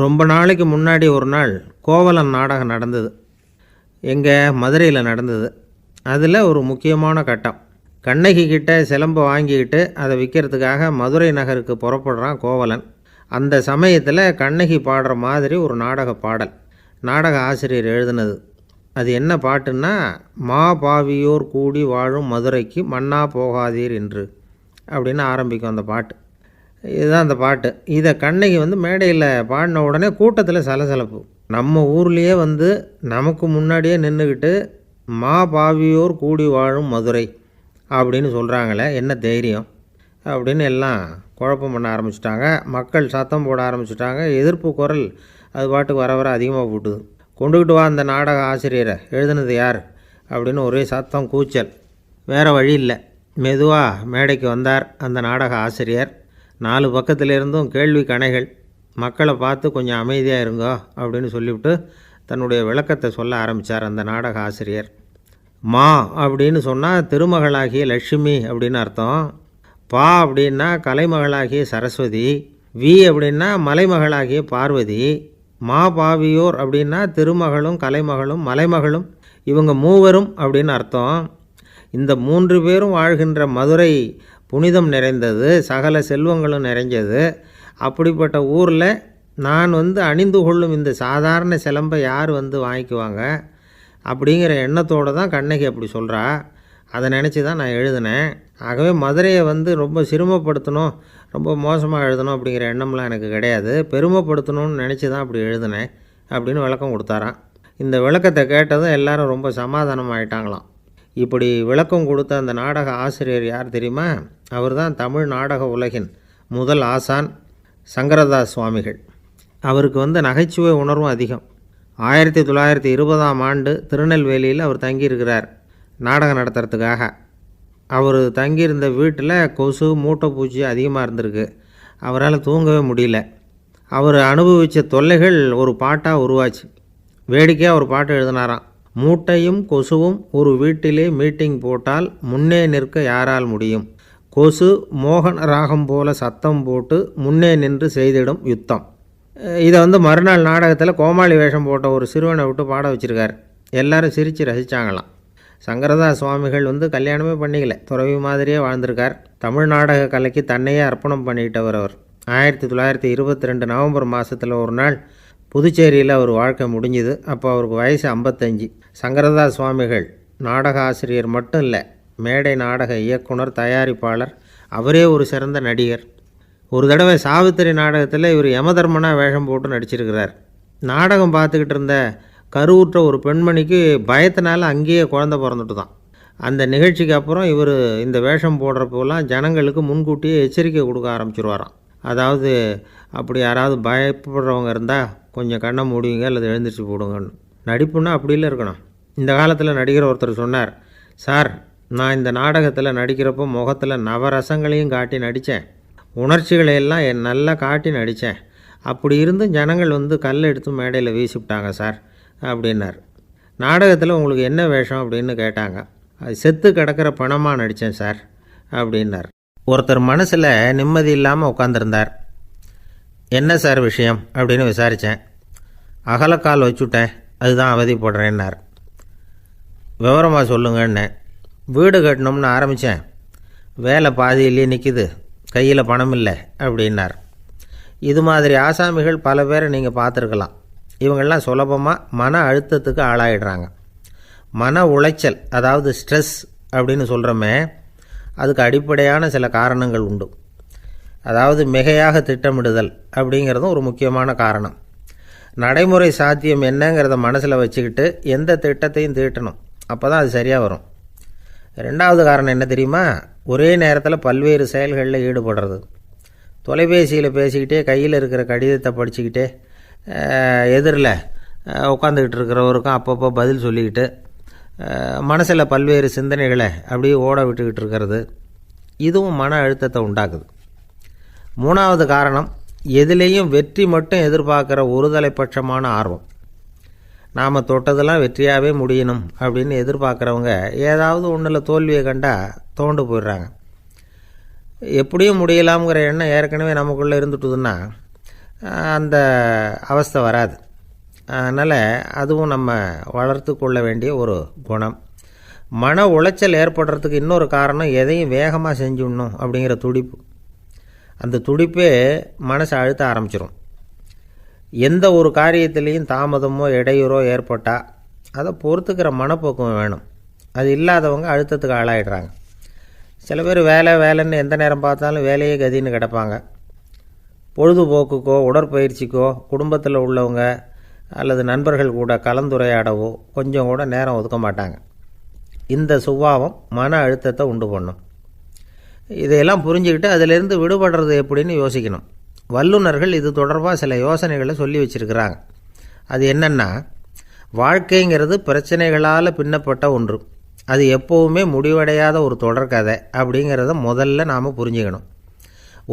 ரொம்ப நாளைக்கு முன்னாடி ஒரு நாள் கோவலன் நாடகம் நடந்தது. எங்கே மதுரையில் நடந்தது. அதில் ஒரு முக்கியமான கட்டம். கண்ணகி கிட்ட சிலம்பை வாங்கிக்கிட்டு அதை விற்கிறதுக்காக மதுரை நகருக்கு புறப்படுறான் கோவலன். அந்த சமயத்தில் கண்ணகி பாடுற மாதிரி ஒரு நாடக பாடல் நாடக ஆசிரியர் எழுதினது. அது என்ன பாட்டுன்னா, மா பாவியோர் கூடி வாழும் மதுரைக்கு மன்னா போகாதீர் என்று அப்படின்னு ஆரம்பிக்கும் அந்த பாட்டு. இதுதான் அந்த பாட்டு. இதை கண்ணகி மேடையில் பாடின உடனே கூட்டத்தில் சலசலப்பு. நம்ம ஊர்லேயே நமக்கு முன்னாடியே நின்றுக்கிட்டு மா பாவியோர் கூடி வாழும் மதுரை அப்படின்னு சொல்கிறாங்களே, என்ன தைரியம் அப்படின்னு எல்லாம் குழப்பம் பண்ண ஆரம்பிச்சிட்டாங்க. மக்கள் சத்தம் போட ஆரம்பிச்சிட்டாங்க. எதிர்ப்பு குரல் அது பாட்டுக்கு வர வர அதிகமாக போட்டுது. கொண்டுக்கிட்டு வா அந்த நாடக ஆசிரியரை, எழுதுனது யார் அப்படின்னு ஒரே சத்தம், கூச்சல். வேறு வழி இல்லை. மெதுவாக மேடைக்கு வந்தார் அந்த நாடக ஆசிரியர். 4 பக்கத்திலிருந்தும் கேள்வி கணைகள். மக்களை பார்த்து கொஞ்சம் அமைதியாக இருங்கோ அப்படின்னு சொல்லிவிட்டு தன்னுடைய விளக்கத்தை சொல்ல ஆரம்பித்தார் அந்த நாடக ஆசிரியர். மா அப்படின்னு சொன்னால் திருமகளாகிய லட்சுமி அப்படின்னு அர்த்தம். பா அப்படின்னா கலைமகளாகிய சரஸ்வதி. வி அப்படின்னா மலைமகளாகிய பார்வதி. மா பாவியோர் அப்படின்னா திருமகளும் கலைமகளும் மலைமகளும், இவங்க மூவரும் அப்படின்னு அர்த்தம். இந்த 3 பேரும் வாழ்கின்ற மதுரை புனிதம் நிறைந்தது, சகல செல்வங்களும் நிறைஞ்சது. அப்படிப்பட்ட ஊரில் நான் அணிந்து கொள்ளும் இந்த சாதாரண சிலம்பை யார் வாங்கிக்குவாங்க அப்படிங்கிற எண்ணத்தோடு தான் கண்ணகி அப்படி சொல்கிறா. அதை நினச்சி தான் நான் எழுதினேன். ஆகவே மதுரையை ரொம்ப சிரமப்படுத்தணும், ரொம்ப மோசமாக எழுதணும் அப்படிங்கிற எண்ணம்லாம் எனக்கு கிடையாது. பெருமைப்படுத்தணும்னு நினச்சி தான் அப்படி எழுதினேன் அப்படின்னு விளக்கம் கொடுத்தாராம். இந்த விளக்கத்தை கேட்டதும் எல்லாரும் ரொம்ப சமாதானம் ஆகிட்டாங்களாம். இப்படி விளக்கம் கொடுத்த அந்த நாடக ஆசிரியர் யார் தெரியுமா? அவர் தான் தமிழ் நாடக உலகின் முதல் ஆசான் சங்கரதாஸ் சுவாமிகள். அவருக்கு நகைச்சுவை உணர்வும் அதிகம். 1920ஆம் ஆண்டு திருநெல்வேலியில் அவர் தங்கியிருக்கிறார் நாடகம் நடத்துறதுக்காக. அவர் தங்கியிருந்த வீட்டில் கொசு மூட்டைப்பூச்சி அதிகமாக இருந்திருக்கு. அவரால் தூங்கவே முடியல. அவர் அனுபவித்த தொல்லைகள் ஒரு பாட்டாக உருவாச்சு. வேடிக்கையாக ஒரு பாட்டு எழுதினாராம். மூட்டையும் கொசுவும் ஒரு வீட்டிலே மீட்டிங் போட்டால் முன்னே நிற்க யாரால் முடியும்? கொசு மோகன ராகம் போல சத்தம் போட்டு முன்னே நின்று செய்திடும் யுத்தம். இதை மறுநாள் நாடகத்தில் கோமாளி வேஷம் போட்ட ஒரு சிறுவனை விட்டு பாட வச்சுருக்கார். எல்லாரும் சிரித்து ரசித்தாங்களாம். சங்கரதாஸ் சுவாமிகள் கல்யாணமே பண்ணிக்கல, துறவி மாதிரியே வாழ்ந்திருக்கார். தமிழ் நாடக கலைக்கு தன்னையே அர்ப்பணம் பண்ணிக்கிட்டவர் அவர். 1922 நவம்பர் மாதத்தில் ஒரு நாள் புதுச்சேரியில் அவர் வாழ்க்கை முடிஞ்சுது. அப்போ அவருக்கு வயசு 55. சங்கரதாஸ் சுவாமிகள் நாடக ஆசிரியர் மட்டும் இல்லை, மேடை நாடக இயக்குனர், தயாரிப்பாளர், அவரே ஒரு சிறந்த நடிகர். ஒரு தடவை சாவித்திரி நாடகத்தில் இவர் யமதர்மனாக வேஷம் போட்டு நடிச்சிருக்கிறார். நாடகம் பார்த்துக்கிட்டு இருந்த கருவுற்ற ஒரு பெண்மணிக்கு பயத்தினால அங்கேயே குழந்தை பிறந்துட்டு தான். அந்த நிகழ்ச்சிக்கு அப்புறம் இவர் இந்த வேஷம் போடுறப்போலாம் ஜனங்களுக்கு முன்கூட்டியே எச்சரிக்கை கொடுக்க ஆரம்பிச்சிருவாராம். அதாவது அப்படி யாராவது பயப்படுறவங்க இருந்தால் கொஞ்சம் கண்ணை மூடிங்க அல்லது எழுந்திரிச்சு போடுங்கன்னு. நடிப்புன்னா அப்படிலாம் இருக்கணும். இந்த காலத்தில் நடிகர் ஒருத்தர் சொன்னார், சார் நான் இந்த நாடகத்தில் நடிக்கிறப்போ முகத்தில் நவரசங்களையும் காட்டி நடித்தேன், உணர்ச்சிகளையெல்லாம் நல்லா காட்டி நடித்தேன். அப்படி இருந்தும் ஜனங்கள் கல் எடுத்து மேடையில் வீசிவிட்டாங்க சார் அப்படின்னார். நாடகத்தில் உங்களுக்கு என்ன வேஷம் அப்படின்னு கேட்டாங்க. அது செத்து கிடக்கிற பணமாக நடித்தேன் சார் அப்படின்னார். ஒருத்தர் மனசில் நிம்மதி இல்லாமல் உட்காந்துருந்தார். என்ன சார் விஷயம் அப்படின்னு விசாரித்தேன். அகலக்கால் வச்சுட்டேன், அதுதான் அவதிப்படுறேன்னார். விவரமாக சொல்லுங்கன்னேன். வீடு கட்டணும்னு ஆரம்பித்தேன், வேலை பாதியிலேயே நிற்கிது, கையில் பணம் இல்லை அப்படின்னார். இது மாதிரி ஆசாமிகள் பல பேரை நீங்கள் பார்த்துருக்கலாம். இவங்கெல்லாம் சுலபமாக மன அழுத்தத்துக்கு ஆளாயிடுறாங்க. மன உளைச்சல், அதாவது ஸ்ட்ரெஸ் அப்படின்னு சொல்கிறோமே, அதுக்கு அடிப்படையான சில காரணங்கள் உண்டு. அதாவது மிகையாக திட்டமிடுதல் அப்படிங்கிறதும் ஒரு முக்கியமான காரணம். நடைமுறை சாத்தியம் என்னங்கிறத மனசில் வச்சுக்கிட்டு எந்த திட்டத்தையும் தீட்டணும், அப்போ தான் அது சரியாக வரும். 2வது காரணம் என்ன தெரியுமா? ஒரே நேரத்தில் பல்வேறு செயல்களில் ஈடுபடுறது. தொலைபேசியில் பேசிக்கிட்டே கையில் இருக்கிற கடிதத்தை படிச்சுக்கிட்டே எதிரில் உட்காந்துக்கிட்டு இருக்கிறவருக்கும் அப்பப்போ பதில் சொல்லிக்கிட்டு மனசில் பல்வேறு சிந்தனைகளை அப்படியே ஓட விட்டுக்கிட்டு இருக்கிறது, இதுவும் மன அழுத்தத்தை உண்டாக்குது. 3வது காரணம், எதிலேயும் வெற்றி மட்டும் எதிர்பார்க்குற ஒருதலைப்பட்சமான ஆர்வம். நாம் தொட்டதெல்லாம் வெற்றியாகவே முடியணும் அப்படின்னு எதிர்பார்க்குறவங்க ஏதாவது ஒன்றில் தோல்வியை கண்டால் தோண்டு போயிடுறாங்க. எப்படியும் முடியலாம்ங்கிற எண்ணம் ஏற்கனவே நமக்குள்ளே இருந்துட்டுதுன்னா அந்த அவஸ்தை வராது. அதனால் அதுவும் நம்ம வளர்த்து கொள்ள வேண்டிய ஒரு குணம். மன உளைச்சல் ஏற்படுறதுக்கு இன்னொரு காரணம் எதையும் வேகமாக செஞ்சுடணும் அப்படிங்கிற துடிப்பு. அந்த துடிப்பே மனசை அழுத்த ஆரம்பிச்சிடும். எந்த ஒரு காரியத்திலையும் தாமதமோ இடையூறோ ஏற்பட்டால் அதை பொறுத்துக்கிற மனப்போக்கம் வேணும். அது இல்லாதவங்க அழுத்தத்துக்கு ஆளாயிடுறாங்க. சில பேர் வேலைன்னு எந்த நேரம் பார்த்தாலும் வேலையே கதின்னு கிடப்பாங்க. பொழுதுபோக்குக்கோ உடற்பயிற்சிக்கோ குடும்பத்தில் உள்ளவங்க அல்லது நண்பர்கள் கூட கலந்துரையாடவோ கொஞ்சம் கூட நேரம் ஒதுக்க மாட்டாங்க. இந்த சுபாவம் மன அழுத்தத்தை உண்டு பண்ணும். இதையெல்லாம் புரிஞ்சுக்கிட்டு அதிலிருந்து விடுபடுறது எப்படின்னு யோசிக்கணும். வல்லுநர்கள் இது தொடர்பாக சில யோசனைகளை சொல்லி வச்சுருக்கிறாங்க. அது என்னென்னா, வாழ்க்கைங்கிறது பிரச்சனைகளால் பின்னப்பட்ட ஒன்று. அது எப்போவுமே முடிவடையாத ஒரு தொடர்கதை அப்படிங்கிறத முதல்ல நாம் புரிஞ்சுக்கணும்.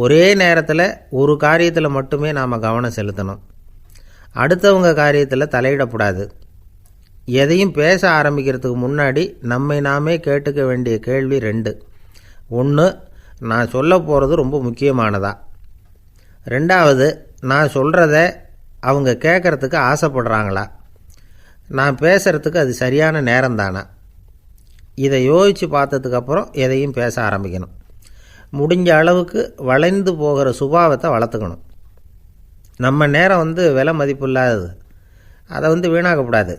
ஒரே நேரத்தில் ஒரு காரியத்தில் மட்டுமே நாம் கவனம் செலுத்தணும். அடுத்தவங்க காரியத்தில் தலையிடக்கூடாது. எதையும் பேச ஆரம்பிக்கிறதுக்கு முன்னாடி நம்மை நாமே கேட்டுக்க வேண்டிய கேள்வி 2. 1, நான் சொல்ல போகிறது ரொம்ப முக்கியமானதா? 2வது, நான் சொல்கிறத அவங்க கேட்குறதுக்கு ஆசைப்படுறாங்களா? நான் பேசுகிறதுக்கு அது சரியான நேரம் தானா? இதை யோசித்து பார்த்ததுக்கப்புறம் எதையும் பேச ஆரம்பிக்கணும். முடிஞ்ச அளவுக்கு வளைந்து போகிற சுபாவத்தை வளர்த்துக்கணும். நம்ம நேரம் விலை மதிப்பு இல்லாதது. அதை வீணாக்கக்கூடாது.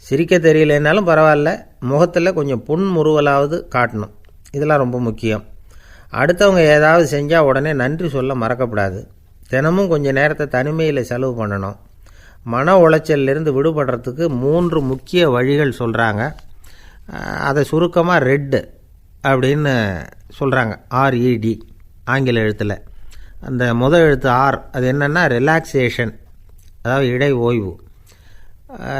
சிரிக்க தெரியலனாலும் பரவாயில்ல, முகத்தில் கொஞ்சம் புன்முறுவலாவது காட்டணும். இதெல்லாம் ரொம்ப முக்கியம். அடுத்தவங்க ஏதாவது செஞ்சால் உடனே நன்றி சொல்ல மறக்கக்கூடாது. தினமும் கொஞ்சம் நேரத்தை தனிமையில் செலவு பண்ணணும். மன உளைச்சலிருந்து விடுபடுறதுக்கு 3 முக்கிய வழிகள் சொல்கிறாங்க. அதை சுருக்கமாக ரெட் அப்படின்னு சொல்கிறாங்க. RED ஆங்கில எழுத்தில். அந்த முதல் எழுத்து R, அது என்னென்னா ரிலாக்ஸேஷன், அதாவது இடை ஓய்வு.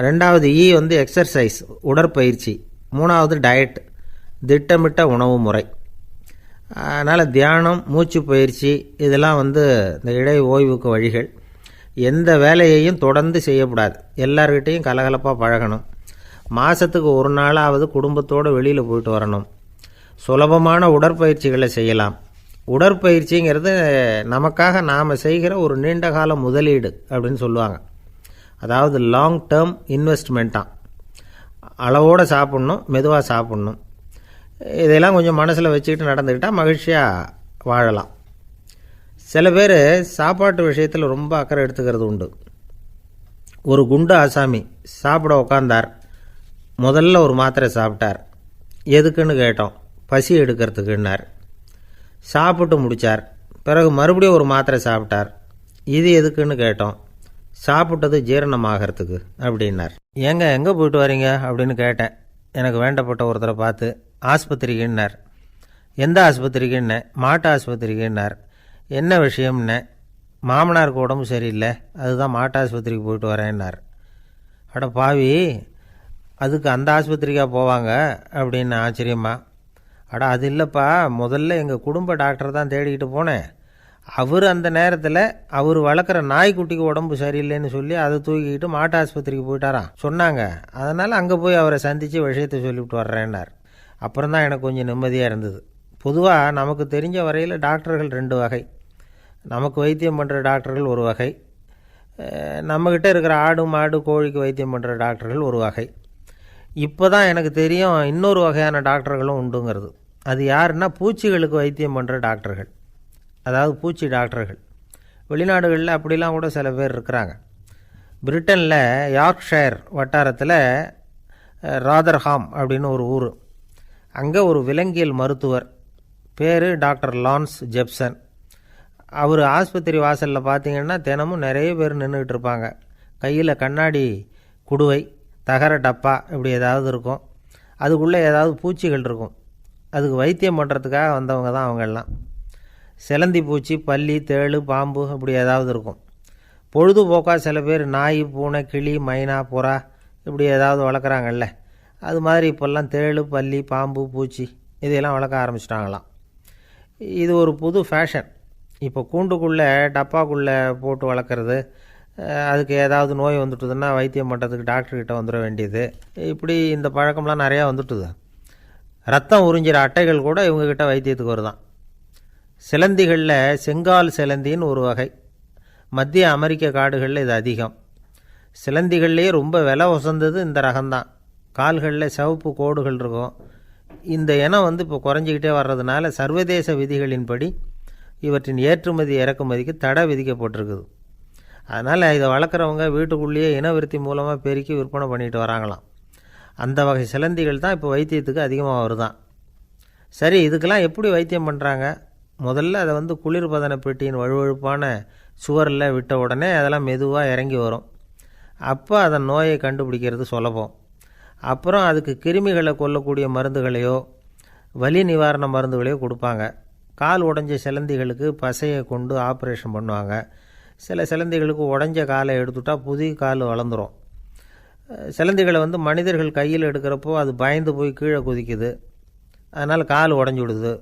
2வது E எக்ஸர்சைஸ், உடற்பயிற்சி. 3வது டயட், திட்டமிட்ட உணவு முறை. அதனால் தியானம், மூச்சு பயிற்சி இதெல்லாம் இந்த இடை ஓய்வுக்கு வழிகள். எந்த வேலையையும் தொடர்ந்து செய்யக்கூடாது. எல்லார்கிட்டையும் கலகலப்பாக பழகணும். மாதத்துக்கு ஒரு நாளாவது குடும்பத்தோடு வெளியில் போயிட்டு வரணும். சுலபமான உடற்பயிற்சிகளை செய்யலாம். உடற்பயிற்சிங்கிறது நமக்காக நாம் செய்கிற ஒரு நீண்டகால முதலீடு அப்படின்னு சொல்லுவாங்க. அதாவது லாங் டேர்ம் இன்வெஸ்ட்மெண்ட்டாக. அளவோடு சாப்பிட்ணும், மெதுவாக சாப்பிட்ணும். இதெல்லாம் கொஞ்சம் மனசில் வச்சுக்கிட்டு நடந்துக்கிட்டால் மகிழ்ச்சியாக வாழலாம். சில பேர் சாப்பாட்டு விஷயத்தில் ரொம்ப அக்கறை எடுத்துக்கிறது உண்டு. ஒரு குண்டு ஆசாமி சாப்பிட உக்காந்தார். முதல்ல ஒரு மாத்திரை சாப்பிட்டார். எதுக்குன்னு கேட்டோம். பசி எடுக்கிறதுக்குன்னார். சாப்பிட்டு முடித்தார். பிறகு மறுபடியும் ஒரு மாத்திரை சாப்பிட்டார். இது எதுக்குன்னு கேட்டோம். சாப்பிட்டது ஜீரணமாகறதுக்கு அப்படின்னார். ஏங்க எங்கே போயிட்டு வரீங்க அப்படின்னு கேட்டேன். எனக்கு வேண்டப்பட்ட ஒருத்தரை பார்த்து. ஆஸ்பத்திரிக்குன்னார். எந்த ஆஸ்பத்திரிக்குன்னே? மாட்டு ஆஸ்பத்திரிக்குன்னார். என்ன விஷயம்னே? மாமனாருக்கு உடம்பு சரியில்லை, அதுதான் மாட்டு ஆஸ்பத்திரிக்கு போயிட்டு வரேன்னார். அட பாவி, அதுக்கு அந்த ஆஸ்பத்திரிக்காக போவாங்க அப்படின்னு ஆச்சரியமா. அட அது இல்லைப்பா, முதல்ல எங்கள் குடும்ப டாக்டர் தான் தேடிக்கிட்டு போனேன். அவர் அந்த நேரத்தில் அவர் வளர்க்குற நாய்க்குட்டிக்கு உடம்பு சரியில்லைன்னு சொல்லி அதை தூக்கிக்கிட்டு மாட்டு ஆஸ்பத்திரிக்கு போயிட்டாராம் சொன்னாங்க. அதனால் அங்கே போய் அவரை சந்தித்து விஷயத்தை சொல்லிவிட்டு வர்றேன்னார். அப்புறம் தான் எனக்கு கொஞ்சம் நிம்மதியாக இருந்தது. பொதுவாக நமக்கு தெரிஞ்ச வரையில் டாக்டர்கள் 2 வகை. நமக்கு வைத்தியம் பண்ணுற டாக்டர்கள் ஒரு வகை. நம்மக்கிட்ட இருக்கிற ஆடு மாடு கோழிக்கு வைத்தியம் பண்ணுற டாக்டர்கள் ஒரு வகை. இப்போ தான் எனக்கு தெரியும் இன்னொரு வகையான டாக்டர்களும் உண்டுங்கிறது. அது யாருன்னா பூச்சிகளுக்கு வைத்தியம் பண்ணுற டாக்டர்கள், அதாவது பூச்சி டாக்டர்கள். வெளிநாடுகளில் அப்படிலாம் கூட சில பேர் இருக்கிறாங்க. பிரிட்டனில் யார்க்ஷயர் வட்டாரத்தில் ராதர்ஹாம் அப்படின்னு ஒரு ஊர். அங்கே ஒரு விலங்கியல் மருத்துவர், பேர் டாக்டர் லான்ஸ் ஜெப்சன். அவர் ஆஸ்பத்திரி வாசலில் பார்த்தீங்கன்னா தினமும் நிறைய பேர் நின்றுக்கிட்டு இருப்பாங்க. கையில் கண்ணாடி குடுவை, தகர டப்பா இப்படி ஏதாவது இருக்கும். அதுக்குள்ளே ஏதாவது பூச்சிகள் இருக்கும். அதுக்கு வைத்தியம் பண்ணுறதுக்காக வந்தவங்க தான் அவங்கெல்லாம். சிலந்தி பூச்சி, பல்லி, தேளு, பாம்பு இப்படி ஏதாவது இருக்கும். பொழுதுபோக்காக சில பேர் நாய், பூனை, கிளி, மைனா, புறா இப்படி ஏதாவது வளர்க்குறாங்கல்ல. அது மாதிரி இப்போல்லாம் தேளு, பல்லி, பாம்பு, பூச்சி இதையெல்லாம் வளர்க்க ஆரம்பிச்சிட்டாங்களாம். இது ஒரு புது ஃபேஷன். இப்போ கூண்டுக்குள்ளே டப்பாக்குள்ளே போட்டு வளர்க்குறது, அதுக்கு ஏதாவது நோய் வந்துட்டுதுன்னா வைத்தியம் பண்ணுறதுக்கு டாக்டர்கிட்ட வந்துட வேண்டியது, இப்படி இந்த பழக்கம்லாம் நிறையா வந்துட்டுது. ரத்தம் உறிஞ்சிற அட்டைகள் கூட இவங்கக்கிட்ட வைத்தியத்துக்கு வருதான். சிலந்திகளில் செங்கால் சிலந்தின்னு ஒரு வகை. மத்திய அமெரிக்க காடுகளில் இது அதிகம். சிலந்திகள்லேயே ரொம்ப விலை உசந்தது இந்த ரகம்தான். கால்களில் சிவப்பு கோடுகள் இருக்கும். இந்த இனம் இப்போ குறைஞ்சிக்கிட்டே வர்றதுனால சர்வதேச விதிகளின்படி இவற்றின் ஏற்றுமதி இறக்குமதிக்கு தடை விதிக்கப்பட்டிருக்குது. அதனால் இதை வளர்க்குறவங்க வீட்டுக்குள்ளேயே இனவிருத்தி மூலமாக பெருக்கி விற்பனை பண்ணிட்டு வராங்களாம். அந்த வகை சிலந்திகள் தான் இப்போ வைத்தியத்துக்கு அதிகமாக வருதான். சரி, இதுக்கெல்லாம் எப்படி வைத்தியம் பண்ணுறாங்க? முதல்ல அதை குளிர்பதன பெட்டியின் வழுவழுப்பான சுவரில் விட்ட உடனே அதெல்லாம் மெதுவாக இறங்கி வரும். அப்போ அதன் நோயை கண்டுபிடிக்கிறது சுலபம். அப்புறம் அதுக்கு கிருமிகளை கொல்லக்கூடிய மருந்துகளையோ வலி நிவாரண மருந்துகளையோ கொடுப்பாங்க. கால் உடைஞ்ச சிலந்திகளுக்கு பசையை கொண்டு ஆப்ரேஷன் பண்ணுவாங்க. சில சிலந்திகளுக்கு உடஞ்ச காலை எடுத்துட்டா புதிய கால் வளர்ந்துடும். சிலந்திகளை மனிதர்கள் கையில் எடுக்கிறப்போ அது பயந்து போய் கீழே குதிக்குது. அதனால் கால் உடஞ்சி விடுது,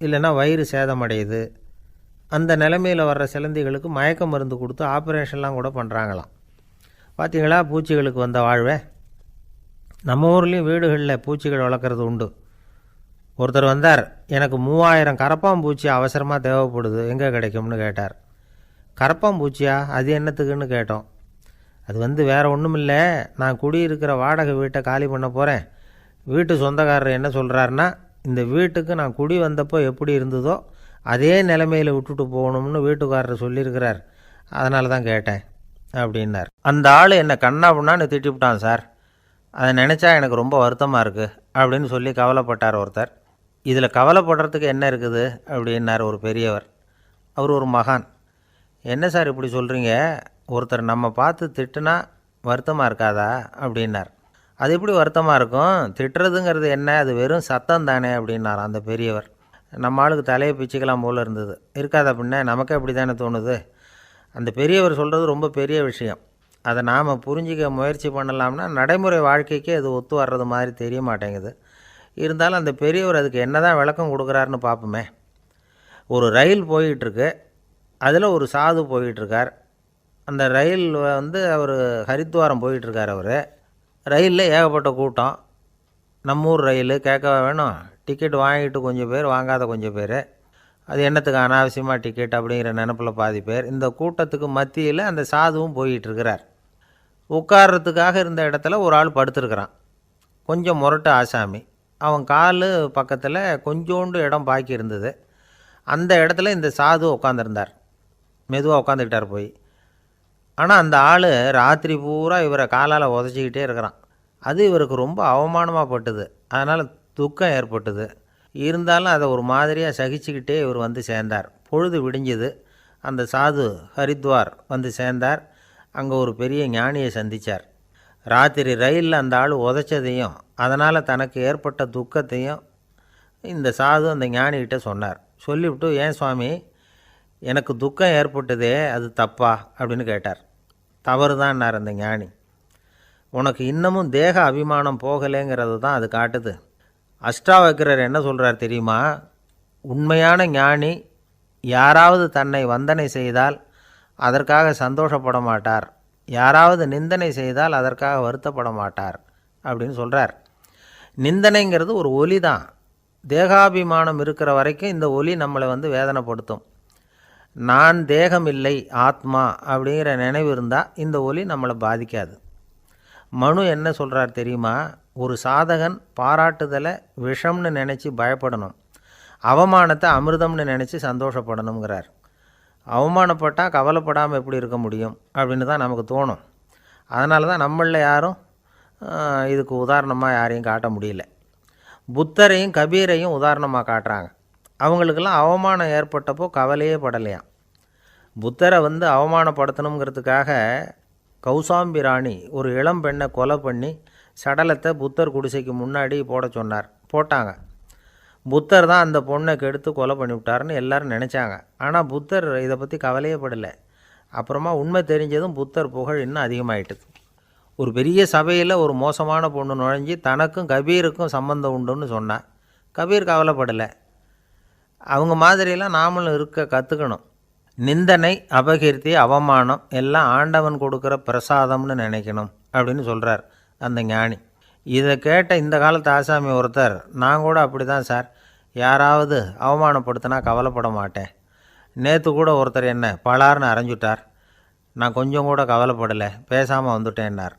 இல்லைன்னா வயிறு சேதமடையுது. அந்த நிலைமையில் வர்ற சிலந்திகளுக்கு மயக்க மருந்து கொடுத்து ஆப்ரேஷன்லாம் கூட பண்ணுறாங்களாம். பார்த்திங்களா பூச்சிகளுக்கு வந்த வாழ்வே. நம்ம ஊர்லேயும் வீடுகளில் பூச்சிகள் வளர்க்குறது உண்டு. ஒருத்தர் வந்தார், எனக்கு 3000 கரப்பாம்பூச்சி அவசரமாக தேவைப்படுது, எங்கே கிடைக்கும்னு கேட்டார். கரப்பாம்பூச்சியா? அது என்னத்துக்குன்னு கேட்டோம். அது வேறு ஒன்றும் இல்லை, நான் குடியிருக்கிற வாடகை வீட்டை காலி பண்ண போகிறேன். வீட்டு சொந்தக்காரர் என்ன சொல்கிறாருன்னா, இந்த வீட்டுக்கு நான் குடி வந்தப்போ எப்படி இருந்ததோ அதே நிலைமையில் விட்டுட்டு போகணும்னு வீட்டுக்காரர் சொல்லியிருக்கிறார், அதனால தான் கேட்டேன் அப்படின்னார். அந்த ஆள் என்னை கண்ணா புண்ணான்னு திட்டிவிட்டான் சார், அதை நினச்சா எனக்கு ரொம்ப வருத்தமாக இருக்குது அப்படின்னு சொல்லி கவலைப்பட்டார் ஒருத்தர். இதில் கவலைப்படுறதுக்கு என்ன இருக்குது அப்படின்னார் ஒரு பெரியவர். அவர் ஒரு மகான். என்ன சார் இப்படி சொல்கிறீங்க, ஒருத்தர் நம்ம பார்த்து திட்டுனா வருத்தமாக இருக்காதா அப்படின்னார். அது எப்படி வருத்தமாக இருக்கும், திட்டுறதுங்கிறது என்ன, அது வெறும் சத்தம் தானே அப்படின்னார் அந்த பெரியவர். நம்ம ஆளுக்கு தலையை பிச்சுக்கலாம் போல் இருந்தது. இருக்காது அப்படின்னா நமக்கே அப்படி தானே தோணுது. அந்த பெரியவர் சொல்கிறது ரொம்ப பெரிய விஷயம். அதை நாம் புரிஞ்சிக்க முயற்சி பண்ணலாம்னா நடைமுறை வாழ்க்கைக்கே அது ஒத்து வர்றது மாதிரி தெரிய மாட்டேங்குது. இருந்தாலும் அந்த பெரியவர் அதுக்கு என்ன தான் விளக்கம் கொடுக்குறாருன்னு பார்ப்போமே. ஒரு ரயில் போயிட்டுருக்கு, அதில் ஒரு சாது போயிட்டுருக்கார். அந்த ரயில் அவர் ஹரித்வாரம் போயிட்டுருக்கார். அவர் ரயிலில் ஏகப்பட்ட கூட்டம். நம்ம ஊர் ரயில் கேட்க வேணும், டிக்கெட் வாங்கிட்டு கொஞ்சம் பேர், வாங்காத கொஞ்சம் பேர். அது என்னத்துக்கு அனாவசியமாக டிக்கெட் அப்படிங்கிற நினப்பில் பாதி பேர். இந்த கூட்டத்துக்கு மத்தியில் அந்த சாதுவும் போயிட்டுருக்கிறார். உட்கார்றதுக்காக இருந்த இடத்துல ஒரு ஆள் படுத்துருக்கிறான், கொஞ்சம் முரட்டு ஆசாமி. அவன் கால் பக்கத்தில் கொஞ்சோண்டு இடம் பாக்கி இருந்தது. அந்த இடத்துல இந்த சாது உட்காந்துருந்தார். மெதுவாக உட்காந்துக்கிட்டார் போய். ஆனால் அந்த ஆள் ராத்திரி பூரா இவரை காலால் உதச்சிக்கிட்டே இருக்கிறான். அது இவருக்கு ரொம்ப அவமானமாக பட்டுது. அதனால் துக்கம் ஏற்பட்டது. இருந்தாலும் அதை ஒரு மாதிரியாக சகிச்சுக்கிட்டே இவர் சேர்ந்தார். பொழுது விடிஞ்சுது. அந்த சாது ஹரித்வார் சேர்ந்தார். அங்கே ஒரு பெரிய ஞானியை சந்தித்தார். ராத்திரி ரயிலில் அந்த ஆள் உதைச்சதையும் அதனால் தனக்கு ஏற்பட்ட துக்கத்தையும் இந்த சாது அந்த ஞானிகிட்ட சொன்னார். சொல்லிவிட்டு, ஏன் சுவாமி, எனக்கு துக்கம் ஏற்பட்டதே அது தப்பா அப்படின்னு கேட்டார். தவறு தான்னார் அந்த ஞானி. உனக்கு இன்னமும் தேக அபிமானம் போகலைங்கிறது தான் அது காட்டுது. அஷ்டாவக்கிரர் என்ன சொல்கிறார் தெரியுமா? உண்மையான ஞானி யாராவது தன்னை வந்தனை செய்தால் அதற்காக சந்தோஷப்பட மாட்டார், யாராவது நிந்தனை செய்தால் அதற்காக வருத்தப்பட மாட்டார் அப்படின்னு சொல்கிறார். நிந்தனைங்கிறது ஒரு ஒலி தான். தேகாபிமானம் இருக்கிற வரைக்கும் இந்த ஒலி நம்மளை வேதனைப்படுத்தும். நான் தேகம் இல்லை, ஆத்மா அப்படிங்கிற நினைவு இருந்தால் இந்த ஒலி நம்மளை பாதிக்காது. மனு என்ன சொல்கிறார் தெரியுமா? ஒரு சாதகன் பாராட்டுதலை விஷம்னு நினச்சி பயப்படணும், அவமானத்தை அமிர்தம்னு நினச்சி சந்தோஷப்படணுங்கிறார். அவமானப்பட்டால் கவலைப்படாமல் எப்படி இருக்க முடியும் அப்படின்னு தான் நமக்கு தோணும். அதனால தான் நம்மளில் யாரும் இதுக்கு உதாரணமாக யாரையும் காட்ட முடியல. புத்தரையும் கபீரையும் உதாரணமாக காட்டுறாங்க. அவங்களுக்கெல்லாம் அவமானம் ஏற்பட்டப்போ கவலையே படலையாம். புத்தரை அவமானப்படுத்தணுங்கிறதுக்காக கௌசாம்பி ராணி ஒரு இளம் பெண்ணை கொலை பண்ணி சடலத்தை புத்தர் குடிசைக்கு முன்னாடி போட சொன்னார். போட்டாங்க. புத்தர் தான் அந்த பொண்ணை கெடுத்து கொலை பண்ணிவிட்டார்னு எல்லோரும் நினச்சாங்க. ஆனால் புத்தர் இதை பற்றி கவலையே படலை. அப்புறமா உண்மை தெரிஞ்சதும் புத்தர் புகழ் இன்னும் அதிகமாகிட்டுது. ஒரு பெரிய சபையில் ஒரு மோசமான பொண்ணு நுழைஞ்சி தனக்கும் கபீருக்கும் சம்பந்தம் உண்டுன்னு சொன்னான். கபீர் கவலைப்படலை. அவங்க மாதிரியெல்லாம் நாமளும் இருக்க கற்றுக்கணும். நிந்தனை, அபகீர்த்தி, அவமானம் எல்லாம் ஆண்டவன் கொடுக்குற பிரசாதம்னு நினைக்கணும் அப்படின்னு சொல்கிறார் அந்த ஞானி. இதை கேட்ட இந்த காலத்து ஆசாமி ஒருத்தர், நான் கூட அப்படி தான் சார், யாராவது அவமானப்படுத்தினா கவலைப்பட மாட்டேன். நேற்று கூட ஒருத்தர் என்ன பலார்னு அரைஞ்சுட்டார், நான் கொஞ்சம் கூட கவலைப்படலை, பேசாமல் வந்துட்டேன்னார்.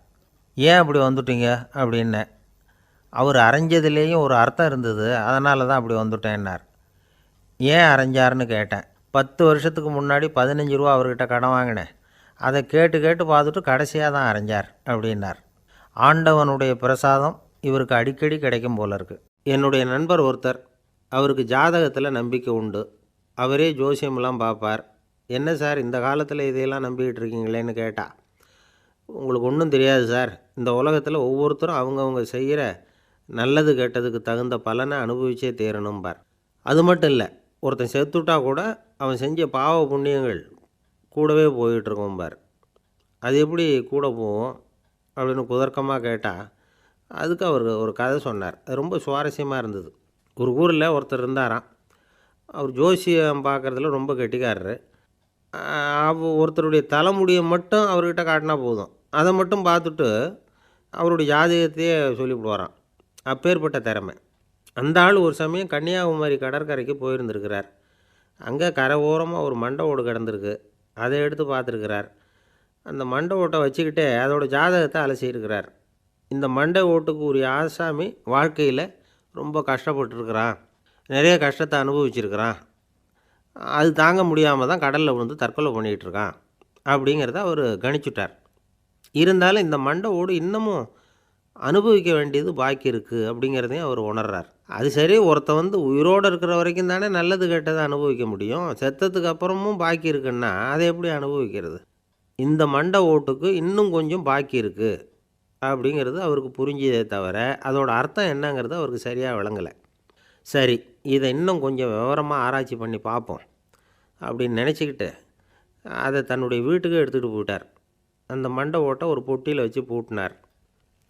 ஏன் அப்படி வந்துட்டீங்க அப்படின்னேன். அவர் அரைஞ்சதுலேயும் ஒரு அர்த்தம் இருந்தது, அதனால தான் அப்படி வந்துட்டேன்னார். ஏன் அரைஞ்சாருன்னு கேட்டேன். 10 வருஷத்துக்கு முன்னாடி 15 ரூபா அவர்கிட்ட கடன் வாங்கினேன், அதை கேட்டு கேட்டு பார்த்துட்டு கடைசியாக தான் அரைஞ்சார் அப்படின்னார். ஆண்டவனுடைய பிரசாதம் இவருக்கு அடிக்கடி கிடைக்கும் போல இருக்குது. என்னுடைய நண்பர் ஒருத்தர், அவருக்கு ஜாதகத்தில் நம்பிக்கை உண்டு. அவரே ஜோசியமெல்லாம் பார்ப்பார். என்ன சார் இந்த காலத்தில் இதையெல்லாம் நம்பிக்கிட்டு இருக்கீங்களேன்னு கேட்டால், உங்களுக்கு ஒன்றும் தெரியாது சார், இந்த உலகத்தில் ஒவ்வொருத்தரும் அவங்கவுங்க செய்கிற நல்லது கெட்டதுக்கு தகுந்த பலனை அனுபவிச்சே தேரணும்பார். அது மட்டும் இல்லை, ஒருத்தன் செத்துட்டா கூட அவன் செஞ்ச பாவ புண்ணியங்கள் கூடவே போயிட்டுருக்கோம்பார். அது எப்படி கூட போகும் அப்படின்னு குதர்க்கமாக கேட்டால், அதுக்கு அவர் ஒரு கதை சொன்னார். அது ரொம்ப சுவாரஸ்யமாக இருந்தது. ஒரு ஊரில் ஒருத்தர் இருந்தாராம். அவர் ஜோசியம் பார்க்குறதுல ரொம்ப கெட்டிக்காரரு. ஒருத்தருடைய தலைமுடியை மட்டும் அவர்கிட்ட காட்டினா போதும், அதை மட்டும் பார்த்துட்டு அவருடைய ஜாதகத்தையே சொல்லிவிடுவாராம். அப்பேற்பட்ட திறமை. அந்த ஆள் ஒரு சமயம் கன்னியாகுமரி கடற்கரைக்கு போயிருந்துருக்கிறார். அங்கே கரை ஓரமாக ஒரு மண்டை ஓடு கிடந்திருக்கு. அதை எடுத்து பார்த்துருக்கிறார். அந்த மண்டை ஓட்டை வச்சுக்கிட்டே அதோடய ஜாதகத்தை அலசியிருக்கிறார். இந்த மண்டை ஓட்டுக்கு உரிய ஆசாமி வாழ்க்கையில் ரொம்ப கஷ்டப்பட்டுருக்கிறான், நிறைய கஷ்டத்தை அனுபவிச்சிருக்கிறான், அது தாங்க முடியாமல் தான் கடலில் விழுந்து தற்கொலை பண்ணிகிட்ருக்கான் அப்படிங்கிறத அவர் கணிச்சுட்டார். இருந்தாலும் இந்த மண்டை ஓடு இன்னமும் அனுபவிக்க வேண்டியது பாக்கி இருக்குது அப்படிங்கிறதையும் அவர் உணர்றார். அது சரி, ஒருத்தன் உயிரோடு இருக்கிற வரைக்கும் தானே நல்லது கெட்டதை அனுபவிக்க முடியும். செத்ததுக்கு அப்புறமும் பாக்கி இருக்குன்னா அதை எப்படி அனுபவிக்கிறது? இந்த மண்டை ஓட்டுக்கு இன்னும் கொஞ்சம் பாக்கி இருக்குது அப்படிங்கிறது அவருக்கு புரிஞ்சதே தவிர அதோட அர்த்தம் என்னங்கிறது அவருக்கு சரியாக விளங்கலை. சரி, இதை இன்னும் கொஞ்சம் விவரமாக ஆராய்ச்சி பண்ணி பார்ப்போம் அப்படின்னு நினச்சிக்கிட்டு அதை தன்னுடைய வீட்டுக்கு எடுத்துகிட்டு போயிட்டார். அந்த மண்டை ஓட்டை ஒரு பொட்டியில் வச்சு பூட்டினார்.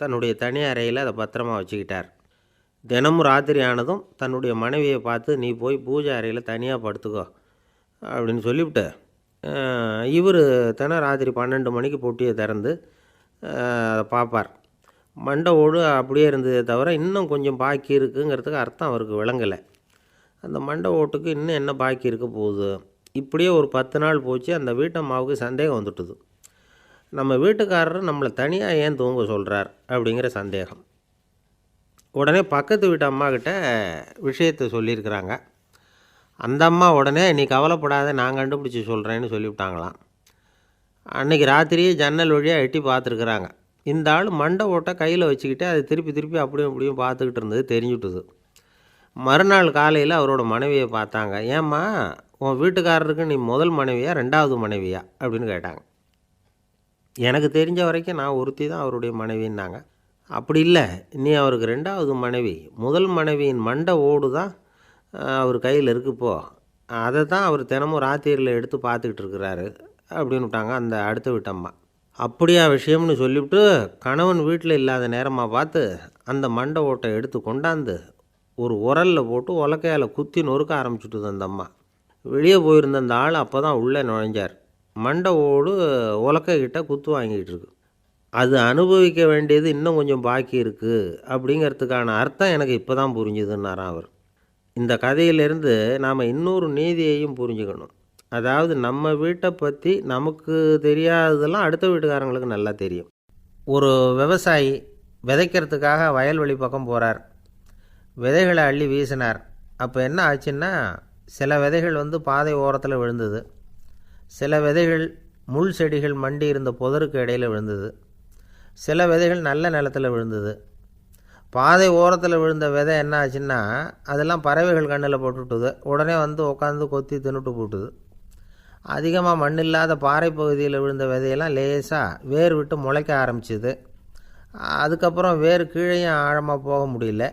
தன்னுடைய தனி அறையில் அதை பத்திரமா வச்சுக்கிட்டார். தினமும் ராத்திரி ஆனதும் தன்னுடைய மனைவியை பார்த்து, நீ போய் பூஜை அறையில் தனியாக படுத்துக்கோ அப்படின்னு சொல்லிவிட்டு, இவர் தினம் ராத்திரி 12 மணிக்கு பொட்டியை திறந்து அதை பார்ப்பார். மண்டை ஓடு அப்படியே இருந்ததே தவிர இன்னும் கொஞ்சம் பாக்கி இருக்குங்கிறதுக்கு அர்த்தம் அவருக்கு விளங்கலை. அந்த மண்டை ஓட்டுக்கு இன்னும் என்ன பாக்கி இருக்க போகுது? இப்படியே ஒரு 10 நாள் போச்சு. அந்த வீட்டம்மாவுக்கு சந்தேகம் வந்துட்டுது. நம்ம வீட்டுக்காரர் நம்மளை தனியாக ஏன் தூங்க சொல்கிறார் அப்படிங்கிற சந்தேகம். உடனே பக்கத்து வீட்டு அம்மாக்கிட்ட விஷயத்தை சொல்லியிருக்கிறாங்க. அந்த அம்மா உடனே, நீ கவலைப்படாத, நான் கண்டுபிடிச்சி சொல்கிறேன்னு சொல்லிவிட்டாங்களாம். அன்றைக்கி ராத்திரியே ஜன்னல் வழியாக எட்டி பார்த்துருக்குறாங்க. இந்த ஆள் மண்டை ஓட்டை கையில் வச்சுக்கிட்டு அதை திருப்பி திருப்பி அப்படியும் இப்படியும் பார்த்துக்கிட்டு இருந்தது தெரிஞ்சுட்டுது. மறுநாள் காலையில் அவரோட மனைவியை பார்த்தாங்க. ஏம்மா, உன் வீட்டுக்காரருக்கு நீ முதல் மனைவியா 2வது மனைவியா அப்படின்னு கேட்டாங்க. எனக்கு தெரிஞ்ச வரைக்கும் நான் ஒருத்தி தான் அவருடைய மனைவின்னாங்க. அப்படி இல்லை, நீ அவருக்கு 2வது மனைவி. முதல் மனைவியின் மண்டை ஓடு தான் அவர் கையில் இருக்குப்போ, அதை தான் அவர் தினமும் ராத்திரியில் எடுத்து பார்த்துக்கிட்டு இருக்கிறாரு அப்படின்னு விட்டாங்க அந்த அடுத்த வீட்டம்மா. அப்படியா விஷயம்னு சொல்லிவிட்டு கணவன் வீட்டில் இல்லாத நேரமாக பார்த்து அந்த மண்டை ஓட்டை எடுத்து கொண்டாந்து ஒரு உரலில் போட்டு உலக்கையால் குத்தி நொறுக்க ஆரம்பிச்சுட்டுது அந்த அம்மா. வெளியே போயிருந்த அந்த ஆள் அப்போ தான் உள்ளே நுழைஞ்சார். மண்டை ஓடு உலக்கைக்கிட்ட குத்து வாங்கிட்டு இருக்கு. அது அனுபவிக்க வேண்டியது இன்னும் கொஞ்சம் பாக்கி இருக்குது அப்படிங்கிறதுக்கான அர்த்தம் எனக்கு இப்போ தான் புரிஞ்சுதுன்னாராம் அவர். இந்த கதையிலேருந்து நாம் இன்னொரு நீதியையும் புரிஞ்சுக்கணும். அதாவது நம்ம வீட்டை பற்றி நமக்கு தெரியாததெல்லாம் அடுத்த வீட்டுக்காரங்களுக்கு நல்லா தெரியும். ஒரு விவசாயி விதைக்கிறதுக்காக வயல்வெளி பக்கம் போகிறார். விதைகளை அள்ளி வீசினார். அப்போ என்ன ஆச்சுன்னா, சில விதைகள் பாதை ஓரத்தில் விழுந்தது. சில விதைகள் முள் செடிகள் மண்டி இருந்த புதருக்கு இடையில் விழுந்தது. சில விதைகள் நல்ல நிலத்தில் விழுந்தது. பாதை ஓரத்தில் விழுந்த விதை என்ன ஆச்சுன்னா, அதெல்லாம் பறவைகள் கண்ணில் போட்டுவிட்டுது. உடனே உட்காந்து கொத்தி தின்னுட்டு போட்டுது. அதிகமாக மண் இல்லாத பாறை பகுதியில் விழுந்த விதையெல்லாம் லேசாக வேர் விட்டு முளைக்க ஆரம்பிச்சிது. அதுக்கப்புறம் வேர் கீழேயும் ஆழமாக போக முடியல,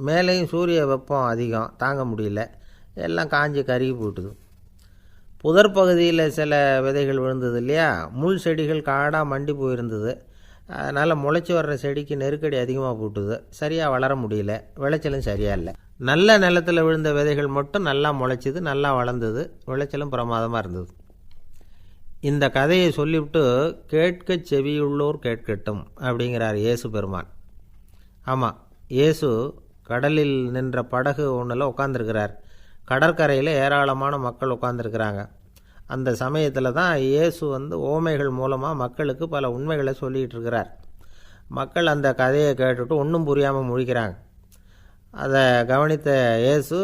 மேலேயும் சூரிய வெப்பம் அதிகம் தாங்க முடியல, எல்லாம் காஞ்சி கருகி போட்டுது. புதர் பகுதியில் சில விதைகள் விழுந்தது இல்லையா, முள் செடிகள் காடாக மண்டி போயிருந்தது. அதனால் முளைச்சி வர்ற செடிக்கு நெருக்கடி அதிகமாக போட்டுது, சரியாக வளர முடியல, விளைச்சலும் சரியாக இல்லை. நல்ல நிலத்தில் விழுந்த விதைகள் மட்டும் நல்லா முளைச்சிது, நல்லா வளர்ந்தது, விளைச்சலும் பிரமாதமாக இருந்தது. இந்த கதையை சொல்லிவிட்டு கேட்க செவியுள்ளோர் கேட்கட்டும் அப்படிங்கிறார் இயேசு பெருமான். ஆமாம், இயேசு கடலில் நின்ற படகு ஒன்றில் உட்காந்துருக்கிறார். கடற்கரையில் ஏராளமான மக்கள் உட்காந்துருக்கிறாங்க. அந்த சமயத்தில் தான் இயேசு ஓமைகள் மூலமாக மக்களுக்கு பல உண்மைகளை சொல்லிகிட்டு இருக்கிறார். மக்கள் அந்த கதையை கேட்டுட்டு ஒன்றும் புரியாமல் முழிக்கிறாங்க. அதை கவனித்த இயேசு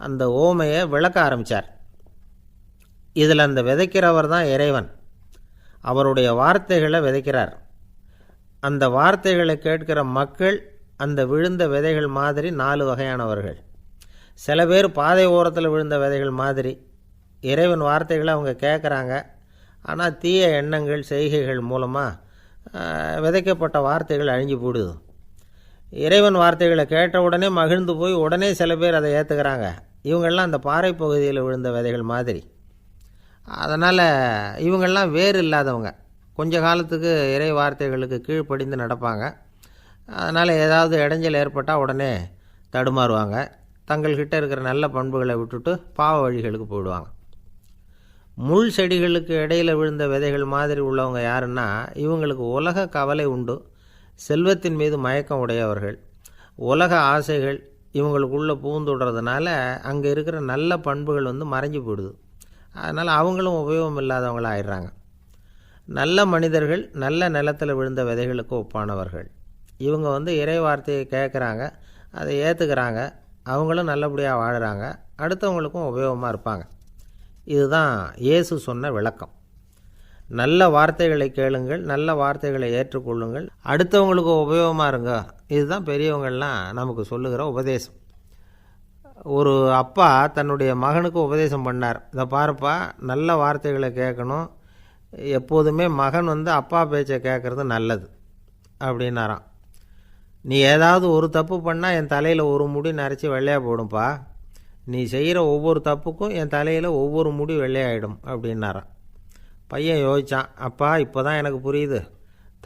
அந்த ஓமையை விளக்க ஆரம்பித்தார். இதில் அந்த விதைக்கிறவர் தான் இறைவன். அவருடைய வார்த்தைகளை விதைக்கிறார். அந்த வார்த்தைகளை கேட்கிற மக்கள் அந்த விழுந்த விதைகள் மாதிரி 4 வகையானவர்கள். சில பேர் பாதை ஓரத்தில் விழுந்த விதைகள் மாதிரி. இறைவன் வார்த்தைகளை அவங்க கேட்குறாங்க, ஆனால் தீய எண்ணங்கள் செய்கைகள் மூலமாக விதைக்கப்பட்ட வார்த்தைகள் அழிஞ்சு போடுது. இறைவன் வார்த்தைகளை கேட்ட உடனே மகிழ்ந்து போய் உடனே சில பேர் அதை ஏற்றுக்கிறாங்க. இவங்கெல்லாம் அந்த பாறை பகுதியில் விழுந்த விதைகள் மாதிரி. அதனால் இவங்கெல்லாம் வேறு இல்லாதவங்க. கொஞ்ச காலத்துக்கு இறை வார்த்தைகளுக்கு கீழ்ப்படிந்து நடப்பாங்க. அதனால் ஏதாவது இடைஞ்சல் ஏற்பட்டால் உடனே தடுமாறுவாங்க. தங்கள்கிட்ட இருக்கிற நல்ல பண்புகளை விட்டுட்டு பாவ வழிகளுக்கு போயிடுவாங்க. முள் செடிகளுக்கு இடையில் விழுந்த விதைகள் மாதிரி உள்ளவங்க யாருன்னா, இவங்களுக்கு உலக கவலை உண்டு, செல்வத்தின் மீது மயக்கம் உடையவர்கள். உலக ஆசைகள் இவங்களுக்குள்ளே பூந்துடுறதுனால அங்கே இருக்கிற நல்ல பண்புகள் மறைஞ்சு போயிடுது. அதனால் அவங்களும் உபயோகம் இல்லாதவங்களாக ஆயிடுறாங்க. நல்ல மனிதர்கள் நல்ல நிலத்தில் விழுந்த விதைகளுக்கு ஒப்பானவர்கள். இவங்க இறை வார்த்தையை கேட்குறாங்க, அதை ஏற்றுக்கிறாங்க, அவங்களும் நல்லபடியாக வாழுறாங்க, அடுத்தவங்களுக்கும் உபயோகமாக இருப்பாங்க. இதுதான் இயேசு சொன்ன விளக்கம். நல்ல வார்த்தைகளை கேளுங்கள், நல்ல வார்த்தைகளை ஏற்றுக்கொள்ளுங்கள், அடுத்தவங்களுக்கு உபயோகமாக இருங்க. இதுதான் பெரியவங்கள்லாம் நமக்கு சொல்லுகிற உபதேசம். ஒரு அப்பா தன்னுடைய மகனுக்கு உபதேசம் பண்ணார். இதை பாருப்பா, நல்ல வார்த்தைகளை கேட்கணும், எப்போதுமே மகன் அப்பா பேச்சை கேட்குறது நல்லது அப்படின்னாராம். நீ ஏதாவது ஒரு தப்பு பண்ணால் என் தலையில் ஒரு முடி நரைச்சி வெள்ளையாக போடும்பா, நீ செய்கிற ஒவ்வொரு தப்புக்கும் என் தலையில் ஒவ்வொரு முடி வெள்ளையாயிடும் அப்படின்னாராம். பையன் யோசித்தான், அப்பா இப்போ தான் எனக்கு புரியுது,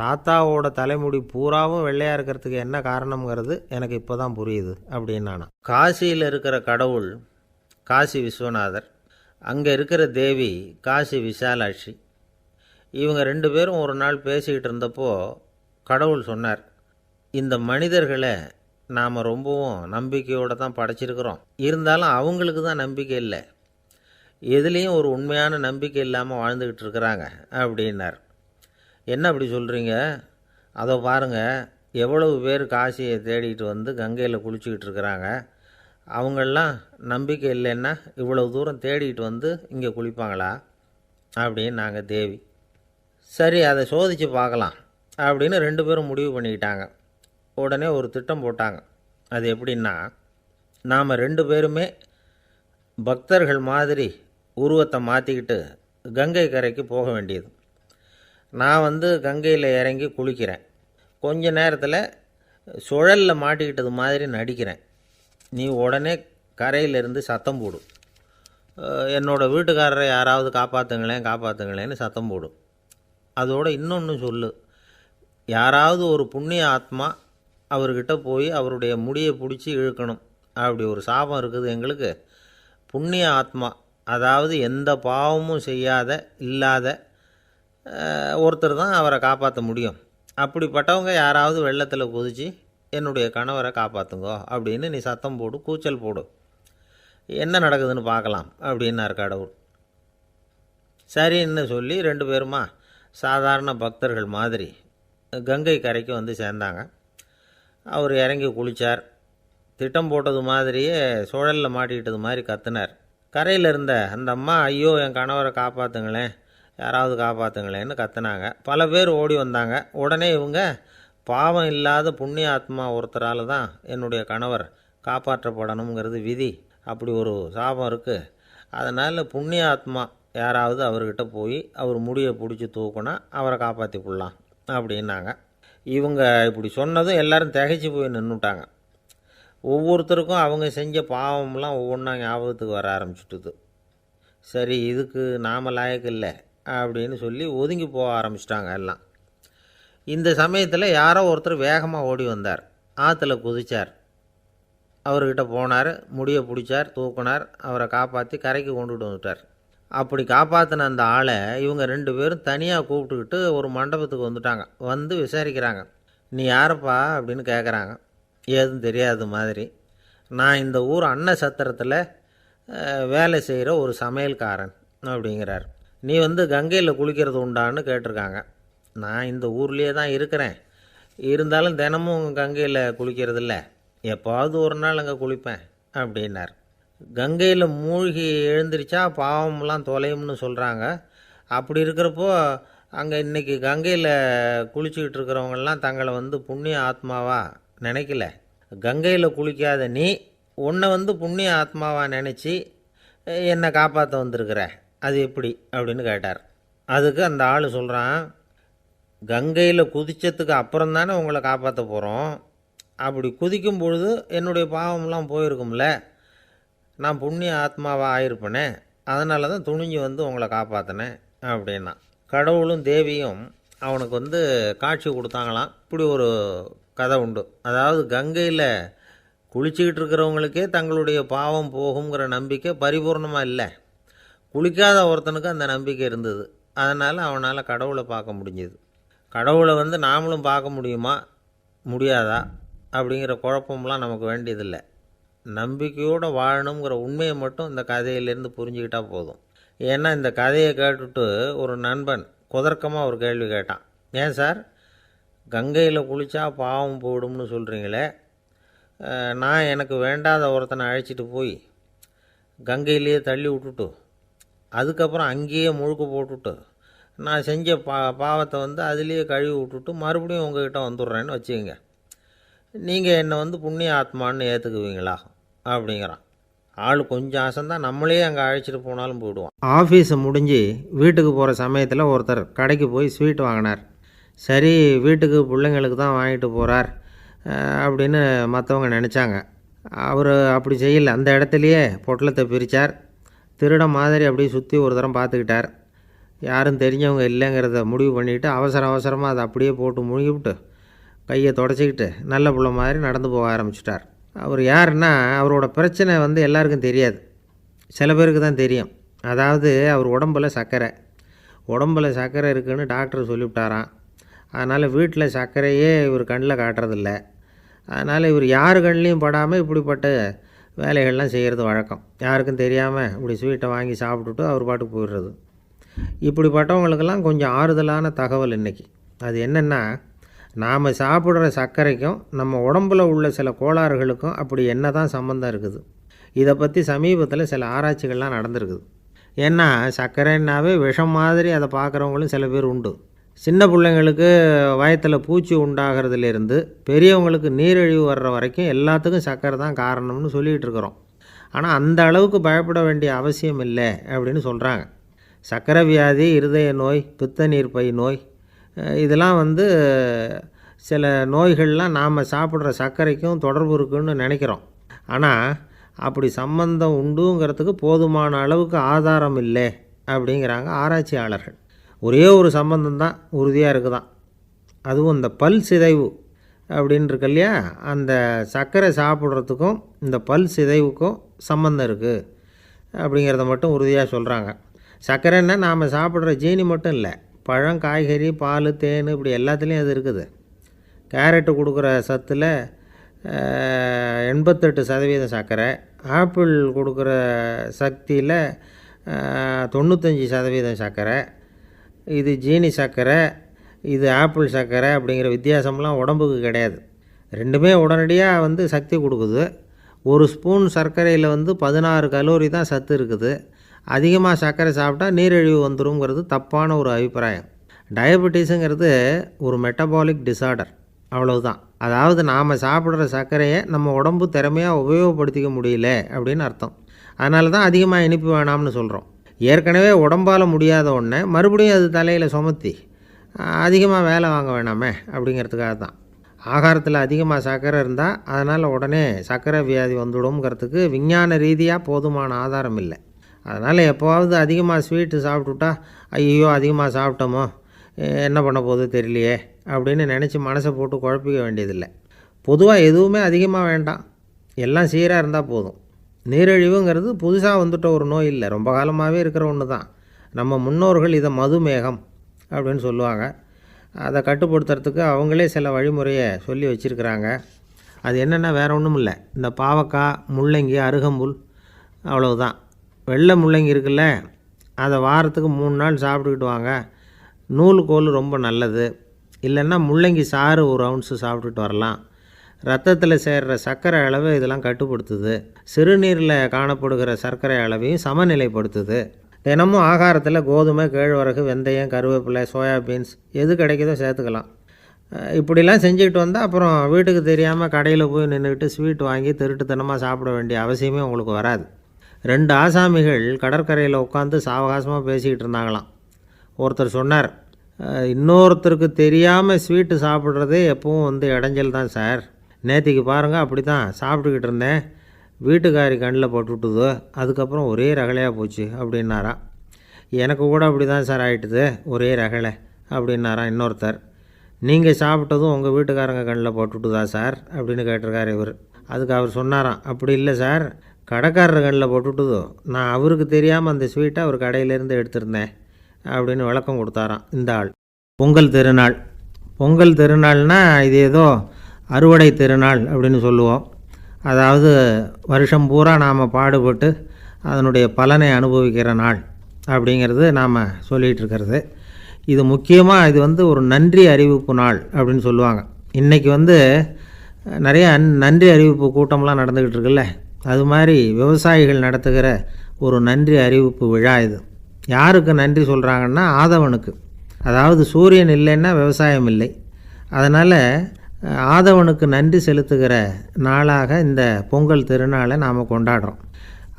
தாத்தாவோட தலைமுடி பூராவும் வெள்ளையாக இருக்கிறதுக்கு என்ன காரணங்கிறது எனக்கு இப்போ தான் புரியுது அப்படின்னானா. காசியில் இருக்கிற கடவுள் காசி விஸ்வநாதர், அங்கே இருக்கிற தேவி காசி விசாலாட்சி. இவங்க 2 பேரும் ஒரு நாள் பேசிக்கிட்டு இருந்தப்போ கடவுள் சொன்னார், இந்த மனிதர்களை நாம் ரொம்பவும் நம்பிக்கையோடு தான் படைச்சிருக்கிறோம், இருந்தாலும் அவங்களுக்கு தான் நம்பிக்கை இல்லை, எதுலேயும் ஒரு உண்மையான நம்பிக்கை இல்லாமல் வாழ்ந்துக்கிட்டு இருக்கிறாங்க அப்படின்னார். என்ன அப்படி சொல்கிறீங்க? அதை பாருங்கள், எவ்வளவு பேர் காசியை தேடிட்டு கங்கையில் குளிச்சுக்கிட்டு இருக்கிறாங்க, அவங்களெலாம் நம்பிக்கை இல்லைன்னா இவ்வளவு தூரம் தேடிட்டு இங்கே குளிப்பாங்களா அப்படின்னு நாங்கள் தேவி. சரி, அதை சோதித்து பார்க்கலாம் அப்படின்னு 2 பேரும் முடிவு பண்ணிக்கிட்டாங்க. உடனே ஒரு திட்டம் போட்டாங்க. அது எப்படின்னா, நாம் 2 பேருமே பக்தர்கள் மாதிரி உருவத்தை மாற்றிக்கிட்டு கங்கை கரைக்கு போக வேண்டியது. நான் கங்கையில் இறங்கி குளிக்கிறேன், கொஞ்ச நேரத்தில் சுழலில் மாட்டிக்கிட்டது மாதிரி நடிக்கிறேன். நீ உடனே கரையிலிருந்து சத்தம் போடும், என்னோடய வீட்டுக்காரரை யாராவது காப்பாற்றுங்களேன்னு சத்தம் போடும். அதோடு இன்னொன்று சொல்லு, யாராவது ஒரு புண்ணிய ஆத்மா அவர்கிட்ட போய் அவருடைய முடியை பிடிச்சி இழுக்கணும், அப்படி ஒரு சாபம் இருக்குது எங்களுக்கு. புண்ணிய ஆத்மா, அதாவது எந்த பாவமும் செய்யாத இல்லாத ஒருத்தர் தான் அவரை காப்பாற்ற முடியும். அப்படிப்பட்டவங்க யாராவது வெள்ளத்தில் குதித்து என்னுடைய கணவரை காப்பாற்றுங்கோ அப்படின்னு நீ சத்தம் போடு, கூச்சல் போடு, என்ன நடக்குதுன்னு பார்க்கலாம் அப்படின்னார் கடவுள். சரின்னு சொல்லி 2 பேருமா சாதாரண பக்தர்கள் மாதிரி கங்கை கரைக்கு சேர்ந்தாங்க. அவர் இறங்கி குளித்தார். திட்டம் போட்டது மாதிரியே சுழலில் மாட்டிக்கிட்டது மாதிரி கத்துனார். கரையில் இருந்த அந்த அம்மா, ஐயோ என் கணவரை காப்பாற்றுங்களேன், யாராவது காப்பாற்றுங்களேன்னு கத்துனாங்க. பல பேர் ஓடி வந்தாங்க. உடனே இவங்க, பாவம் இல்லாத புண்ணிய ஆத்மா ஒருத்தரால் தான் என்னுடைய கணவர் காப்பாற்றப்படணுங்கிறது விதி, அப்படி ஒரு சாபம் இருக்குது, அதனால் புண்ணிய ஆத்மா யாராவது அவர்கிட்ட போய் அவர் முடியை பிடிச்சி தூக்குனா அவரை காப்பாற்றி கொள்ளலாம் அப்படின்னாங்க. இவங்க இப்படி சொன்னதும் எல்லோரும் திகைச்சு போய் நின்றுட்டாங்க. ஒவ்வொருத்தருக்கும் அவங்க செஞ்ச பாவம்லாம் ஒவ்வொன்றா ஞாபகத்துக்கு வர ஆரம்பிச்சுட்டுது. சரி, இதுக்கு நாம் லாயக்கு இல்லை அப்படின்னு சொல்லி ஒதுங்கி போக ஆரம்பிச்சிட்டாங்க எல்லாம். இந்த சமயத்தில் யாரோ ஒருத்தர் வேகமாக ஓடி வந்தார், ஆற்றுல குதித்தார். அவர்கிட்ட போனார், முடியை பிடிச்சார், தூக்குனார், அவரை காப்பாற்றி கரைக்கு கொண்டுட்டு வந்துட்டார். அப்படி காப்பாற்றின அந்த ஆளை இவங்க 2 பேரும் தனியாக கூப்பிட்டுக்கிட்டு ஒரு மண்டபத்துக்கு வந்துட்டாங்க. விசாரிக்கிறாங்க. நீ யாரப்பா அப்படின்னு கேட்குறாங்க. ஏதும் தெரியாத மாதிரி. நான் இந்த ஊர் அன்ன சத்திரத்தில் வேலை செய்கிற ஒரு சமையல்காரன் அப்படிங்கிறார். நீ வந்து கங்கையில் குளிக்கிறது உண்டான்னு கேட்டிருக்காங்க. நான் இந்த ஊர்லேயே தான் இருக்கிறேன், இருந்தாலும் தினமும் கங்கையில் குளிக்கிறதில்ல, எப்போவாவது ஒரு நாள் அங்கே குளிப்பேன் அப்படின்னார். கங்கையில் மூழ்கி எழுந்திரிச்சா பாவம்லாம் தொலையும்னு சொல்கிறாங்க. அப்படி இருக்கிறப்போ அங்கே இன்றைக்கி கங்கையில் குளிச்சுக்கிட்டு இருக்கிறவங்கெல்லாம் தங்களை வந்து புண்ணிய ஆத்மாவா நினைக்கல. கங்கையில் குளிக்காத நீ உன்னை வந்து புண்ணிய ஆத்மாவா நினச்சி என்னை காப்பாற்ற வந்திருக்கிற, அது எப்படி அப்படின்னு கேட்டார். அதுக்கு அந்த ஆள் சொல்கிறான், கங்கையில் குதித்ததுக்கு அப்புறம் தானே உங்களை காப்பாற்ற போகிறோம். அப்படி குதிக்கும் பொழுது என்னுடைய பாவம்லாம் போயிருக்கும்ல, நான் புண்ணிய ஆத்மாவாக ஆயிருப்பேனே, அதனால தான் துணிஞ்சு வந்து உங்களை காப்பாற்றினேன் அப்படின்னா. கடவுளும் தேவியும் அவனுக்கு வந்து காட்சி கொடுத்தாங்களாம். இப்படி ஒரு கதை உண்டு. அதாவது கங்கையில் குளிச்சுக்கிட்டு இருக்கிறவங்களுக்கே தங்களுடைய பாவம் போகுங்கிற நம்பிக்கை பரிபூர்ணமாக இல்லை, குளிக்காத ஒருத்தனுக்கு அந்த நம்பிக்கை இருந்தது. அதனால் அவனால் கடவுளை பார்க்க முடிஞ்சுது. கடவுளை வந்து நாமளும் பார்க்க முடியுமா முடியாதா அப்படிங்கிற குழப்பம்லாம் நமக்கு வேண்டியதில்லை. நம்பிக்கையோடு வாழணுங்கிற உண்மையை மட்டும் இந்த கதையிலேருந்து புரிஞ்சுக்கிட்டால் போதும். ஏன்னா இந்த கதையை கேட்டுட்டு ஒரு நண்பன் குதர்க்கமாக ஒரு கேள்வி கேட்டான். ஏன் சார், கங்கையில் குளித்தா பாவம் போயிடும்னு சொல்கிறீங்களே, நான் எனக்கு வேண்டாத ஒருத்தனை அழைச்சிட்டு போய் கங்கையிலேயே தள்ளி விட்டுட்டு அதுக்கப்புறம் அங்கேயே முழுக்க போட்டுட்டு நான் செஞ்ச பாவத்தை வந்து அதுலேயே கழுவி விட்டுட்டு மறுபடியும் உங்ககிட்ட வந்துடுறேன்னு வச்சுக்கோங்க, நீங்கள் என்னை வந்து புண்ணிய ஆத்மான்னு ஏற்றுக்குவீங்களா அப்படிங்கிறான். ஆள் கொஞ்சம் ஆசைந்தான், நம்மளே அங்கே அழைச்சிட்டு போனாலும் போயிடுவான். ஆஃபீஸை முடிஞ்சு வீட்டுக்கு போகிற சமயத்தில் ஒருத்தர் கடைக்கு போய் ஸ்வீட் வாங்கினார். சரி, வீட்டுக்கு பிள்ளைங்களுக்கு தான் வாங்கிட்டு போகிறார் அப்படின்னு மற்றவங்க நினச்சாங்க. அவர் அப்படி செய்யலை. அந்த இடத்துலையே பொட்டலத்தை பிரித்தார். திருட மாதிரி அப்படியே சுற்றி ஒரு தரம் பார்த்துக்கிட்டார். யாரும் தெரிஞ்சவங்க இல்லைங்கிறத முடிவு பண்ணிவிட்டு அவசரமாக அதை அப்படியே போட்டு முழுகிவிட்டு கையை தொடச்சிக்கிட்டு நல்ல பிள்ளை மாதிரி நடந்து போக ஆரம்பிச்சிட்டார். அவர் யாருன்னா, அவரோட பிரச்சனை வந்து எல்லாருக்கும் தெரியாது, சில பேருக்கு தான் தெரியும். அதாவது அவர் உடம்பில் சர்க்கரை இருக்குதுன்னு டாக்டர் சொல்லிவிட்டாராம். அதனால் வீட்டில் சர்க்கரையே இவர் கண்ணில் காட்டுறதில்ல. அதனால் இவர் யார் கண்ணிலையும் படாமல் இப்படிப்பட்ட வேலைகள்லாம் செய்கிறது வழக்கம். யாருக்கும் தெரியாமல் இப்படி ஸ்வீட்டை வாங்கி சாப்பிட்டுட்டு அவர் பாட்டுக்கு போயிடுறது. இப்படிப்பட்டவங்களுக்கெல்லாம் கொஞ்சம் ஆறுதலான தகவல் இன்றைக்கி. அது என்னென்னா, நாம் சாப்பிட்ற சர்க்கரைக்கும் நம்ம உடம்பில் உள்ள சில கோளாறுகளுக்கும் அப்படி என்ன தான் சம்மந்தம் இருக்குது. இதை பற்றி சமீபத்தில் சில ஆராய்ச்சிகள்லாம் நடந்திருக்குது. ஏன்னா சர்க்கரைன்னாவே விஷம் மாதிரி அதை பார்க்குறவங்களும் சில பேர் உண்டு. சின்ன பிள்ளைங்களுக்கு வயத்தில் பூச்சி உண்டாகிறதுலேருந்து பெரியவங்களுக்கு நீரிழிவு வர்ற வரைக்கும் எல்லாத்துக்கும் சர்க்கரை தான் காரணம்னு சொல்லிகிட்டு இருக்கிறோம். ஆனால் அந்த அளவுக்கு பயப்பட வேண்டிய அவசியம் இல்லை அப்படின்னு சொல்கிறாங்க. சர்க்கரை வியாதி, இருதய நோய், பித்த நீர்ப்பை நோய், இதெல்லாம் வந்து சில நோய்கள்லாம் நாம் சாப்பிட்ற சர்க்கரைக்கும் தொடர்பு இருக்குதுன்னு நினைக்கிறோம். ஆனால் அப்படி சம்பந்தம் உண்டுங்கிறதுக்கு போதுமான அளவுக்கு ஆதாரம் இல்லை அப்படிங்கிறாங்க ஆராய்ச்சியாளர்கள். ஒரே ஒரு சம்பந்தம் தான் உறுதியாக இருக்குதான். அதுவும் இந்த பல் சிதைவு அப்படின்னு இருக்கு இல்லையா, அந்த சர்க்கரை சாப்பிட்றதுக்கும் இந்த பல் சிதைவுக்கும் சம்பந்தம் இருக்குது அப்படிங்கிறத மட்டும் உறுதியாக சொல்கிறாங்க. சர்க்கரைன்னா நாம் சாப்பிட்ற ஜீனி மட்டும் இல்லை, பழம், காய்கறி, பால், தேன், இப்படி எல்லாத்துலேயும் அது இருக்குது. கேரட்டு கொடுக்குற சத்தில் 88% சர்க்கரை, ஆப்பிள் கொடுக்குற சக்தியில் 95% சர்க்கரை. இது ஜீனி சர்க்கரை, இது ஆப்பிள் சர்க்கரை அப்படிங்கிற வித்தியாசம்லாம் உடம்புக்கு கிடையாது. ரெண்டுமே உடனடியாக வந்து சக்தி கொடுக்குது. ஒரு ஸ்பூன் சர்க்கரையில் வந்து 16 கலோரி தான் சத்து இருக்குது. அதிகமாக சர்க்கரை சாப்பிட்டா நீரிழிவு வந்துருங்கிறது தப்பான ஒரு அபிப்பிராயம். டயபெட்டிஸுங்கிறது ஒரு மெட்டபாலிக் டிஸார்டர், அவ்வளவுதான். அதாவது நாம் சாப்பிட்ற சர்க்கரையை நம்ம உடம்பு திறமையாக உபயோகப்படுத்திக்க முடியல அப்படின்னு அர்த்தம். அதனால தான் அதிகமாக இனிப்பு வேணாம்னு சொல்கிறோம். ஏற்கனவே உடம்பால் முடியாத ஒன்றை மறுபடியும் அது தலையில் சுமத்தி அதிகமாக வேலை வாங்க வேணாமே அப்படிங்கிறதுக்காக தான். ஆகாரத்தில் அதிகமாக சர்க்கரை இருந்தால் அதனால் உடனே சர்க்கரை வியாதி வந்துடும்ங்கிறதுக்கு விஞ்ஞான ரீதியாக போதுமான ஆதாரம் இல்லை. அதனால் எப்போவாவது அதிகமாக ஸ்வீட்டு சாப்பிட்டுட்டா ஐயோ அதிகமாக சாப்பிட்டோமோ என்ன பண்ண போகுது தெரியலையே அப்படின்னு நினச்சி மனசை போட்டு குழப்பிக்க வேண்டியதில்லை. பொதுவாக எதுவுமே அதிகமாக வேண்டாம், எல்லாம் சீராக இருந்தால் போதும். நீரிழிவுங்கிறது புதுசாக வந்துட்ட ஒரு நோய் இல்லை, ரொம்ப காலமாகவே இருக்கிற ஒன்று தான். நம்ம முன்னோர்கள் இதை மதுமேகம் அப்படின்னு சொல்லுவாங்க. அதை கட்டுப்படுத்துறதுக்கு அவங்களே சில வழிமுறையை சொல்லி வச்சுருக்கிறாங்க. அது என்னென்னா வேறு ஒன்றும் இல்லை, இந்த பாவக்காய், முள்ளங்கி, அருகம்புல், அவ்வளவுதான். வெள்ளை முள்ளங்கி இருக்குல்ல, அதை வாரத்துக்கு 3 நாள் சாப்பிட்டுக்கிட்டு வாங்க. நூலுக்கோல் ரொம்ப நல்லது. இல்லைன்னா முள்ளங்கி சாறு 1 அவுன்ஸு சாப்பிட்டுட்டு வரலாம். ரத்தத்தில் சேர்கிற சர்க்கரை அளவு இதெல்லாம் கட்டுப்படுத்துது. சிறுநீரில் காணப்படுகிற சர்க்கரை அளவையும் சமநிலைப்படுத்துது. தினமும் ஆகாரத்தில் கோதுமை, கேழ்வரகு, வெந்தயம், கருவேப்பிலை, சோயாபீன்ஸ் எது கிடைக்குதோ சேர்த்துக்கலாம். இப்படிலாம் செஞ்சுக்கிட்டு வந்தால் அப்புறம் வீட்டுக்கு தெரியாமல் கடையில் போய் நின்றுக்கிட்டு ஸ்வீட் வாங்கி திருட்டுத்தனமாக சாப்பிட வேண்டிய அவசியமே உங்களுக்கு வராது. 2 ஆசாமிகள் கடற்கரையில் உட்காந்து சாவகாசமாக பேசிக்கிட்டு இருந்தாங்களாம். ஒருத்தர் சொன்னார், இன்னொருத்தருக்கு தெரியாமல் ஸ்வீட்டு சாப்பிட்றதே எப்பவும் இடைஞ்சல் தான் சார். நேற்றுக்கு பாருங்கள், அப்படி தான் சாப்பிட்டுக்கிட்டு இருந்தேன், வீட்டுக்காரி கண்ணில் போட்டுவிட்டுதோ, அதுக்கப்புறம் ஒரே ரகலையாக போச்சு அப்படின்னாராம். எனக்கு கூட அப்படி தான் சார் ஆகிட்டுது, ஒரே ரகலை அப்படின்னாராம் இன்னொருத்தர். நீங்கள் சாப்பிட்டதும் உங்கள் வீட்டுக்காரங்க கண்ணில் போட்டுவிட்டுதா சார் அப்படின்னு கேட்டிருக்கார் இவர். அதுக்கு அவர் சொன்னாராம், அப்படி இல்லை சார், கடைக்காரர் கண்ணில் போட்டுவிட்டுதோ, நான் அவருக்கு தெரியாமல் அந்த ஸ்வீட்டை அவர் கடையிலேருந்து எடுத்திருந்தேன் அப்படின்னு விளக்கம் கொடுத்தாராம் இந்த ஆள். பொங்கல் திருநாள். பொங்கல் திருநாள்னால் இது ஏதோ அறுவடை திருநாள் அப்படின்னு சொல்லுவோம். அதாவது வருஷம் பூரா நாம் பாடுபட்டு அதனுடைய பலனை அனுபவிக்கிற நாள் அப்படிங்கிறது நாம் சொல்லிகிட்டு இருக்கிறது. இது முக்கியமாக இது ஒரு நன்றி அறிவிப்பு நாள் அப்படின்னு சொல்லுவாங்க. இன்றைக்கி நிறைய நன்றி அறிவிப்பு கூட்டம்லாம் நடந்துக்கிட்டு இருக்குல்ல, அது மாதிரி விவசாயிகள் நடத்துகிற ஒரு நன்றி அறிவிப்பு விழா இது. யாருக்கு நன்றி சொல்கிறாங்கன்னா ஆதவனுக்கு. அதாவது சூரியன் இல்லைன்னா விவசாயம் இல்லை. அதனால் ஆதவனுக்கு நன்றி செலுத்துகிற நாளாக இந்த பொங்கல் திருநாளை நாம் கொண்டாடுறோம்.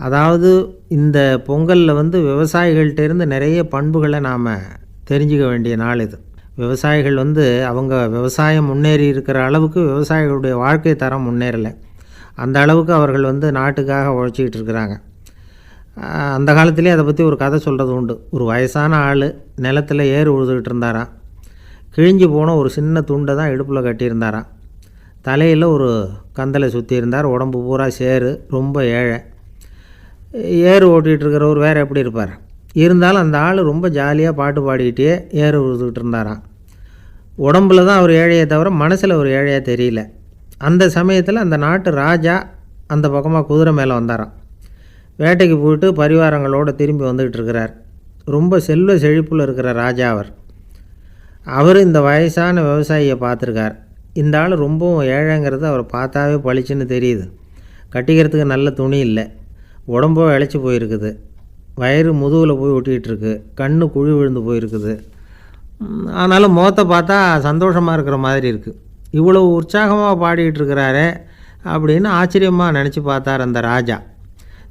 அதாவது இந்த பொங்கலில் விவசாயிகள்கிட்டேருந்து நிறைய பண்புகளை நாம் தெரிஞ்சுக்க வேண்டிய நாள் இது. விவசாயிகள் அவங்க விவசாயம் முன்னேறி இருக்கிற அளவுக்கு விவசாயிகளுடைய வாழ்க்கை தரம் முன்னேறலை. அந்த அளவுக்கு அவர்கள் நாட்டுக்காக உழைச்சிக்கிட்டு இருக்கிறாங்க. அந்த காலத்துலேயே அதை பற்றி ஒரு கதை சொல்கிறது உண்டு. ஒரு வயசான ஆள் நிலத்தில் ஏறு உழுதுகிட்டு இருந்தாராம். கிழிஞ்சு போன ஒரு சின்ன துண்டை தான் இடுப்பில் கட்டியிருந்தாராம். தலையில் ஒரு கந்தலை சுற்றி இருந்தார். உடம்பு பூரா சேரு, ரொம்ப ஏழை. ஏறு ஓட்டிகிட்டு இருக்கிறவர் வேறு எப்படி இருப்பார்? இருந்தாலும் அந்த ஆள் ரொம்ப ஜாலியாக பாட்டு பாடிக்கிட்டே ஏறு உழுதுகிட்டு இருந்தாராம். உடம்பில் தான் அவர் ஏழையை தவிர மனசில் ஒரு ஏழையாக தெரியல. அந்த சமயத்தில் அந்த நாட்டு ராஜா அந்த பக்கமாக குதிரை மேலே வந்தாராம். வேட்டைக்கு போயிட்டு பரிவாரங்களோடு திரும்பி வந்துக்கிட்டு இருக்கிறார். ரொம்ப செல்வ செழிப்பில் இருக்கிற ராஜா அவர் இந்த வயசான விவசாயியை பார்த்துருக்கார். இந்த ஆள் ரொம்பவும் ஏழைங்கிறது அவர் பார்த்தாவே பளிச்சுன்னு தெரியுது. கட்டிக்கிறதுக்கு நல்ல துணி இல்லை, உடம்போ இழைச்சி போயிருக்குது, வயிறு முதுகில் போய் ஒட்டிகிட்ருக்கு, கண்ணு குழி விழுந்து போயிருக்குது. ஆனாலும் முகத்தை பார்த்தா சந்தோஷமாக இருக்கிற மாதிரி இருக்குது. இவ்வளோ உற்சாகமாக பாடிக்கிட்டு இருக்கிறாரே அப்படின்னு ஆச்சரியமாக நினச்சி பார்த்தார் அந்த ராஜா.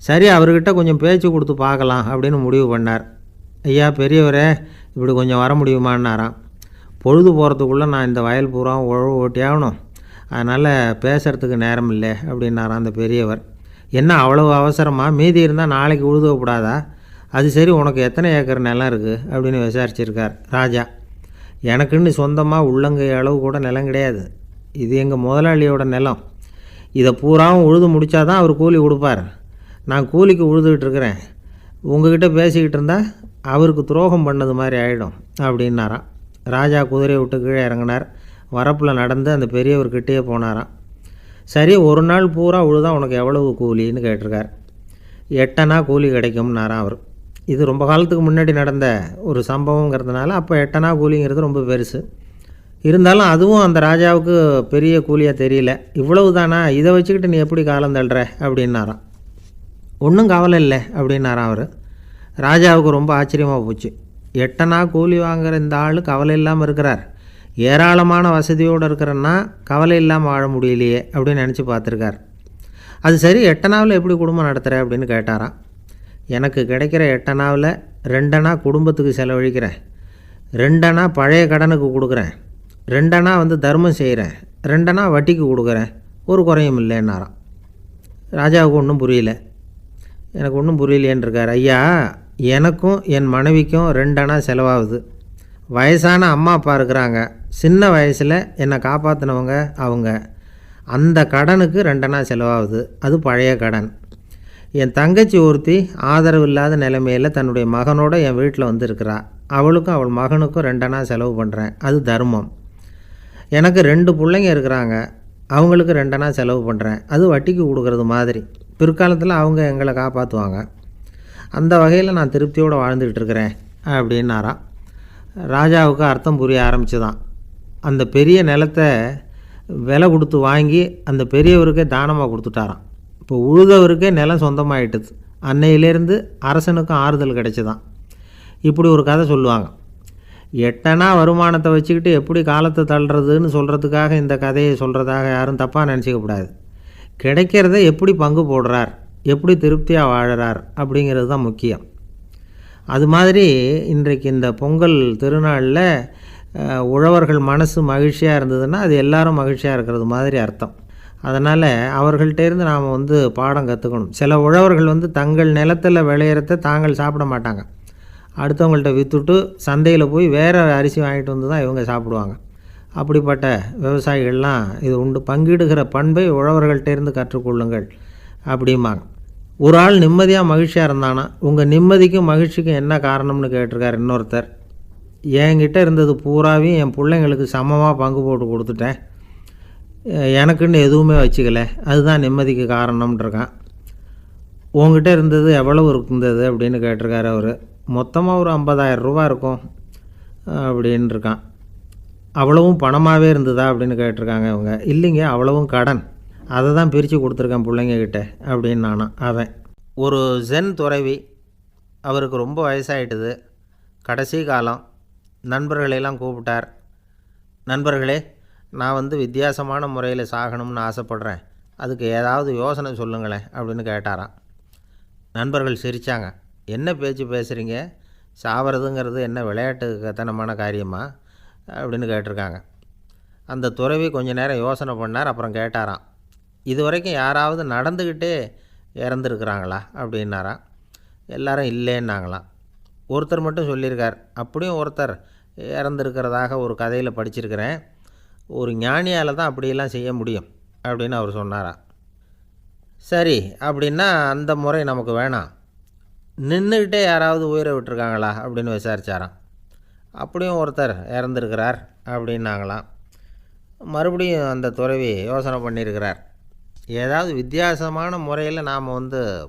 சரி, அவர்கிட்ட கொஞ்சம் பேச்சு கொடுத்து பார்க்கலாம் அப்படின்னு முடிவு பண்ணார். ஐயா பெரியவரே, இப்படி கொஞ்சம் வர முடியுமான்னாராம். பொழுது போகிறதுக்குள்ளே நான் இந்த வயல் பூரா உழவு ஓட்டி ஆகணும், அதனால் பேசுகிறதுக்கு நேரம் இல்லை அப்படின்னாராம் அந்த பெரியவர். என்ன அவ்வளவு அவசரமாக? மீதி இருந்தால் நாளைக்கு உழுதக்கூடாதா? அது சரி, உனக்கு எத்தனை ஏக்கர் நிலம் இருக்குது அப்படின்னு விசாரிச்சிருக்கார் ராஜா. எனக்குன்னு சொந்தமாக உள்ளங்கை அளவு கூட நிலம் கிடையாது. இது எங்கள் முதலாளியோட நிலம். இதை பூராவும் உழுது முடித்தா தான் அவர் கூலி கொடுப்பார். நான் கூலிக்கு உழுதுகிட்டு இருக்கிறேன். உங்ககிட்ட பேசிக்கிட்டு இருந்தால் அவருக்கு துரோகம் பண்ணது மாதிரி ஆகிடும் அப்படின்னாராம். ராஜா குதிரையை விட்டு கீழே இறங்கினார். வரப்பில் நடந்து அந்த பெரியவர்கிட்டே போனாராம். சரி, ஒரு நாள் பூரா உழுதா உனக்கு எவ்வளவு கூலின்னு கேட்டிருக்கார். 8 அணா கூலி கிடைக்கும்னாராம் அவர். இது ரொம்ப காலத்துக்கு முன்னாடி நடந்த ஒரு சம்பவங்கிறதுனால அப்போ 8 அணா கூலிங்கிறது ரொம்ப பெருசு. இருந்தாலும் அதுவும் அந்த ராஜாவுக்கு பெரிய கூலியாக தெரியல. இவ்வளவு தானா, இதை வச்சுக்கிட்டு நீ எப்படி காலம் தள்ளுற அப்படின்னாராம். ஒன்றும் கவலை இல்லை அப்படின்னாராம் அவர். ராஜாவுக்கு ரொம்ப ஆச்சரியமாக போச்சு. 8 அணா கூலி வாங்குகிற இந்த ஆள் கவலை இல்லாமல் இருக்கிறார், ஏராளமான வசதியோடு இருக்கிறன்னா கவலை இல்லாமல் வாழ முடியலையே அப்படின்னு நினச்சி பார்த்துருக்கார். அது சரி, 8 அணாவில் எப்படி குடும்பம் நடத்துகிற அப்படின்னு கேட்டாராம். எனக்கு கிடைக்கிற 8 அணாவில் 2 அணா குடும்பத்துக்கு செலவழிக்கிறேன், 2 அணா பழைய கடனுக்கு கொடுக்குறேன், 2 அணா தர்மம் செய்கிறேன், 2 அணா வட்டிக்கு கொடுக்குறேன், ஒரு குறையும் இல்லைன்னாராம். ராஜாவுக்கு ஒன்றும் புரியல. எனக்கு ஒன்றும் புரியலையேன்னு இருக்கார். ஐயா, எனக்கும் என் மனைவிக்கும் 2 அணா செலவாகுது. வயசான அம்மா அப்பா இருக்கிறாங்க, சின்ன வயசில் என்னை காப்பாற்றினவங்க அவங்க. அந்த கடனுக்கு 2 அணா செலவாகுது, அது பழைய கடன். என் தங்கச்சி ஒருத்தி ஆதரவு இல்லாத நிலைமையில் தன்னுடைய மகனோட என் வீட்டில் இருக்கிறா. அவளுக்கும் அவள் மகனுக்கும் 2 அணா செலவு பண்ணுறேன், அது தர்மம். எனக்கு 2 பிள்ளைங்க இருக்கிறாங்க, அவங்களுக்கு 2 அணா செலவு பண்ணுறேன், அது வட்டிக்கு கொடுக்குறது மாதிரி. பிற்காலத்தில் அவங்க எங்களை காப்பாற்றுவாங்க. அந்த வகையில் நான் திருப்தியோடு வாழ்ந்துக்கிட்டு இருக்கிறேன் அப்படின்னாராம். ராஜாவுக்கு அர்த்தம் புரிய ஆரம்பிச்சுதான். அந்த பெரிய நிலத்தை விலை கொடுத்து வாங்கி அந்த பெரியவருக்கே தானமாக கொடுத்துட்டாராம். இப்போ உழுதவருக்கே நிலம் சொந்தமாகிட்டுது. அன்னையிலேருந்து அரசனுக்கும் ஆறுதல் கிடைச்சிதான். இப்படி ஒரு கதை சொல்லுவாங்க. எட்டனா வருமானத்தை வச்சுக்கிட்டு எப்படி காலத்தை தள்ளுறதுன்னு சொல்கிறதுக்காக இந்த கதையை சொல்கிறதாக யாரும் தப்பாக நினச்சிக்கக்கூடாது. கிடைக்கிறத எப்படி பங்கு போடுறார், எப்படி திருப்தியாக வாழறார் அப்படிங்கிறது தான் முக்கியம். அது மாதிரி இன்றைக்கு இந்த பொங்கல் திருநாளில் உழவர்கள் மனசு மகிழ்ச்சியாக இருந்ததுன்னா அது எல்லாரும் மகிழ்ச்சியாக இருக்கிறது மாதிரி அர்த்தம். அதனால் அவர்கள்ட்டேருந்து நாம் பாடம் கற்றுக்கணும். சில உழவர்கள் தங்கள் நிலத்தில் விளையிறத தாங்கள் சாப்பிட மாட்டாங்க. அடுத்தவங்கள்ட்ட விற்றுட்டு சந்தையில் போய் வேறு அரிசி வாங்கிட்டு வந்து தான் இவங்க சாப்பிடுவாங்க. அப்படிப்பட்ட விவசாயிகள்லாம் இது உண்டு. பங்கிடுகிற பண்பை உழவர்கள்ட்டேருந்து கற்றுக்கொள்ளுங்கள் அப்படிம்பாங்க. ஒரு ஆள் நிம்மதியாக மகிழ்ச்சியாக இருந்தானா, உங்கள் நிம்மதிக்கும் மகிழ்ச்சிக்கும் என்ன காரணம்னு கேட்டிருக்கார் இன்னொருத்தர். என்கிட்ட இருந்தது பூராவையும் என் பிள்ளைங்களுக்கு சமமாக பங்கு போட்டு கொடுத்துட்டேன், எனக்குன்னு எதுவுமே வச்சுக்கல, அதுதான் நிம்மதிக்கு காரணம்ன்றிருக்கான். உங்ககிட்ட இருந்தது எவ்வளவு இருந்தது அப்படின்னு கேட்டிருக்காரு அவர். மொத்தமாக ஒரு 50,000 ரூபா இருக்கும் அப்படின்னு இருக்கான். அவ்வளவும் பணமாகவே இருந்ததா அப்படின்னு கேட்டிருக்காங்க இவங்க. இல்லைங்க, அவ்வளவும் கடன், அதை தான் பிரித்து கொடுத்துருக்கேன் பிள்ளைங்கக்கிட்ட அப்படின்னு நானும். அவன் ஒரு ஜென் துறவி, அவருக்கு ரொம்ப வயசாகிட்டுது, கடைசி காலம். நண்பர்களெல்லாம் கூப்பிட்டார். நண்பர்களே, நான் வித்தியாசமான முறையில் சாகணும்னு ஆசைப்பட்றேன், அதுக்கு ஏதாவது யோசனை சொல்லுங்களேன் அப்படின்னு கேட்டாராம். நண்பர்கள் சிரித்தாங்க. என்ன பேச்சு பேசுகிறீங்க, சாவறதுங்கிறது என்ன விளையாட்டுத்தனமான காரியமா அப்படின்னு கேட்டிருக்காங்க. அந்த துறவி கொஞ்ச நேரம் யோசனை பண்ணார். அப்புறம் கேட்டாராம், இது வரைக்கும் யாராவது நடந்துக்கிட்டே இறந்துருக்குறாங்களா அப்படின்னாராம். எல்லாரும் இல்லைன்னாங்களாம். ஒருத்தர் மட்டும் சொல்லியிருக்கார். அப்படியும் ஒருத்தர் இறந்துருக்கிறதாக ஒரு கதையில் படிச்சிருக்கிறேன், ஒரு ஞானியால் தான் அப்படியெல்லாம் செய்ய முடியும் அப்படின்னு அவர் சொன்னாராம். சரி, அப்படின்னா அந்த முறை நமக்கு வேணாம், நின்றுக்கிட்டே யாராவது உயிரை விட்டுருக்காங்களா அப்படின்னு விசாரித்தாராம். அப்படியும் ஒருத்தர் இறந்துருக்கிறார் அப்படின்னாங்களாம். மறுபடியும் அந்த துறவி யோசனை பண்ணியிருக்கிறார். ஏதாவது வித்தியாசமான முறையில் நாம்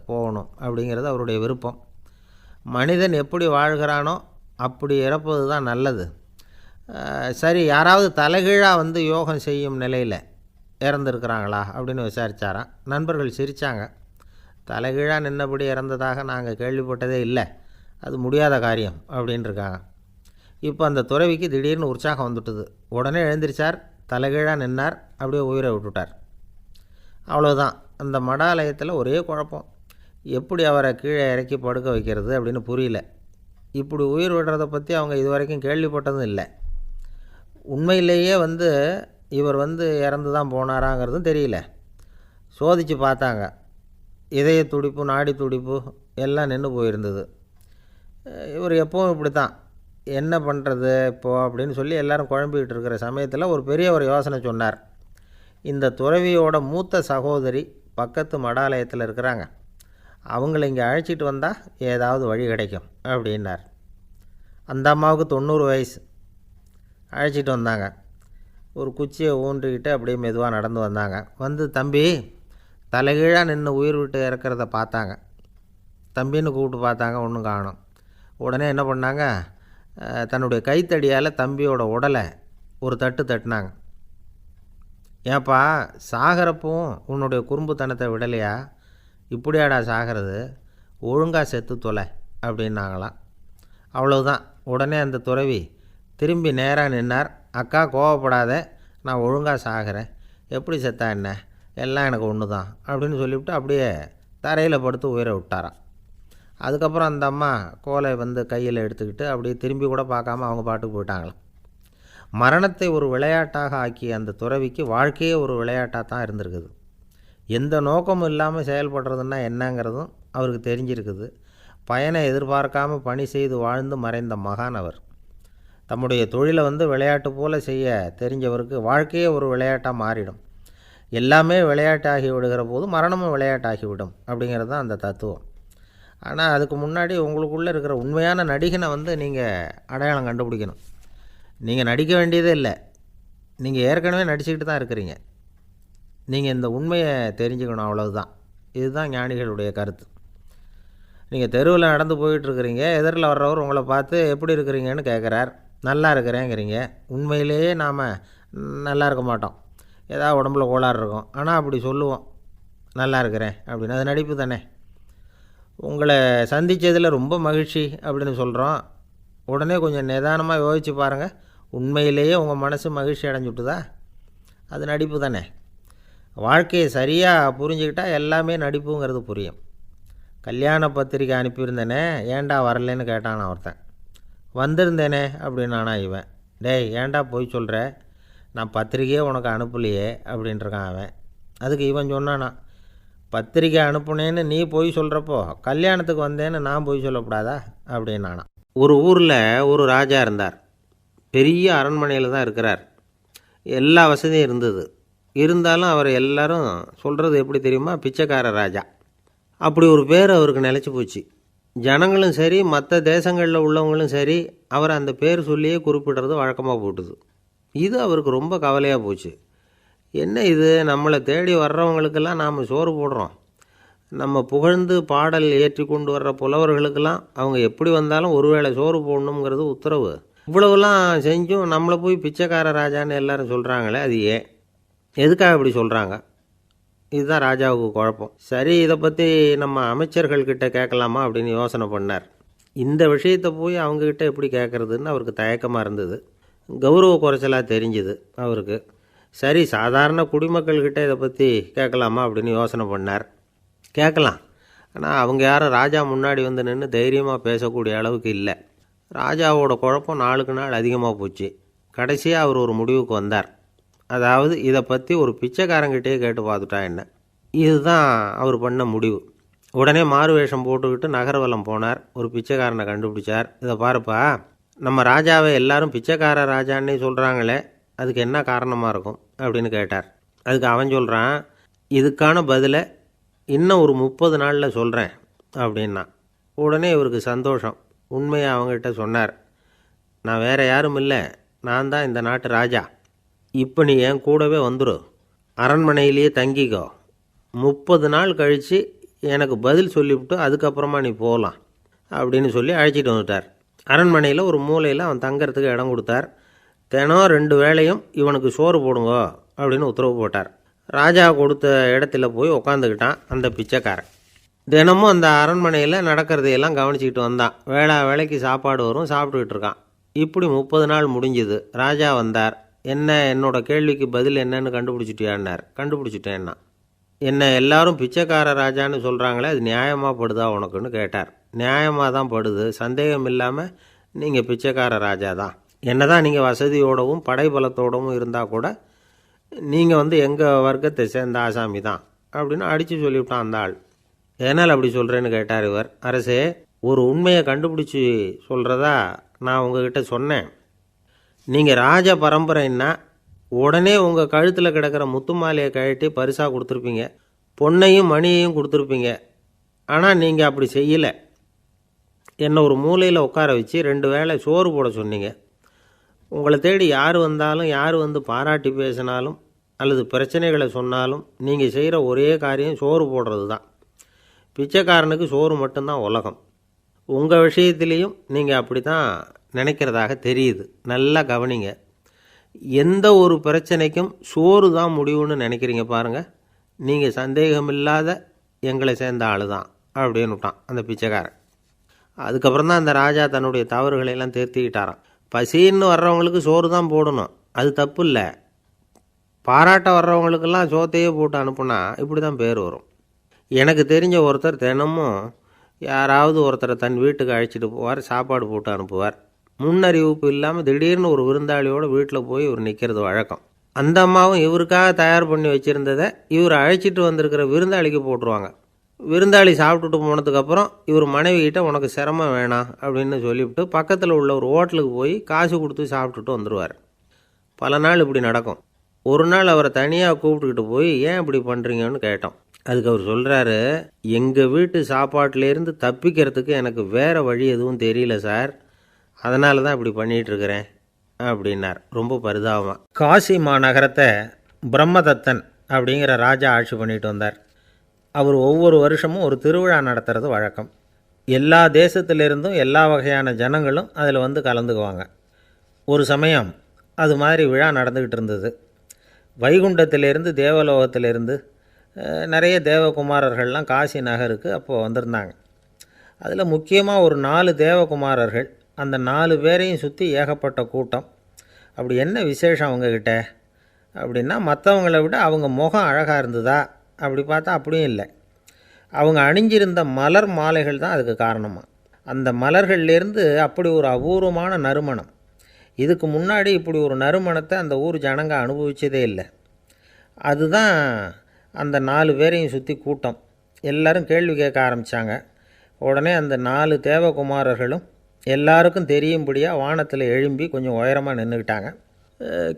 போகணும் அப்படிங்கிறது அவருடைய விருப்பம். மனிதன் எப்படி வாழ்கிறானோ அப்படி இறப்பது தான் நல்லது. சரி, யாராவது தலைகீழாக யோகம் செய்யும் நிலையில் இறந்துருக்கிறாங்களா அப்படின்னு விசாரித்தாராம். நண்பர்கள் சிரித்தாங்க. தலைகீழாக நின்னபடி இறந்ததாக நாங்கள் கேள்விப்பட்டதே இல்லை, அது முடியாத காரியம் அப்படின்ட்டுருக்காங்க. இப்போ அந்த துறவிக்கு திடீர்னு உற்சாகம் வந்துட்டுது. உடனே எழுந்திரிச்சார், தலைகீழாக நின்னார், அப்படியே உயிரை விட்டுட்டார். அவ்வளோதான். அந்த மடாலயத்தில் ஒரே குழப்பம். எப்படி அவரை கீழே இறக்கி படுக்க வைக்கிறது அப்படின்னு புரியல. இப்படி உயிர் விடுறதை பற்றி அவங்க இது வரைக்கும் கேள்விப்பட்டதும் இல்லை. உண்மையிலேயே இவர் இறந்து தான் போனாராங்கிறதும் தெரியல. சோதித்து பார்த்தாங்க. இதய துடிப்பு, நாடி துடிப்பு எல்லாம் நின்று போயிருந்தது. இவர் எப்பவும் இப்படி தான், என்ன பண்ணுறது இப்போது அப்படின்னு சொல்லி எல்லோரும் குழம்பிக்கிட்டு இருக்கிற சமயத்தில் ஒரு பெரிய ஒரு யோசனை சொன்னார். இந்த துறவியோட மூத்த சகோதரி பக்கத்து மடாலயத்தில் இருக்கிறாங்க, அவங்கள இங்கே அழைச்சிட்டு வந்தால் ஏதாவது வழி கிடைக்கும் அப்படின்னார். அந்த அம்மாவுக்கு 90 வயசு. அழைச்சிட்டு வந்தாங்க. ஒரு குச்சியை ஊன்றிக்கிட்டு அப்படியே மெதுவாக நடந்து வந்தாங்க. தம்பி, தலைகீழாக நின்று உயிர் விட்டு இறக்கிறத பார்த்தாங்க. தம்பின்னு கூப்பிட்டு பார்த்தாங்க, ஒன்றும் காணோம். உடனே என்ன பண்ணாங்க, தன்னுடைய கைத்தடியால் தம்பியோட உடலை ஒரு தட்டு தட்டினாங்க. ஏப்பா, சாகிறப்பவும் உன்னுடைய குறும்புத்தனத்தை விடலையா, இப்படியாடா சாகிறது, ஒழுங்காக செத்து தொலை அப்படின்னாங்களாம். அவ்வளவுதான். உடனே அந்த துறவி திரும்பி நேராக நின்னார். அக்கா, கோவப்படாத, நான் ஒழுங்காக சாகிறேன், எப்படி செத்தா என்ன, எல்லாம் எனக்கு ஒன்று தான் அப்படின்னு சொல்லிவிட்டு அப்படியே தரையில் படுத்து உயிரை விட்டாராம். அதுக்கப்புறம் அந்த அம்மா கோலை கையில் எடுத்துக்கிட்டு அப்படியே திரும்பி கூட பார்க்காம அவங்க பாட்டுக்கு போயிட்டாங்களாம். மரணத்தை ஒரு விளையாட்டாக ஆக்கிய அந்த துறவிக்கு வாழ்க்கையே ஒரு விளையாட்டாக தான் இருந்திருக்குது. எந்த நோக்கமும் இல்லாமல் செயல்படுறதுன்னா என்னங்கிறதும் அவருக்கு தெரிஞ்சிருக்குது. பயனை எதிர்பார்க்காமல் பணி செய்து வாழ்ந்து மறைந்த மகான் அவர். தம்முடைய தொழிலை விளையாட்டு போல் செய்ய தெரிஞ்சவருக்கு வாழ்க்கையே ஒரு விளையாட்டாக மாறிடும். எல்லாமே விளையாட்டாகி விடுகிற போது மரணமும் விளையாட்டாகிவிடும் அப்படிங்கிறது தான் அந்த தத்துவம். ஆனால் அதுக்கு முன்னாடி உங்களுக்குள்ளே இருக்கிற உண்மையான நடிகனை நீங்கள் அடையாளம் கண்டுபிடிக்கணும். நீங்கள் நடிக்க வேண்டியதே இல்லை, நீங்கள் ஏற்கனவே நடிச்சுக்கிட்டு தான் இருக்கிறீங்க. நீங்கள் இந்த உண்மையை தெரிஞ்சுக்கணும், அவ்வளவுதான். இதுதான் ஞானிகளுடைய கருத்து. நீங்கள் தெருவில் நடந்து போயிட்டுருக்கிறீங்க, எதிரில் வர்றவர் உங்களை பார்த்து எப்படி இருக்கிறீங்கன்னு கேட்குறார். நல்லா இருக்கிறேங்கிறீங்க. உண்மையிலேயே நாம் நல்லா இருக்க மாட்டோம், ஏதாவது உடம்புல கோளாறு இருக்கும். ஆனால் அப்படி சொல்லுவோம், நல்லா இருக்கிறேன் அப்படின்னு. அது நடிப்பு தானே. உங்களை சந்தித்ததில் ரொம்ப மகிழ்ச்சி அப்படின்னு சொல்கிறோம். உடனே கொஞ்சம் நிதானமாக யோசித்து பாருங்கள், உண்மையிலேயே உங்கள் மனசு மகிழ்ச்சி அடைஞ்சுட்டுதா? அது நடிப்பு தானே. வாழ்க்கையை சரியாக புரிஞ்சுக்கிட்டால் எல்லாமே நடிப்புங்கிறது புரியும். கல்யாண பத்திரிக்கை அனுப்பியிருந்தேனே, ஏன்டா வரலன்னு கேட்டான் ஒருத்தன். வந்திருந்தேனே அப்படின்னானா இவன். டேய், ஏன்டா போய் சொல்கிற, நான் பத்திரிக்கையே உனக்கு அனுப்பலையே அப்படின்ட்டுருக்கான் அவன். அதுக்கு இவன் சொன்னானா, பத்திரிக்கை அனுப்புனேன்னு நீ போய் சொல்கிறப்போ கல்யாணத்துக்கு வந்தேன்னு நான் போய் சொல்லக்கூடாதா அப்படின்னானா. ஒரு ஊரில் ஒரு ராஜா இருந்தார். பெரிய அரண்மனையில் தான் இருக்கிறார். எல்லா வசதியும் இருந்தது. இருந்தாலும் அவர் எல்லாரும் சொல்கிறது எப்படி தெரியுமா, பிச்சைக்கார ராஜா. அப்படி ஒரு பேர் அவருக்கு நிலச்சி போச்சு. ஜனங்களும் சரி, மற்ற தேசங்களில் உள்ளவங்களும் சரி, அவர் அந்த பேர் சொல்லியே குறிப்பிடுறது வழக்கமாக போட்டுது. இது அவருக்கு ரொம்ப கவலையாக போச்சு. என்ன இது, நம்மளை தேடி வர்றவங்களுக்கெல்லாம் நாம் சோறு போடுறோம், நம்ம புகழ்ந்து பாடல் ஏற்றி கொண்டு வர்ற புலவர்களுக்கெல்லாம் அவங்க எப்படி வந்தாலும் ஒருவேளை சோறு போடணுங்கிறது உத்தரவு. இவ்வளவுலாம் செஞ்சும் நம்மளை போய் பிச்சைக்கார ராஜான்னு எல்லாரும் சொல்கிறாங்களே, அது ஏன், எதுக்காக இப்படி சொல்கிறாங்க? இதுதான் ராஜாவுக்கு குழப்பம். சரி, இதை பற்றி நம்ம அமைச்சர்கள்கிட்ட கேட்கலாமா அப்படின்னு யோசனை பண்ணார். இந்த விஷயத்தை போய் அவங்கக்கிட்ட எப்படி கேட்குறதுன்னு அவருக்கு தயக்கமாக இருந்தது. கௌரவ குறைச்சலாக தெரிஞ்சுது அவருக்கு. சரி, சாதாரண குடிமக்கள்கிட்ட இதை பற்றி கேட்கலாமா அப்படின்னு யோசனை பண்ணார். கேட்கலாம், ஆனால் அவங்க யாரும் ராஜா முன்னாடி வந்து நின்று தைரியமாக பேசக்கூடிய அளவுக்கு இல்லை. ராஜாவோட குழப்பம் நாளுக்கு நாள் அதிகமாக போச்சு. கடைசியாக அவர் ஒரு முடிவுக்கு வந்தார். அதாவது இதை பற்றி ஒரு பிச்சைக்காரங்கிட்டே கேட்டு பார்த்துட்டா என்ன. இதுதான் அவர் பண்ண முடிவு. உடனே மாறு வேஷம் போட்டுக்கிட்டு நகர்வலம் போனார். ஒரு பிச்சைக்காரனை கண்டுபிடிச்சார். இதை பாருப்பா, நம்ம ராஜாவை எல்லாரும் பிச்சைக்கார ராஜான்னே சொல்கிறாங்களே, அதுக்கு என்ன காரணமாக இருக்கும் அப்படின்னு கேட்டார். அதுக்கு அவன் சொல்கிறான், இதுக்கான பதிலை இன்னும் ஒரு 30 நாளில் சொல்கிறேன் அப்படின்னா. உடனே இவருக்கு சந்தோஷம். உண்மையை அவங்ககிட்ட சொன்னார். நான் வேறு யாரும் இல்லை, நான் தான் இந்த நாட்டு ராஜா. இப்போ நீ என் கூடவே வந்துடு, அரண்மனையிலேயே தங்கிக்கோ. 30 நாள் கழித்து எனக்கு பதில் சொல்லிவிட்டு அதுக்கப்புறமா நீ போகலாம் அப்படின்னு சொல்லி அழைச்சிட்டு வந்துட்டார். அரண்மனையில் ஒரு மூலையில் அவன் தங்கிறதுக்கு இடம் கொடுத்தார். தினம் 2 வேளையும் இவனுக்கு சோறு போடுங்க அப்படின்னு உத்தரவு போட்டார். ராஜா கொடுத்த இடத்துல போய் உக்காந்துக்கிட்டான் அந்த பிச்சைக்காரன். தினமும் அந்த அரண்மனையில் நடக்கிறதையெல்லாம் கவனிச்சிக்கிட்டு வந்தான். வேளைக்கு சாப்பாடு வரும், சாப்பிட்டுக்கிட்டு இருக்கான். இப்படி 30 நாள் முடிஞ்சுது. ராஜா வந்தார். என்ன, என்னோட கேள்விக்கு பதில் என்னன்னு கண்டுபிடிச்சிட்டியான்னார். கண்டுபிடிச்சிட்டேன்னா. என்ன எல்லாரும் பிச்சைக்கார ராஜான்னு சொல்கிறாங்களே, அது நியாயமாக படுதா உனக்குன்னு கேட்டார். நியாயமாக தான் படுது, சந்தேகம் இல்லாமல் நீங்கள் பிச்சைக்கார ராஜா தான். என்ன தான் நீங்கள் வசதியோடவும் படைபலத்தோடவும் இருந்தால் கூட நீங்கள் எங்கள் வர்க்கத்தை சேர்ந்த ஆசாமி தான் அப்படின்னு அடித்து சொல்லிவிட்டான் அந்த ஆள். ஏனால் அப்படி சொல்கிறேன்னு கேட்டார் இவர். அரசே, ஒரு உண்மையை கண்டுபிடிச்சி சொல்கிறதா நான் உங்ககிட்ட சொன்னேன். நீங்கள் ராஜ பரம்பரைன்னா உடனே உங்கள் கழுத்தில் கிடக்கிற முத்து மாலையை கழட்டி பரிசாக கொடுத்துருப்பீங்க, பொன்னையும் மணியையும் கொடுத்துருப்பீங்க. ஆனால் நீங்கள் அப்படி செய்யலை. என்னை ஒரு மூலையில் உட்கார வச்சு 2 வேளை சோறு போட சொன்னீங்க. உங்களை தேடி யார் வந்தாலும், யார் வந்து பாராட்டி பேசினாலும் அல்லது பிரச்சனைகளை சொன்னாலும் நீங்கள் செய்கிற ஒரே காரியம் சோறு போடுறது தான். பிச்சைக்காரனுக்கு சோறு மட்டும்தான் உலகம். உங்கள் விஷயத்துலேயும் நீங்கள் அப்படி தான் நினைக்கிறதாக தெரியுது. நல்லா கவனிங்க. எந்த ஒரு பிரச்சனைக்கும் சோறு தான் முடிவுன்னு நினைக்கிறீங்க பாருங்கள். நீங்கள் சந்தேகமில்லாத எங்களை சேர்ந்த ஆள் தான் அப்படின்னு விட்டான் அந்த பிச்சைக்காரன். அதுக்கப்புறம் தான் அந்த ராஜா தன்னுடைய தவறுகளையெல்லாம் திருத்திக்கிட்டாராம். பசின்னு வர்றவங்களுக்கு சோறு தான் போடணும், அது தப்பு இல்லை. பாராட்ட வர்றவங்களுக்கெல்லாம் சோத்தையே போட்டு அனுப்புனா இப்படி தான் பேர் வரும். எனக்கு தெரிஞ்ச ஒருத்தர் தினமும் யாராவது ஒருத்தரை தன் வீட்டுக்கு அழைச்சிட்டு போவார், சாப்பாடு போட்டு அனுப்புவார். முன்னறிவிப்பு இல்லாமல் திடீர்னு ஒரு விருந்தாளியோட வீட்டில் போய் இவர் நிற்கிறது வழக்கம். அந்த அம்மாவும் இவருக்காக தயார் பண்ணி வச்சுருந்ததை இவர் அழைச்சிட்டு வந்திருக்கிற விருந்தாளிக்கு போட்டுருவாங்க. விருந்தாளி சாப்பிட்டுட்டு போனதுக்கப்புறம் இவர் மனைவிகிட்ட உனக்கு சிரமம் வேணாம் அப்படின்னு சொல்லிவிட்டு பக்கத்தில் உள்ள ஒரு ஹோட்டலுக்கு போய் காசு கொடுத்து சாப்பிட்டுட்டு வந்துடுவார். பல நாள் இப்படி நடக்கும். ஒரு நாள் அவரை தனியாக கூப்பிட்டுக்கிட்டு போய் ஏன் இப்படி பண்ணுறீங்கன்னு கேட்டோம். அதுக்கு அவர் சொல்கிறாரு, எங்கள் வீட்டு சாப்பாட்டிலேருந்து தப்பிக்கிறதுக்கு எனக்கு வேறு வழி எதுவும் தெரியல சார், அதனால தான் இப்படி பண்ணிகிட்ருக்கிறேன் அப்படின்னார் ரொம்ப பரிதாபமாக. காசி மாநகரத்தை பிரம்மதத்தன் அப்படிங்கிற ராஜா ஆட்சி பண்ணிட்டு வந்தார். அவர் ஒவ்வொரு வருஷமும் ஒரு திருவிழா நடத்துறது வழக்கம். எல்லா தேசத்திலிருந்தும் எல்லா வகையான ஜனங்களும் அதில் வந்து கலந்துக்குவாங்க. ஒரு சமயம் அது மாதிரி விழா நடந்துக்கிட்டு இருந்தது. வைகுண்டத்திலேருந்து தேவலோகத்திலேருந்து நிறைய தேவகுமாரர்கள்லாம் காசி நகருக்கு அப்போது வந்திருந்தாங்க. அதில் முக்கியமாக ஒரு 4 தேவகுமாரர்கள், அந்த 4 பேரையும் சுற்றி ஏகப்பட்ட கூட்டம். அப்படி என்ன விசேஷம் அவங்கக்கிட்ட அப்படின்னா, மற்றவங்கள விட அவங்க முகம் அழகாக இருந்ததா அப்படி பார்த்தா அப்படியும் இல்லை. அவங்க அணிஞ்சிருந்த மலர் மாலைகள் தான் அதுக்கு காரணமாக. அந்த மலர்கள்லேருந்து அப்படி ஒரு அபூர்வமான நறுமணம். இதுக்கு முன்னாடி இப்படி ஒரு நறுமணத்தை அந்த ஊர் ஜனங்க அனுபவித்ததே இல்லை. அதுதான் அந்த 4 பேரையும் சுற்றி கூட்டம். எல்லோரும் கேள்வி கேட்க ஆரம்பித்தாங்க. உடனே அந்த 4 தேவகுமாரர்களும் எல்லாருக்கும் தெரியும்படியாக வானத்தில் எழும்பி கொஞ்சம் உயரமாக நின்றுக்கிட்டாங்க.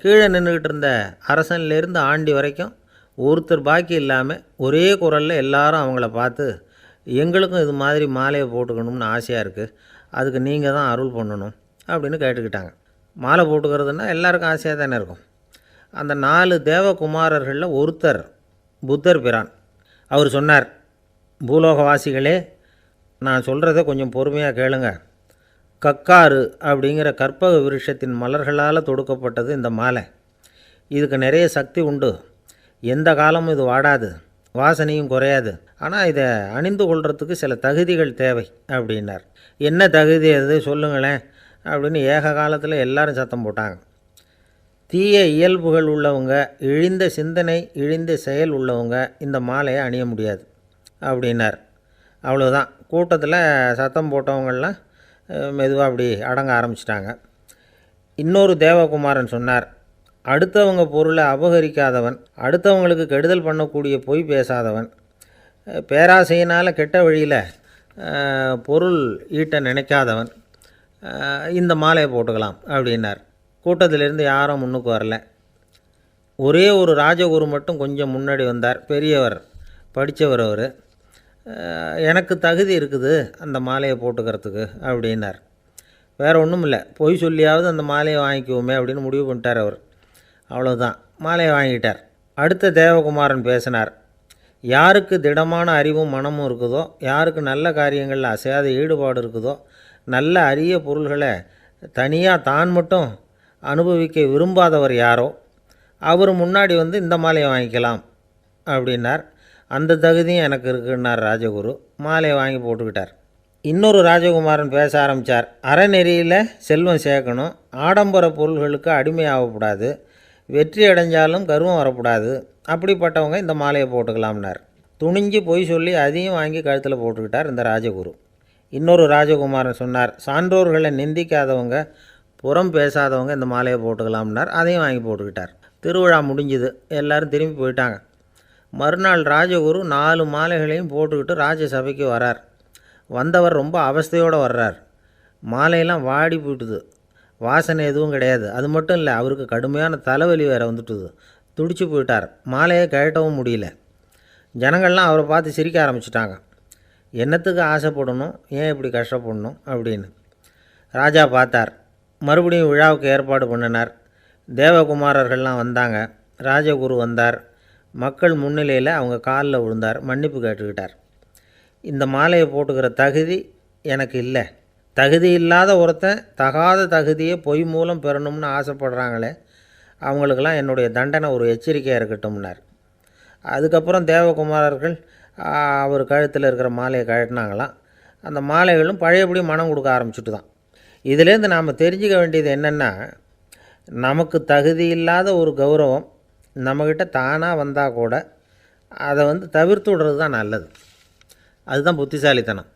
கீழே நின்றுக்கிட்டு இருந்த அரசன்லேருந்து ஆண்டி வரைக்கும் ஒருத்தர் பாக்கி இல்லாமல் ஒரே குரலில் எல்லாரும் அவங்கள பார்த்து, எங்களுக்கும் இது மாதிரி மாலையை போட்டுக்கணும்னு ஆசையாக இருக்குது, அதுக்கு நீங்கள் தான் அருள் பண்ணணும் அப்படின்னு கேட்டுக்கிட்டாங்க. மாலை போட்டுக்கிறதுனா எல்லாருக்கும் ஆசையாக தானே இருக்கும். அந்த 4 தேவகுமாரர்களில் ஒருத்தர் புத்தர் பிரான். அவர் சொன்னார், பூலோகவாசிகளே, நான் சொல்கிறத கொஞ்சம் பொறுமையாக கேளுங்க. கக்காரு அப்படிங்கிற கற்பக விருட்சத்தின் மலர்களால் தொடுக்கப்பட்டது இந்த மாலை. இதுக்கு நிறைய சக்தி உண்டு. எந்த காலமும் இது வாடாது, வாசனையும் குறையாது. ஆனால் இதை அணிந்து கொள்கிறதுக்கு சில தகுதிகள் தேவை அப்படின்னார். என்ன தகுதி அது சொல்லுங்களேன் அப்படின்னு ஏக காலத்தில் எல்லாரும் சத்தம் போட்டாங்க. தீய இயல்புகள் உள்ளவங்க, இழிந்த சிந்தனை, இழிந்த செயல் உள்ளவங்க இந்த மாலையை அணிய முடியாது அப்படின்னார். அவ்வளோதான். கூட்டத்தில் சத்தம் போட்டவங்கள்லாம் மெதுவாக அப்படி அடங்க ஆரம்பிச்சிட்டாங்க. இன்னொரு தேவகுமாரன் சொன்னார், அடுத்தவங்க பொருளை அபகரிக்காதவன், அடுத்தவங்களுக்கு கெடுதல் பண்ணக்கூடிய பொய் பேசாதவன், பேராசையினால் கெட்ட வழியில் பொருள் ஈட்ட நினைக்காதவன் இந்த மாலையை போட்டுக்கலாம் அப்படின்னார். கூட்டத்திலிருந்து யாரும் முன்னுக்கு வரல. ஒரே ஒரு ராஜகுரு மட்டும் கொஞ்சம் முன்னாடி வந்தார். பெரியவர், படித்தவர். அவர், எனக்கு தகுதி இருக்குது அந்த மாலையை போட்டுக்கிறதுக்கு அப்படின்னார். வேறு ஒன்றும் இல்லை, பொய் சொல்லியாவது அந்த மாலையை வாங்கிக்குவோமே அப்படின்னு முடிவு பண்ணிட்டார் அவர். அவ்வளோதான், மாலையை வாங்கிட்டார். அடுத்த தேவகுமாரன் பேசினார். யாருக்கு திடமான அறிவும் மனமும் இருக்குதோ, யாருக்கு நல்ல காரியங்களில் அசையாத ஈடுபாடு இருக்குதோ, நல்ல அரிய பொருள்களை தனியாக தான் மட்டும் அனுபவிக்க விரும்பாதவர் யாரோ அவர் முன்னாடி வந்து இந்த மாலையை வாங்கிக்கலாம் அப்படின்னார். அந்த தகுதியும் எனக்கு இருக்குன்னார் ராஜகுரு. மாலையை வாங்கி போட்டுக்கிட்டார். இன்னொரு ராஜகுமாரன் பேச ஆரம்பித்தார். அறநெறியில் செல்வம் சேர்க்கணும், ஆடம்பர பொருள்களுக்கு அடிமையாகக்கூடாது, வெற்றி அடைஞ்சாலும் கர்வம் வரக்கூடாது, அப்படிப்பட்டவங்க இந்த மாலையை போட்டுக்கலாம்னார். துணிஞ்சு பொய் சொல்லி அதையும் வாங்கி கழுத்தில் போட்டுக்கிட்டார் இந்த ராஜகுரு. இன்னொரு ராஜகுமாரன் சொன்னார், சான்றோர்களை நிந்திக்காதவங்க, புறம் பேசாதவங்க இந்த மாலையை போட்டுக்கலாம்னார். அதையும் வாங்கி போட்டுக்கிட்டார். திருவிழா முடிஞ்சுது, எல்லோரும் திரும்பி போயிட்டாங்க. மறுநாள் ராஜகுரு 4 மாலைகளையும் போட்டுக்கிட்டு ராஜசபைக்கு வரார். வந்தவர் ரொம்ப அவஸ்தையோடு வர்றார். மாலையெல்லாம் வாடி போயிட்டுது, வாசனை எதுவும் கிடையாது. அது மட்டும் இல்லை, அவருக்கு கடுமையான தலைவலி வேறு வந்துட்டுது. துடிச்சு போயிட்டார். மாலையை கழட்டவும் முடியல. ஜனங்கள்லாம் அவரை பார்த்து சிரிக்க ஆரம்பிச்சிட்டாங்க. என்னத்துக்கு ஆசைப்படணும், ஏன் இப்படி கஷ்டப்படணும் அப்படின்னு. ராஜா பார்த்தார். மறுபடியும் விழாவுக்கு ஏற்பாடு பண்ணினார். தேவகுமாரர்கள்லாம் வந்தாங்க. ராஜகுரு வந்தார். மக்கள் முன்னிலையில் அவங்க காலில் விழுந்தார், மன்னிப்பு கேட்டுக்கிட்டார். இந்த மாலையை போட்டுக்கிற தகுதி எனக்கு இல்லை. தகுதி இல்லாத ஒருத்தன் தகாத தகுதியை பொய் மூலம் பெறணும்னு ஆசைப்படுறாங்களே, அவங்களுக்கெல்லாம் என்னுடைய தண்டனை ஒரு எச்சரிக்கையாக இருக்கட்டும்னார். அதுக்கப்புறம் தேவகுமாரர்கள் அவர் கழுத்தில் இருக்கிற மாலையை கழட்டினாங்களாம். அந்த மாலைகளும் பழையபடி மனம் கொடுக்க ஆரம்பிச்சுட்டு தான். இதிலேருந்து நாம் தெரிஞ்சுக்க வேண்டியது என்னென்னா, நமக்கு தகுதி இல்லாத ஒரு கௌரவம் நம்மக்கிட்ட தானாக வந்தால் கூட அதை தவிர்த்து விடுறது தான் நல்லது. அதுதான் புத்திசாலித்தனம்.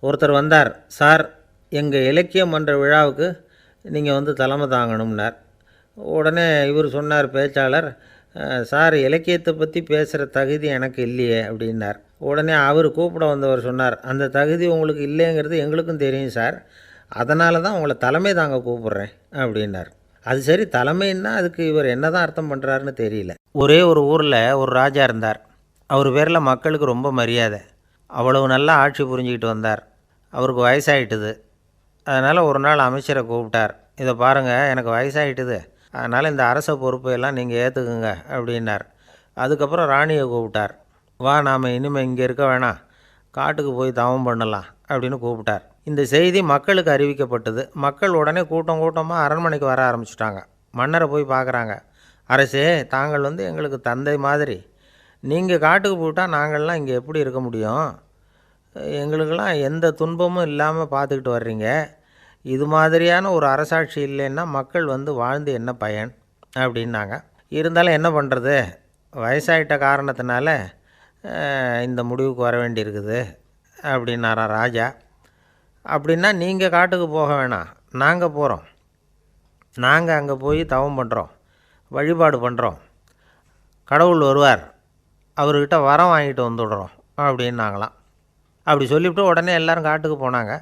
ஒருத்தர் வந்தார். சார், எங்கள் இலக்கிய மன்ற விழாவுக்கு நீங்கள் தலைமை தாங்கணும்னார். உடனே இவர் சொன்னார், பேச்சாளர், சார், இலக்கியத்தை பற்றி பேசுகிற தகுதி எனக்கு இல்லையே அப்படின்னார். உடனே அவர் கூப்பிட வந்தவர் சொன்னார், அந்த தகுதி உங்களுக்கு இல்லைங்கிறது எங்களுக்கும் தெரியும் சார், அதனால தான் உங்களை தலைமை தாங்க கூப்பிட்றேன் அப்படின்னார். அது சரி, தலைமைன்னா அதுக்கு இவர் என்ன தான் அர்த்தம் பண்ணுறாருன்னு தெரியல. ஒரே ஒரு ஊரில் ஒரு ராஜா இருந்தார். அவர் பேரில் மக்களுக்கு ரொம்ப மரியாதை. அவ்வளவு நல்லா ஆட்சி புரிஞ்சுக்கிட்டு வந்தார். அவருக்கு வயசாகிட்டுது. அதனால் ஒரு நாள் அமைச்சரை கூப்பிட்டார். இதை பாருங்கள், எனக்கு வயசாகிட்டுது, அதனால் இந்த அரச பொறுப்பையெல்லாம் நீங்கள் ஏற்றுக்குங்க அப்படின்னார். அதுக்கப்புறம் ராணியை கூப்பிட்டார். வா, நாம் இனிமேல் இங்கே இருக்க வேணாம், காட்டுக்கு போய் தவம் பண்ணலாம் அப்படின்னு கூப்பிட்டார். இந்த செய்தி மக்களுக்கு அறிவிக்கப்பட்டது. மக்கள் உடனே கூட்டம் கூட்டமாக அரண்மனைக்கு வர ஆரம்பிச்சிட்டாங்க. மன்னரை போய் பார்க்குறாங்க. அரசே, தாங்கள் எங்களுக்கு தந்தை மாதிரி. நீங்கள் காட்டுக்கு போயிட்டால் நாங்கள்லாம் இங்கே எப்படி இருக்க முடியும்? எங்களுக்கெல்லாம் எந்த துன்பமும் இல்லாமல் பார்த்துக்கிட்டு வர்றீங்க. இது மாதிரியான ஒரு அரசாட்சி இல்லைன்னா மக்கள் வாழ்ந்து என்ன பயன் அப்படின்னாங்க. இருந்தாலும் என்ன பண்ணுறது, வயசாயிட்ட காரணத்தினால இந்த முடிவுக்கு வர வேண்டியிருக்குது அப்படின்னாராம் ராஜா. அப்படின்னா நீங்கள் காட்டுக்கு போக வேணாம், நாங்கள் போகிறோம். நாங்கள் அங்கே போய் தவம் பண்ணுறோம், வழிபாடு பண்ணுறோம். கடவுள் வருவார், அவர்கிட்ட வரம் வாங்கிட்டு வந்துடுறோம் அப்படின்னாங்களாம். அப்படி சொல்லிவிட்டு உடனே எல்லோரும் காட்டுக்கு போனாங்க.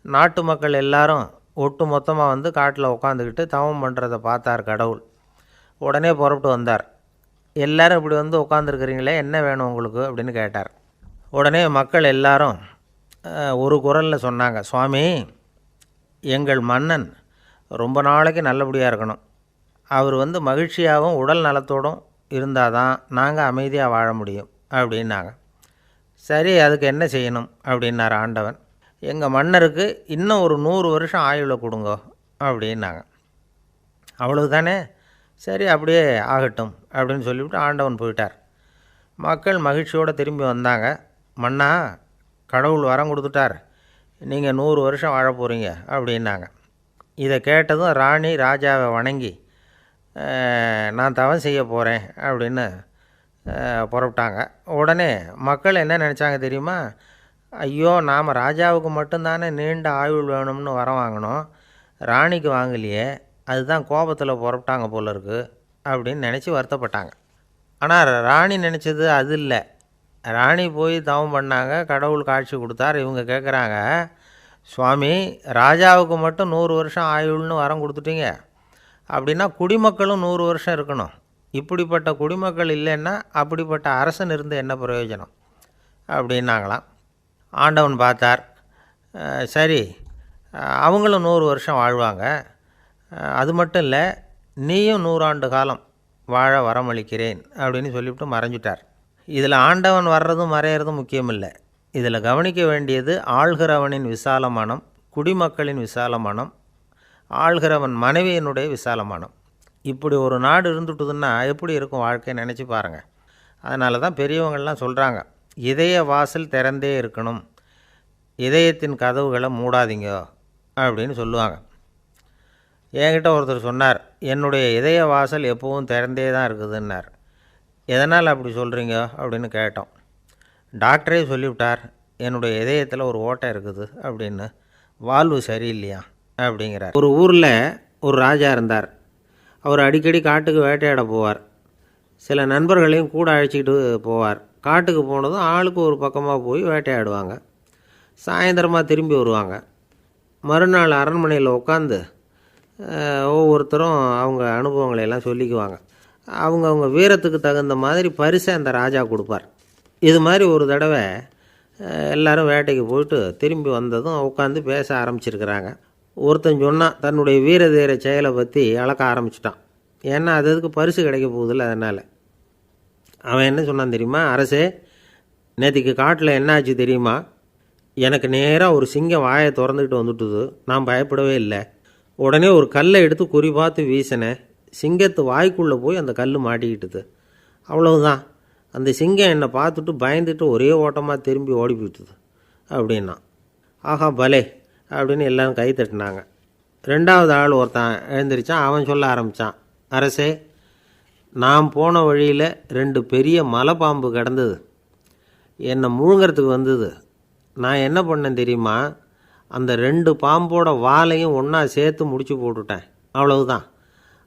நாட்டு மக்கள் எல்லாரும் ஒட்டு மொத்தமாக காட்டில் உட்காந்துக்கிட்டு தவம் பண்ணுறதை பார்த்தார் கடவுள். உடனே புறப்பட்டு வந்தார். எல்லோரும் இப்படி உட்காந்துருக்குறீங்களே, என்ன வேணும் உங்களுக்கு அப்படின்னு கேட்டார். உடனே மக்கள் எல்லாரும் ஒரு குரலில் சொன்னாங்க, சுவாமி, எங்கள் மன்னன் ரொம்ப நாளைக்கு நல்லபடியாக இருக்கணும். அவர் மகிழ்ச்சியாகவும் உடல் நலத்தோடும் இருந்தால் தான் நாங்கள் அமைதியாக வாழ முடியும் அப்படின்னாங்க. சரி, அதுக்கு என்ன செய்யணும் அப்படின்னார் ஆண்டவன். எங்கள் மன்னருக்கு இன்னும் ஒரு 100 வருஷம் ஆயுளை கொடுங்க அப்படின்னாங்க. அவ்வளவு தானே, சரி அப்படியே ஆகட்டும் அப்படின்னு சொல்லிவிட்டு ஆண்டவன் போயிட்டார். மக்கள் மகிழ்ச்சியோடு திரும்பி வந்தாங்க. மன்னா, கடவுள் வரம் கொடுத்துட்டார், நீங்கள் 100 வருஷம் வாழ போகிறீங்க அப்படின்னாங்க. இதை கேட்டதும் ராணி ராஜாவை வணங்கி, நான் தவம் செய்ய போகிறேன் அப்படின்னு புறப்பட்டாங்க. உடனே மக்கள் என்ன நினச்சாங்க தெரியுமா? ஐயோ, நாம் ராஜாவுக்கு மட்டும்தானே நீண்ட ஆயுள் வேணும்னு வரம் வாங்கினோம், ராணிக்கு வாங்கலையே, அதுதான் கோபத்தில் புறப்பட்டாங்க போல இருக்குது அப்படின்னு நினச்சி வருத்தப்பட்டாங்க. ஆனால் ராணி நினச்சது அது இல்லை. ராணி போய் தவம் பண்ணாங்க, கடவுள் காட்சி கொடுத்தார். இவங்க கேட்குறாங்க, சுவாமி, ராஜாவுக்கு மட்டும் 100 வருஷம் ஆயுள்னு வரம் கொடுத்துட்டீங்க, அப்படின்னா குடிமக்களும் 100 வருஷம் இருக்கணும். இப்படிப்பட்ட குடிமக்கள் இல்லைன்னா அப்படிப்பட்ட அரசன் இருந்து என்ன பிரயோஜனம் அப்படின்னாங்களாம். ஆண்டவன் பார்த்தார், சரி அவங்களும் 100 வருஷம் வாழ்வாங்க, அது மட்டும் இல்லை, நீயும் 100 ஆண்டு காலம் வாழ வரமளிக்கிறேன் அப்படின்னு சொல்லிவிட்டு மறைஞ்சிட்டார். இதில் ஆண்டவன் வர்றதும் மறையிறதும் முக்கியம் இல்லை. இதில் கவனிக்க வேண்டியது ஆள்கிறவனின் விசாலமானம், குடிமக்களின் விசாலமானம், ஆள்கிறவன் மனைவியினுடைய விசாலமானம். இப்படி ஒரு நாடு இருந்துட்டுதுன்னா எப்படி இருக்கும் வாழ்க்கையை நினச்சி பாருங்கள். அதனால தான் பெரியவங்கள்லாம் சொல்கிறாங்க, இதய வாசல் திறந்தே இருக்கணும், இதயத்தின் கதவுகளை மூடாதீங்க அப்படின்னு சொல்லுவாங்க. என்கிட்ட ஒருத்தர் சொன்னார், என்னுடைய இதய வாசல் எப்போவும் திறந்தே தான் இருக்குதுன்னார். எதனால் அப்படி சொல்கிறீங்க அப்படின்னு கேட்டோம். டாக்டரே சொல்லிவிட்டார், என்னுடைய இதயத்தில் ஒரு ஓட்டை இருக்குது அப்படின்னு, வால்வு சரியில்லையா அப்படிங்கிறார். ஒரு ஊரில் ஒரு ராஜா இருந்தார். அவர் அடிக்கடி காட்டுக்கு வேட்டையாட போவார். சில நண்பர்களையும் கூட அழைச்சிக்கிட்டு போவார். காட்டுக்கு போனதும் ஆளுக்கு ஒரு பக்கமாக போய் வேட்டையாடுவாங்க. சாயந்தரமாக திரும்பி வருவாங்க. மறுநாள் அரண்மனையில் உட்காந்து ஒவ்வொருத்தரும் அவங்க அனுபவங்களையெல்லாம் சொல்லிக்குவாங்க. அவங்கவுங்க வீரத்துக்கு தகுந்த மாதிரி பரிசை அந்த ராஜா கொடுப்பார். இது மாதிரி ஒரு தடவை எல்லோரும் வேட்டைக்கு போயிட்டு திரும்பி வந்ததும் உட்காந்து பேச ஆரம்பிச்சிருக்கிறாங்க. ஒருத்தன் சொன்னான், தன்னுடைய வீர தீர செயலை பற்றி அளக்க ஆரம்பிச்சிட்டான். ஏன்னா அதுக்கு பரிசு கிடைக்க போகுதில்ல, அதனால். அவன் என்ன சொன்னான் தெரியுமா? அரசே, நேற்றுக்கு காட்டில் என்ன ஆச்சு தெரியுமா? எனக்கு நேராக ஒரு சிங்கம் வாயை திறந்துக்கிட்டு வந்துட்டுது. நான் பயப்படவே இல்லை. உடனே ஒரு கல்லை எடுத்து குறி பார்த்து வீசினேன். சிங்கத்து வாய்க்குள்ளே போய் அந்த கல் மாட்டிக்கிட்டுது. அவ்வளவுதான். அந்த சிங்கம் என்னை பார்த்துட்டு பயந்துட்டு ஒரே ஓட்டமாக திரும்பி ஓடி போயிட்டுது அப்படின்னா. ஆஹா பலே அப்படின்னு எல்லோரும் கை தட்டினாங்க. ரெண்டாவது ஆள் ஒருத்தன் எழுந்திரிச்சான். அவன் சொல்ல ஆரம்பித்தான், அரசே, நான் போன வழியில் 2 பெரிய மலைப்பாம்பு கிடந்தது, என்னை முழுங்கிறதுக்கு வந்தது. நான் என்ன பண்ணேன் தெரியுமா? அந்த 2 பாம்போட வாலையும் ஒன்றா சேர்த்து முடிச்சு போட்டுட்டேன். அவ்வளவுதான்.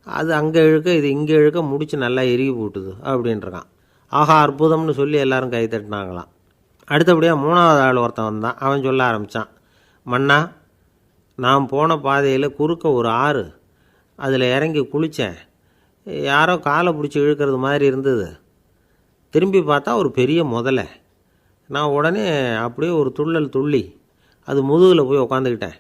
அது அங்கே இழுக்க இது இங்கே இழுக்க முடிச்சு நல்லா எருகி போட்டுது அப்படின்றான். ஆஹா அற்புதம்னு சொல்லி எல்லோரும் கை தட்டினாங்களாம். அடுத்தபடியாக 3வது ஆள் ஒருத்தன் வந்தான். அவன் சொல்ல ஆரம்பித்தான், மன்னா, நான் போன பாதையில் குறுக்க ஒரு ஆறு, அதில் இறங்கி குளித்தேன். யாரோ காலை பிடிச்சி இழுக்கிறது மாதிரி இருந்தது. திரும்பி பார்த்தா ஒரு பெரிய முதலை. நான் உடனே அப்படியே ஒரு துள்ளல் துள்ளி அது முதுகில் போய் உக்காந்துக்கிட்டேன்.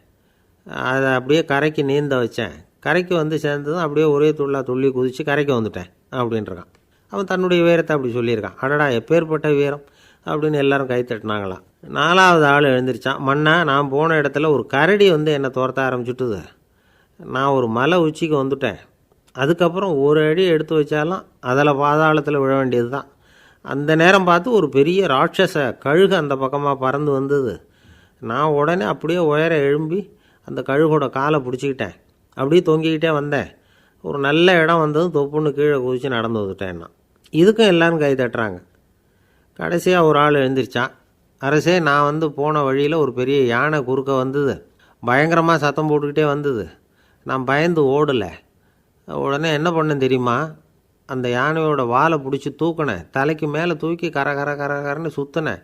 அதை அப்படியே கரைக்கு நீந்த வச்சேன். கரைக்கு வந்து சேர்ந்ததும் அப்படியே ஒரே துள்ளி குதித்து கரைக்கு வந்துட்டேன் அப்படின்றான். அவன் தன்னுடைய வீரத்தை அப்படி சொல்லியிருக்கான். அடடா, எப்பேற்பட்ட வீரம் அப்படின்னு எல்லாரும் கை தட்டினாங்களாம். 4வது ஆள் எழுந்திரிச்சான். மன்னா, நான் போன இடத்துல ஒரு கரடி வந்து என்னை துரத்த ஆரம்பிச்சுட்டுது. நான் ஒரு மலை உச்சிக்கு வந்துட்டேன். அதுக்கப்புறம் ஒரு அடி எடுத்து வச்சாலும் அதில் பாதாளத்தில் விழ வேண்டியது தான். அந்த நேரம் பார்த்து ஒரு பெரிய ராட்சச கழுகு அந்த பக்கமாக பறந்து வந்தது. நான் உடனே அப்படியே உயர எழும்பி அந்த கழுகோட காலை பிடிச்சிக்கிட்டேன். அப்படியே தொங்கிக்கிட்டே வந்தேன். ஒரு நல்ல இடம் வந்ததும் தொப்புன்னு கீழே குதித்து நடந்து வந்துட்டேன். நான் இதுக்கும் எல்லோரும் கை தட்டுறாங்க. கடைசியாக ஒரு ஆள் எழுந்திரிச்சான். அரசே, நான் வந்து போன வழியில் ஒரு பெரிய யானை குறுக்க வந்தது. பயங்கரமாக சத்தம் போட்டுக்கிட்டே வந்தது. நான் பயந்து ஓடலை. உடனே என்ன பண்ணேன் தெரியுமா? அந்த யானையோட வாலை பிடிச்சி தூக்கினேன். தலைக்கு மேலே தூக்கி கர கர கர கரன்னு சுற்றினேன்.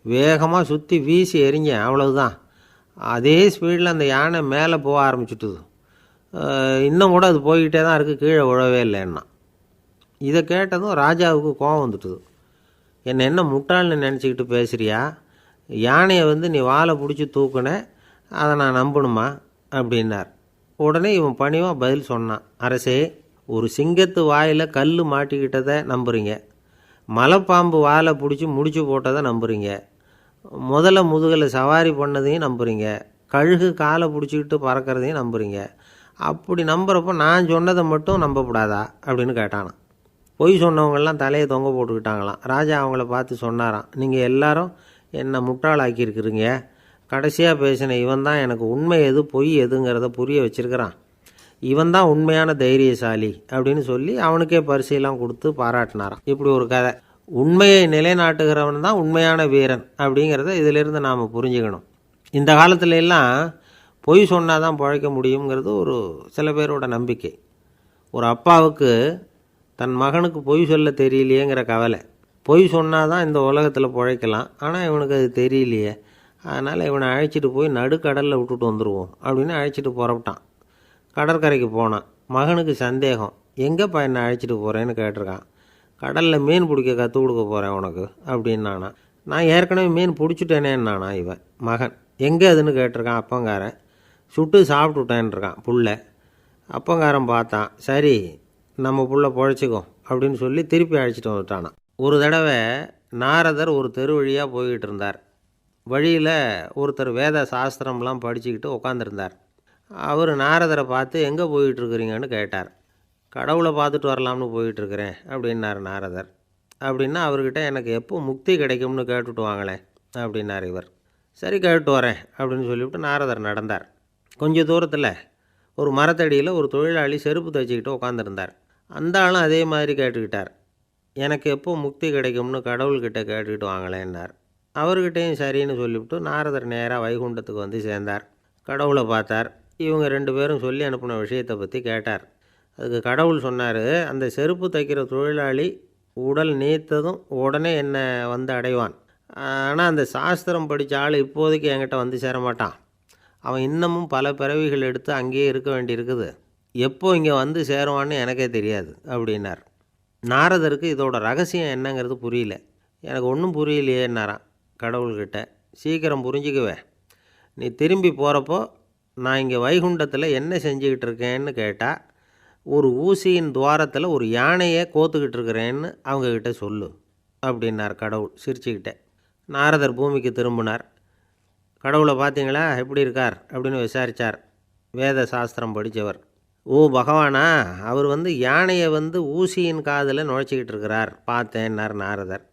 வேகமாக சுற்றி வீசி எறிஞ்சேன். அவ்வளவுதான். அதே ஸ்பீடில் அந்த யானை மேலே போக ஆரம்பிச்சுட்டுது. இன்னும் கூட அது போய்கிட்டே தான் இருக்குது, கீழே விழவே இல்லைன்னா. இதை கேட்டதும் ராஜாவுக்கு கோபம் வந்துட்டுது. என்ன முட்டாள்னு நினச்சிக்கிட்டு பேசுகிறியா? யானையை வந்து நீ வாலை பிடிச்சி தூக்குன, அதை நான் நம்பணுமா அப்படின்னார். உடனே இவன் பணிவாக பதில் சொன்னான். அரசே, ஒரு சிங்கத்து வாயில் கல் மாட்டிக்கிட்டதை நம்புறீங்க, மலைப்பாம்பு வாலை பிடிச்சி முடிச்சு போட்டதை நம்புறீங்க, முதல்ல முதுகில் சவாரி பண்ணதையும் நம்புறீங்க, கழுகு காலை பிடிச்சிக்கிட்டு பறக்கிறதையும் நம்புறீங்க. அப்படி நம்புகிறப்போ நான் சொன்னதை மட்டும் நம்பக்கூடாதா அப்படின்னு கேட்டானான். பொய் சொன்னவங்கெல்லாம் தலையை தொங்க போட்டுக்கிட்டாங்களாம். ராஜா அவங்கள பார்த்து சொன்னாராம், நீங்கள் எல்லாரும் என்னை முட்டாளாக்கியிருக்கிறீங்க. கடைசியாக பேசின இவன் தான் எனக்கு உண்மை எது பொய் எதுங்கிறத புரிய வச்சிருக்கிறான். இவன் தான் உண்மையான தைரியசாலி அப்படின்னு சொல்லி அவனுக்கே பரிசையெல்லாம் கொடுத்து பாராட்டினாராம். இப்படி ஒரு கதை. உண்மையை நிலைநாட்டுகிறவன் தான் உண்மையான வீரன் அப்படிங்கிறத இதிலிருந்து நாம் புரிஞ்சுக்கணும். இந்த காலத்துல எல்லாம் பொய் சொன்னால் தான் பிழைக்க முடியுங்கிறது ஒரு சில பேரோட நம்பிக்கை. ஒரு அப்பாவுக்கு தன் மகனுக்கு பொய் சொல்ல தெரியலையேங்கிற கவலை. பொய் சொன்னால் தான் இந்த உலகத்தில் பிழைக்கலாம், ஆனால் இவனுக்கு அது தெரியலையே, அதனால் இவனை அழைச்சிட்டு போய் நடுக்கடலில் விட்டுட்டு வந்துடுவோம் அப்படின்னு அழைச்சிட்டு புறப்பட்டான். கடற்கரைக்கு போனான். மகனுக்கு சந்தேகம். எங்கேப்பா என்னை அழைச்சிட்டு போகிறேன்னு கேட்டிருக்கான். கடலில் மீன் பிடிக்க கற்றுக் கொடுக்க போகிறேன் உனக்கு அப்படின்னானா. நான் ஏற்கனவே மீன் பிடிச்சிட்டேனேன்னானா இவன் மகன். எங்கே அதுன்னு கேட்டிருக்கான் அப்பங்காரன். சுட்டு சாப்பிட்டுட்டேன்ருக்கான் புள்ள. அப்பங்காரன் பார்த்தான். சரி, நம்ம புள்ள பொழைச்சிக்கோ அப்படின்னு சொல்லி திருப்பி அழைச்சிட்டு வந்துட்டானான். ஒரு தடவை நாரதர் ஒரு தெரு வழியாக போய்கிட்டு இருந்தார். வழியில் ஒருத்தர் வேத சாஸ்திரம்லாம் படிச்சுக்கிட்டு உட்காந்துருந்தார். அவர் நாரதரை பார்த்து எங்கே போயிட்டுருக்குறீங்கன்னு கேட்டார். கடவுளை பார்த்துட்டு வரலாம்னு போயிட்டுருக்கிறேன் அப்படின்னார் நாரதர். அப்படின்னா அவர்கிட்ட எனக்கு எப்போ முக்தி கிடைக்கும்னு கேட்டுட்டு வாங்களேன் அப்படின்னார் இவர். சரி, கேட்டு வரேன் அப்படின்னு சொல்லிவிட்டு நாரதர் நடந்தார். கொஞ்சம் தூரத்தில் ஒரு மரத்தடியில் ஒரு தொழிலாளி செருப்பு தைச்சிக்கிட்டு உட்காந்துருந்தார். அந்த ஆளும் அதே மாதிரி கேட்டுக்கிட்டார். எனக்கு எப்போ முக்தி கிடைக்கும்னு கடவுள்கிட்ட கேட்டுக்கிட்டு வாங்களேன்னார். அவர்கிட்டையும் சரின்னு சொல்லிவிட்டு நாரதர் நேராக வைகுண்டத்துக்கு வந்து சேர்ந்தார். கடவுளை பார்த்தார். இவங்க 2 பேரும் சொல்லி அனுப்பின விஷயத்தை பற்றி கேட்டார். அதுக்கு கடவுள் சொன்னார், அந்த செருப்பு தைக்கிற தொழிலாளி உடல் நீத்ததும் உடனே என்னை வந்து அடைவான். ஆனால் அந்த சாஸ்திரம் படித்த ஆள் இப்போதைக்கு என்கிட்ட வந்து சேரமாட்டான். அவன் இன்னமும் பல பிறவிகள் எடுத்து அங்கேயே இருக்க வேண்டியிருக்குது. எப்போ இங்கே வந்து சேருவான்னு எனக்கே தெரியாது அப்படின்னார். நாரதருக்கு இதோட ரகசியம் என்னங்கிறது புரியல. எனக்கு ஒன்றும் புரியலையேன்னாரான் கடவுள்கிட்ட. சீக்கிரம் புரிஞ்சுக்குவேன். நீ திரும்பி போகிறப்போ நான் இங்கே வைகுண்டத்தில் என்ன செஞ்சுக்கிட்டு இருக்கேன்னு கேட்டால், ஒரு ஊசியின் துவாரத்தில் ஒரு யானையை கோத்துக்கிட்டு இருக்கிறேன்னு அவங்கக்கிட்ட சொல்லு அப்படின்னார் கடவுள் சிரிச்சுக்கிட்டே. நாரதர் பூமிக்கு திரும்பினார். கடவுளை பார்த்தீங்களா, எப்படி இருக்கார் அப்படின்னு விசாரித்தார். வேத சாஸ்திரம் படித்தவர். ஓ பகவானா, அவர் வந்து யானையை வந்து ஊசியின் காதில் நுழைச்சிக்கிட்டு இருக்கிறார் பார்த்தேன்னார் நாரதர்.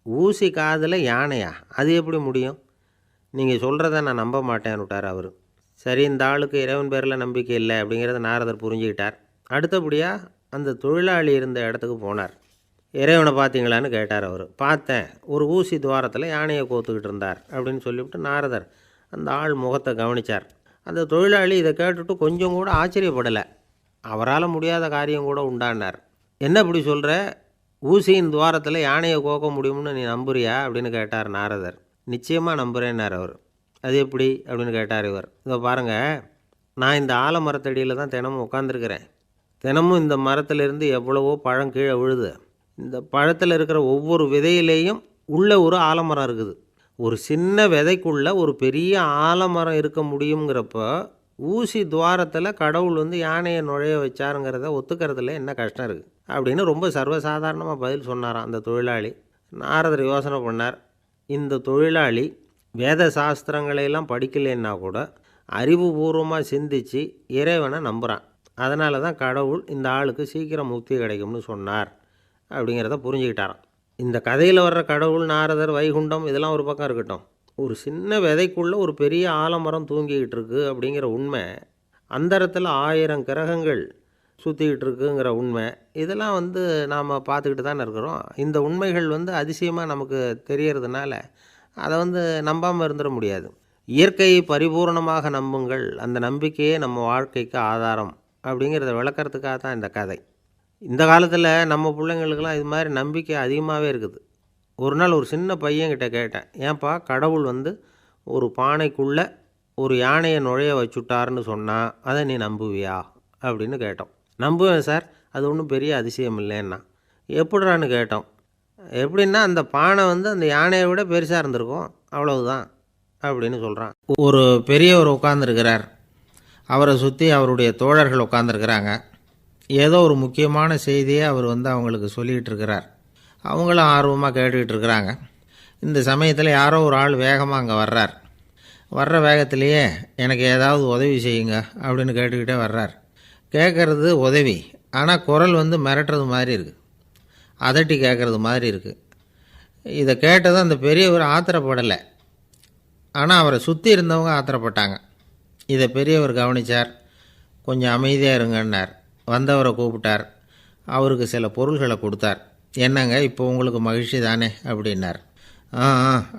ஊசி காதில் யானையா? அது எப்படி முடியும்? நீங்கள் சொல்கிறத நான் நம்ப மாட்டேன்னு விட்டார் அவர். சரி, இந்த ஆளுக்கு இறைவன் பேரில் நம்பிக்கை இல்லை அப்படிங்கிறத நாரதர் புரிஞ்சுக்கிட்டார். அடுத்தபடியாக அந்த தொழிலாளி இருந்த இடத்துக்கு போனார். இறைவனை பார்த்தீங்களான்னு கேட்டார் அவர். பார்த்தேன், ஒரு ஊசி துவாரத்தில் யானையை கோத்துக்கிட்டு இருந்தார் அப்படின்னு சொல்லிவிட்டு நாரதர் அந்த ஆள் முகத்தை கவனித்தார். அந்த தொழிலாளி இதை கேட்டுட்டு கொஞ்சம் கூட ஆச்சரியப்படலை. அவரால் முடியாத காரியம் கூட உண்டானார். என்ன இப்படி சொல்கிற? ஊசியின் துவாரத்தில் யானையை கோக்க முடியும்னு நீ நம்புறியா அப்படின்னு கேட்டார் நாரதர். நிச்சயமாக நம்புகிறேன்னார் அவர். அது எப்படி அப்படின்னு கேட்டார் இவர். இதோ பாருங்கள், நான் இந்த ஆலமரத்தடியில் தான் தினமும் உட்காந்துருக்கிறேன். தினமும் இந்த மரத்திலிருந்து எவ்வளவோ பழம் கீழே விழுது. இந்த பழத்தில் இருக்கிற ஒவ்வொரு விதையிலேயும் உள்ள ஒரு ஆலமரம் இருக்குது. ஒரு சின்ன விதைக்குள்ளே ஒரு பெரிய ஆலமரம் இருக்க முடியுங்கிறப்போ ஊசி துவாரத்தில் கடவுள் வந்து யானையை நுழைய வச்சாருங்கிறத ஒத்துக்கிறதுல என்ன கஷ்டம் இருக்குது அப்படின்னு ரொம்ப சர்வசாதாரணமாக பதில் சொன்னாராம் அந்த தொழிலாளி. நாரதர் யோசனை பண்ணார். இந்த தொழிலாளி வேத சாஸ்திரங்களையெல்லாம் படிக்கலைன்னா கூட அறிவுபூர்வமாக சிந்தித்து இறைவனை நம்புகிறான். அதனால தான் கடவுள் இந்த ஆளுக்கு சீக்கிரம் முக்தி கிடைக்கும்னு சொன்னார் அப்படிங்கிறத புரிஞ்சுக்கிட்டாராம். இந்த கதையில் வர்ற கடவுள், நாரதர், வைகுண்டம் இதெல்லாம் ஒரு பக்கம் இருக்கட்டும், ஒரு சின்ன விதைக்குள்ளே ஒரு பெரிய ஆலமரம் தூங்கிக்கிட்டு இருக்கு அப்படிங்கிற உண்மை, அந்தரத்தில் 1000 கிரகங்கள் சுற்றிக்கிட்டு இருக்குங்கிற உண்மை, இதெல்லாம் நாம் பார்த்துக்கிட்டு தானே இருக்கிறோம். இந்த உண்மைகள் அதிசயமாக நமக்கு தெரியறதுனால அதை நம்பாமல் இருந்துட முடியாது. இயற்கையை பரிபூர்ணமாக நம்புங்கள், அந்த நம்பிக்கையே நம்ம வாழ்க்கைக்கு ஆதாரம் அப்படிங்கிறத விளக்கறதுக்காக தான் இந்த கதை. இந்த காலத்தில் நம்ம பிள்ளைங்களுக்கெல்லாம் இது மாதிரி நம்பிக்கை அதிகமாகவே இருக்குது. ஒரு நாள் ஒரு சின்ன பையன்கிட்ட கேட்டேன், ஏன்பா கடவுள் ஒரு பானைக்குள்ளே ஒரு யானையை நுழைய வச்சுட்டாருன்னு சொன்னால் அதை நீ நம்புவியா அப்படின்னு கேட்டோம். நம்புவேன் சார், அது ஒன்றும் பெரிய அதிசயம் இல்லைன்னா. எப்படிறான்னு கேட்டோம். எப்படின்னா அந்த பானை அந்த யானையை விட பெருசாக இருந்திருக்கும், அவ்வளவுதான் அப்படின்னு சொல்கிறான். ஒரு பெரியவர் உட்காந்துருக்கிறார், அவரை சுற்றி அவருடைய தோழர்கள் உட்காந்துருக்கிறாங்க. ஏதோ ஒரு முக்கியமான செய்தியை அவர் அவங்களுக்கு சொல்லிகிட்டு இருக்கிறார். அவங்களும் ஆர்வமாக கேட்டுக்கிட்டு இருக்கிறாங்க. இந்த சமயத்தில் யாரோ ஒரு ஆள் வேகமாக அங்கே வர்றார். வர்ற வேகத்திலேயே எனக்கு ஏதாவது உதவி செய்யுங்க அப்படின்னு கேட்டுக்கிட்டே வர்றார். கேட்குறது உதவி, ஆனால் குரல் மிரட்டுறது மாதிரி இருக்குது, அதட்டி கேட்குறது மாதிரி இருக்குது. இதை கேட்டதும் அந்த பெரியவர் ஆத்திரப்படலை, ஆனால் அவரை சுற்றி இருந்தவங்க ஆத்திரப்பட்டாங்க. இதை பெரியவர் கவனித்தார். கொஞ்சம் அமைதியாக இருங்கன்னார். வந்தவரை கூப்பிட்டார், அவருக்கு சில பொருள்களை கொடுத்தார். என்னங்க இப்போ உங்களுக்கு மகிழ்ச்சி தானே அப்படின்னார். ஆ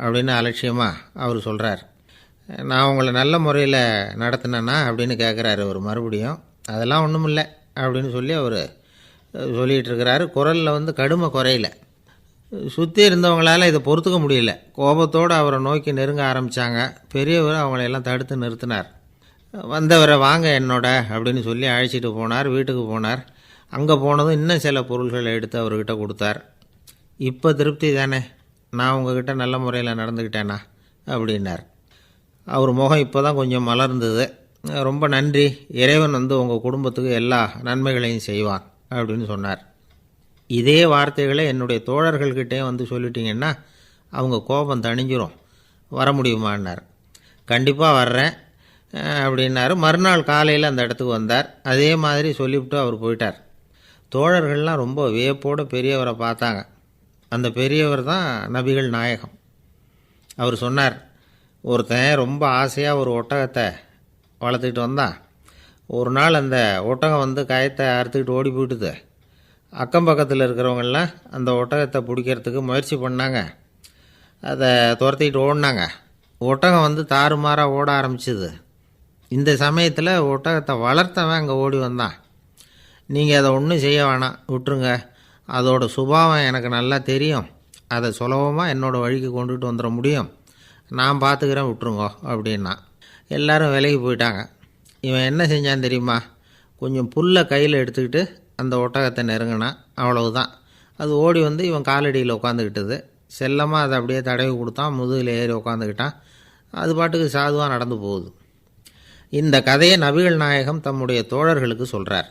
அப்படின்னு அலட்சியமாக அவர் சொல்கிறார். நான் உங்களை நல்ல முறையில் நடத்தினேன்னா அப்படின்னு கேட்குறாரு அவர் மறுபடியும். அதெல்லாம் ஒன்றும் இல்லை அப்படின்னு சொல்லி அவர் சொல்லிகிட்டு இருக்கிறாரு. குரலில் கடுமை குறையில. சுற்றி இருந்தவங்களால் இதை பொறுத்துக்க முடியல. கோபத்தோடு அவரை நோக்கி நெருங்க ஆரம்பித்தாங்க. பெரியவர் அவங்களையெல்லாம் தடுத்து நிறுத்தினார். வந்தவரை வாங்க என்னோட அப்படின்னு சொல்லி அழைச்சிட்டு போனார். வீட்டுக்கு போனார். அங்கே போனதும் இன்னும் சில பொருள்களை எடுத்து அவர்கிட்ட கொடுத்தார். இப்போ திருப்தி தானே, நான் உங்ககிட்ட நல்ல முறையில் நடந்துக்கிட்டேனா அப்படின்னார். அவர் முகம் இப்போ தான் கொஞ்சம் மலர்ந்தது. ரொம்ப நன்றி, இறைவன் உங்கள் குடும்பத்துக்கு எல்லா நன்மைகளையும் செய்வான் அப்படின்னு சொன்னார். இதே வார்த்தைகளை என்னுடைய தோழர்கள்கிட்டே சொல்லிட்டீங்கன்னா அவங்க கோபம் தணிஞ்சிரும், வர முடியுமான்னார். கண்டிப்பாக வர்றேன் அப்படின்னாரு. மறுநாள் காலையில் அந்த இடத்துக்கு வந்தார். அதே மாதிரி சொல்லிவிட்டு அவர் போயிட்டார். தோழர்கள்லாம் ரொம்ப வியப்போடு பெரியவரை பார்த்தாங்க. அந்த பெரியவர் தான் நபிகள் நாயகம். அவர் சொன்னார், ஒருத்தன் ரொம்ப ஆசையாக ஒரு ஒட்டகத்தை வளர்த்துக்கிட்டு வந்தான். ஒரு நாள் அந்த ஒட்டகம் கயத்தை அறுத்துக்கிட்டு ஓடி போயிட்டுது. அக்கம் பக்கத்தில் இருக்கிறவங்கெல்லாம் அந்த ஒட்டகத்தை பிடிக்கிறதுக்கு முயற்சி பண்ணாங்க. அதை துரத்திக்கிட்டு ஓடினாங்க. ஒட்டகம் தாறுமாறாக ஓட ஆரம்பிச்சிது. இந்த சமயத்தில் ஒட்டகத்தை வளர்த்தவன் அங்கே ஓடி வந்தான். நீங்கள் அதை ஒன்றும் செய்ய வேணாம், விட்டுருங்க, அதோட சுபாவம் எனக்கு நல்லா தெரியும், அதை சுலபமாக என்னோடய வழிக்கு கொண்டுட்டு வந்துட முடியும், நான் பார்த்துக்கிறேன், விட்டுருங்கோ அப்படின்னா. எல்லோரும் விலகி போயிட்டாங்க. இவன் என்ன செஞ்சான் தெரியுமா? கொஞ்சம் புல்லை கையில் எடுத்துக்கிட்டு அந்த ஒட்டகத்தை நெருங்கினான். அவ்வளவுதான். அது ஓடி இவன் காலடியில் உட்காந்துக்கிட்டது. செல்லமாக அதை அப்படியே தடவி கொடுத்தான். முதுகில் ஏறி உட்காந்துக்கிட்டான். அது பாட்டுக்கு சாதுவாக நடந்து போகுது. இந்த கதையை நபிகள் நாயகம் தம்முடைய தோழர்களுக்கு சொல்கிறார்.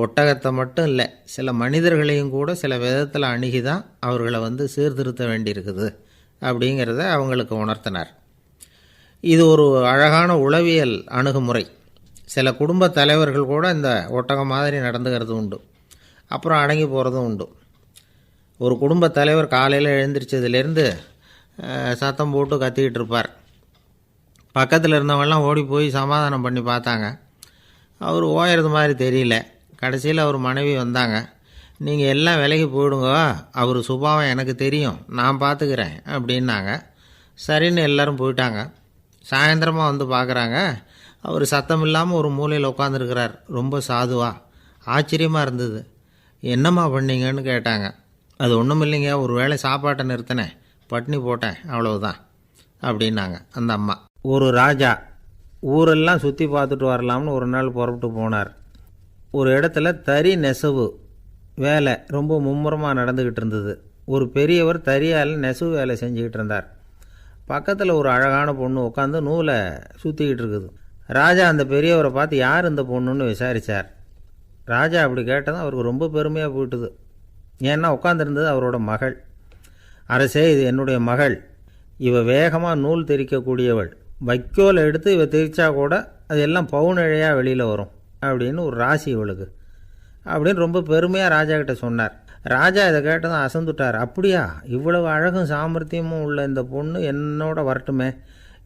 ஒட்டகத்தை மட்டும் இல்லை, சில மனிதர்களையும் கூட சில விதத்தில் அணுகி தான் அவர்களை சீர்திருத்த வேண்டியிருக்குது அப்படிங்கிறத அவங்களுக்கு உணர்த்தினார். இது ஒரு அழகான உளவியல் அணுகுமுறை. சில குடும்ப தலைவர்கள் கூட இந்த ஒட்டகம் மாதிரி நடந்துக்கிறது உண்டு, அப்புறம் அடங்கி போகிறதும் உண்டு. ஒரு குடும்ப தலைவர் காலையில் எழுந்திரிச்சதுலேருந்து சத்தம் போட்டு கத்திக்கிட்டு இருப்பார். பக்கத்தில் இருந்தவங்கெல்லாம் ஓடி போய் சமாதானம் பண்ணி பார்த்தாங்க. அவர் ஓயறது மாதிரி தெரியல. கடைசியில் அவர் மனைவி வந்தாங்க. நீங்கள் எல்லாம் விலகி போயிடுங்க, அவர் சுபாவம் எனக்கு தெரியும், நான் பார்த்துக்கிறேன் அப்படின்னாங்க. சரின்னு எல்லோரும் போயிட்டாங்க. சாயந்தரமாக பார்க்குறாங்க, அவர் சத்தம் இல்லாமல் ஒரு மூலையில் உட்காந்துருக்கிறார், ரொம்ப சாதுவா. ஆச்சரியமாக இருந்தது. என்னம்மா பண்ணீங்கன்னு கேட்டாங்க. அது ஒன்றும் இல்லைங்க, ஒரு வேளை சாப்பாட்டை நிறுத்தினேன், பட்னி போட்டேன், அவ்வளவுதான் அப்படின்னாங்க அந்த அம்மா. ஒரு ராஜா ஊரெல்லாம் சுற்றி பார்த்துட்டு வரலாம்னு ஒரு நாள் புறப்பட்டு போனார். ஒரு இடத்துல தறி நெசவு வேலை ரொம்ப மும்முரமாக நடந்துக்கிட்டு இருந்தது. ஒரு பெரியவர் தறியால் நெசவு வேலை செஞ்சுக்கிட்டு இருந்தார். பக்கத்தில் ஒரு அழகான பொண்ணு உட்காந்து நூலை சுற்றிக்கிட்டு இருக்குது. ராஜா அந்த பெரியவரை பார்த்து யார் இந்த பொண்ணுன்னு விசாரித்தார். ராஜா அப்படி கேட்டதும் அவருக்கு ரொம்ப பெருமையாக போயிட்டுது. ஏன்னா உட்காந்துருந்தது அவரோட மகள். அரசே, இது என்னுடைய மகள், இவ வேகமாக நூல் தெரிக்கக்கூடியவள், வைக்கோலை எடுத்து இவ திரிச்சா கூட அது எல்லாம் பவுனிழையாக வெளியில் வரும் அப்படின்னு ஒரு ராசி இவளுக்கு அப்படின்னு ரொம்ப பெருமையாக ராஜா கிட்ட சொன்னார். ராஜா இதை கேட்டதும் அசந்துட்டார். அப்படியா, இவ்வளவு அழகும் சாமர்த்தியமும் உள்ள இந்த பொண்ணு என்னோட வரட்டுமே,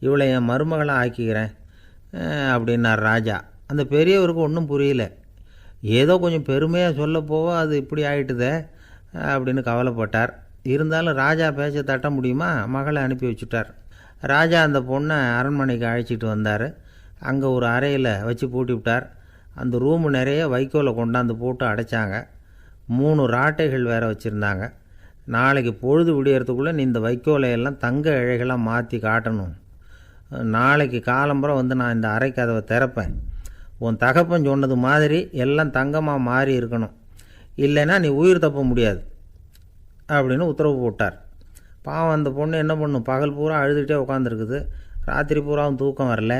இவளை என் மருமகளாக ஆக்கிக்கிறேன் அப்படின்னார் ராஜா. அந்த பெரியவருக்கு ஒன்றும் புரியல. ஏதோ கொஞ்சம் பெருமையாக சொல்ல போவோ அது இப்படி ஆகிட்டுதே அப்படின்னு கவலைப்பட்டார். இருந்தாலும் ராஜா பேச்ச தட்ட முடியுமா, மகளை அனுப்பி வச்சுட்டார். ராஜா அந்த பொண்ணை அரண்மனைக்கு அழைச்சிட்டு வந்தார். அங்கே ஒரு அறையில் வச்சு பூட்டி விட்டார். அந்த ரூமு நிறைய வைக்கோலை கொண்டாந்து போட்டு அடைச்சாங்க. 3 ராட்டைகள் வேறு வச்சுருந்தாங்க. நாளைக்கு பொழுது விடியறதுக்குள்ளே நீ இந்த வைக்கோலையெல்லாம் தங்க இழைகளாக மாற்றி காட்டணும். நாளைக்கு காலம்புற வந்து நான் இந்த அறை கதவை திறப்பேன். உன் தகப்பன் சொன்னது மாதிரி எல்லாம் தங்கமாக மாறி இருக்கணும், இல்லைன்னா நீ உயிர் தப்ப முடியாது அப்படின்னு உத்தரவு போட்டார். பாவம் அந்த பொண்ணு என்ன பண்ணும், பகல் பூரா அழுதுகிட்டே உட்காந்துருக்குது. ராத்திரி பூராவும் தூக்கம் வரல.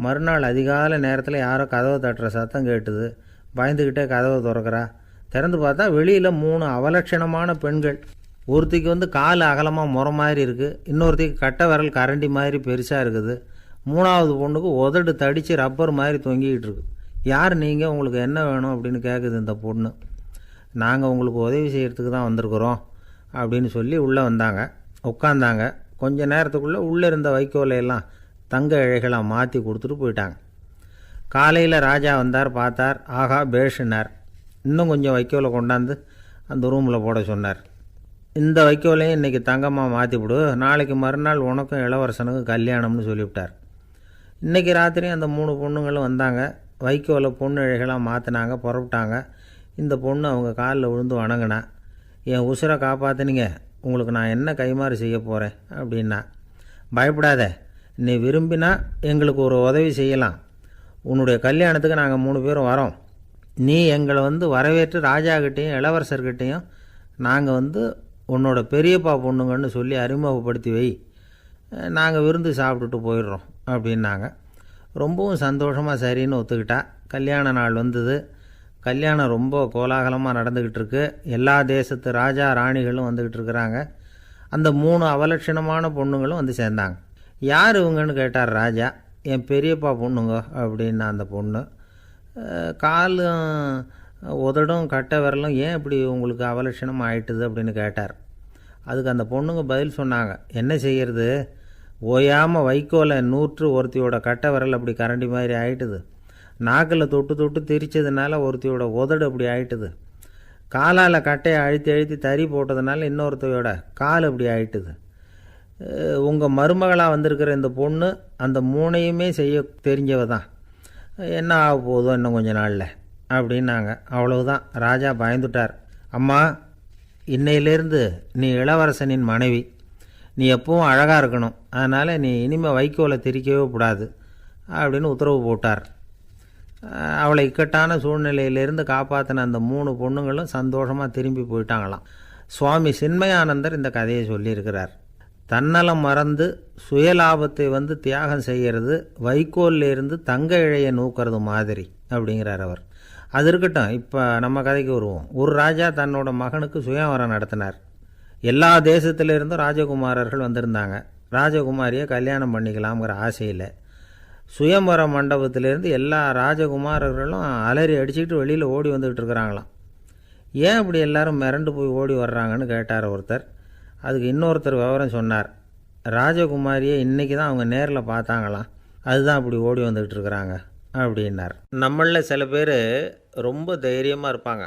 மறுநாள் அதிகாலை நேரத்தில் யாரோ கதவை தட்டுற சத்தம் கேட்டுது. பயந்துக்கிட்டே கதவை திறக்கிறா. திறந்து பார்த்தா வெளியில் 3 அவலட்சணமான பெண்கள். ஒருத்திக்கு வந்து கால் அகலமாக முறை மாதிரி இருக்குது, இன்னொருத்திக்கு கட்டை விரல் கரண்டி மாதிரி பெருசாக இருக்குது, 3ஆவது பொண்ணுக்கு உதடு தடித்து ரப்பர் மாதிரி தொங்கிக்கிட்டு இருக்கு. யார் நீங்கள், உங்களுக்கு என்ன வேணும் அப்படின்னு கேட்குது இந்த பொண்ணு. நாங்கள் உங்களுக்கு உதவி செய்கிறதுக்கு தான் வந்திருக்குறோம் அப்படின்னு சொல்லி உள்ளே வந்தாங்க. உட்காந்தாங்க. கொஞ்ச நேரத்துக்குள்ளே உள்ளே இருந்த வைக்கோலையெல்லாம் தங்க இழைகளாக மாற்றி கொடுத்துட்டு போயிட்டாங்க. காலையில் ராஜா வந்தார், பார்த்தார். ஆகா பேஷுனார். இன்னும் கொஞ்சம் வைக்கோலை கொண்டாந்து அந்த ரூமில் போட சொன்னார். இந்த வைக்கோலையும் இன்றைக்கி தங்கமாக மாற்றிவிடு, நாளைக்கு மறுநாள் உனக்கும் இளவரசனுக்கும் கல்யாணம்னு சொல்லிவிட்டார். இன்றைக்கி ராத்திரி அந்த 3 பொண்ணுங்களும் வந்தாங்க. வைக்கோலை பொண்ணு இழைகளாக மாற்றினாங்க, புறப்பட்டாங்க. இந்த பொண்ணு அவங்க காலில் விழுந்து வணங்கினா. என் உசுரை காப்பாற்றினீங்க, உங்களுக்கு நான் என்ன கைமாறு செய்ய போகிறேன் அப்படின்னா. பயப்படாத, நீ விரும்பினா எங்களுக்கு ஒரு உதவி செய்யலாம். உன்னுடைய கல்யாணத்துக்கு நாங்கள் 3 பேரும் வரோம். நீ எங்களை வந்து வரவேற்று ராஜாக்கிட்டேயும் இளவரசர்கிட்டையும் நாங்கள் வந்து உன்னோட பெரியப்பா பொண்ணுங்கன்னு சொல்லி அறிமுகப்படுத்தி வை, நாங்கள் விருந்து சாப்பிட்டுட்டு போயிடுறோம் அப்படின்னாங்க. ரொம்பவும் சந்தோஷமாக சரின்னு ஒத்துக்கிட்டா. கல்யாண நாள் வந்தது. கல்யாணம் ரொம்ப கோலாகலமாக நடந்துக்கிட்டு இருக்கு. எல்லா தேசத்து ராஜா ராணிகளும் வந்துக்கிட்டு இருக்கிறாங்க. அந்த 3 அவலட்சணமான பொண்ணுங்களும் வந்து சேர்ந்தாங்க. யார் இவங்கன்னு கேட்டார் ராஜா. என் பெரியப்பா பொண்ணுங்க அப்படின்னா அந்த பொண்ணு. காலும் உதடும் கட்டை விரலும் ஏன் இப்படி உங்களுக்கு அவலட்சணம் ஆயிட்டுது அப்படின்னு கேட்டார். அதுக்கு அந்த பொண்ணுங்க பதில் சொன்னாங்க. என்ன செய்கிறது, ஓயாமல் வைக்கோலை நூற்று ஒருத்தியோட கட்டை விரல் அப்படி கரண்டி மாதிரி ஆயிட்டுது, நாக்கில் தொட்டு தொட்டு திரிச்சதுனால ஒருத்தியோட உதடு அப்படி ஆயிட்டுது, காலால் கட்டையை அழுத்தி அழுத்தி தறி போட்டதுனால இன்னொருத்தையோட கால் அப்படி ஆயிட்டுது. உங்கள் மருமகளாக வந்திருக்கிற இந்த பொண்ணு அந்த 3ஐயுமே செய்ய தெரிஞ்சவ தான். என்ன ஆக போதும் இன்னும் கொஞ்ச நாளில் அப்படின்னாங்க. அவ்வளவுதான். ராஜா பயந்துட்டார். அம்மா, இன்னையிலேருந்து நீ இளவரசனின் மனைவி, நீ எப்பவும் அழகாக இருக்கணும், அதனால் நீ இனிமேல் வைக்கோலை திரிக்கவே கூடாது அப்படின்னு உத்தரவு போட்டார். அவளை இக்கட்டான சூழ்நிலையிலேருந்து காப்பாற்றின அந்த 3 பொண்ணுங்களும் சந்தோஷமாக திரும்பி போயிட்டாங்களாம். சுவாமி சின்மயானந்தர் இந்த கதையை சொல்லியிருக்கிறார். தன்னலம் மறந்து சுயலாபத்தை வந்து தியாகம் செய்கிறது வைக்கோல்லேருந்து தங்க இழையை நூக்கிறது மாதிரி அப்படிங்கிறார் அவர். அது இருக்கட்டும், இப்போ நம்ம கதைக்கு வருவோம். ஒரு ராஜா தன்னோட மகனுக்கு சுயவரம் நடத்தினார். எல்லா தேசத்திலிருந்தும் ராஜகுமாரர்கள் வந்திருந்தாங்க. ராஜகுமாரியை கல்யாணம் பண்ணிக்கலாம்ங்கிற ஆசையில் சுயம்பர மண்டபத்திலேருந்து எல்லா ராஜகுமாரர்களும் அலறி அடிச்சுக்கிட்டு வெளியில் ஓடி வந்துக்கிட்டு இருக்கிறாங்களாம். ஏன் இப்படி எல்லாரும் மிரண்டு போய் ஓடி வர்றாங்கன்னு கேட்டார் ஒருத்தர். அதுக்கு இன்னொருத்தர் விவரம் சொன்னார். ராஜகுமாரியை இன்றைக்கி தான் அவங்க நேரில் பார்த்தாங்களாம், அதுதான் அப்படி ஓடி வந்துக்கிட்டு இருக்கிறாங்க அப்படின்னார். நம்மளில் சில பேர் ரொம்ப தைரியமாக இருப்பாங்க.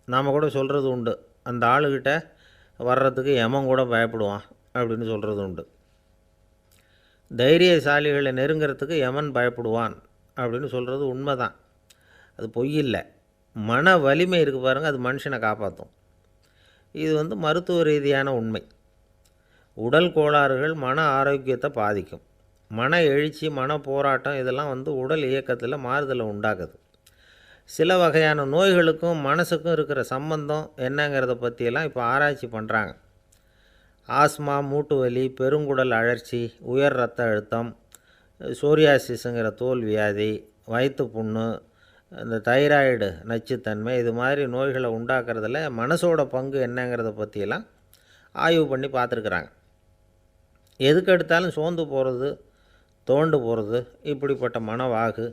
நாம் கூட சொல்கிறது உண்டு, அந்த ஆளுகிட்ட வர்றதுக்கு எமன் கூட பயப்படுவான் அப்படின்னு சொல்கிறது உண்டு. தைரியசாலிகளை நெருங்கிறதுக்கு எமன் பயப்படுவான் அப்படின்னு சொல்கிறது உண்மை தான். அது பொய் இல்லை. மன வலிமை இருக்குது பாருங்கள், அது மனுஷனை காப்பாற்றும். இது வந்து மருத்துவ ரீதியான உண்மை. உடல் கோளாறுகள் மன ஆரோக்கியத்தை பாதிக்கும். மன எழுச்சி, மன போராட்டம் இதெல்லாம் வந்து உடல் இயக்கத்தில் மாறுதலை உண்டாக்குது. சில வகையான நோய்களுக்கும் மனசுக்கும் இருக்கிற சம்பந்தம் என்னங்கிறத பற்றியெல்லாம் இப்போ ஆராய்ச்சி பண்ணுறாங்க. ஆஸ்மா, மூட்டு வலி, பெருங்குடல் அழற்சி, உயர் இரத்த அழுத்தம், சோரியாசிஸுங்கிற தோல் வியாதி, வயிற்று புண்ணு, இந்த தைராய்டு நச்சுத்தன்மை, இது மாதிரி நோய்களை உண்டாக்குறதுல மனசோட பங்கு என்னங்கிறத பற்றியெல்லாம் ஆய்வு பண்ணி பார்த்துருக்குறாங்க. எதுக்கு எடுத்தாலும் சோர்ந்து போகிறது, துவண்டு போகிறது, இப்படிப்பட்ட மனவாகு,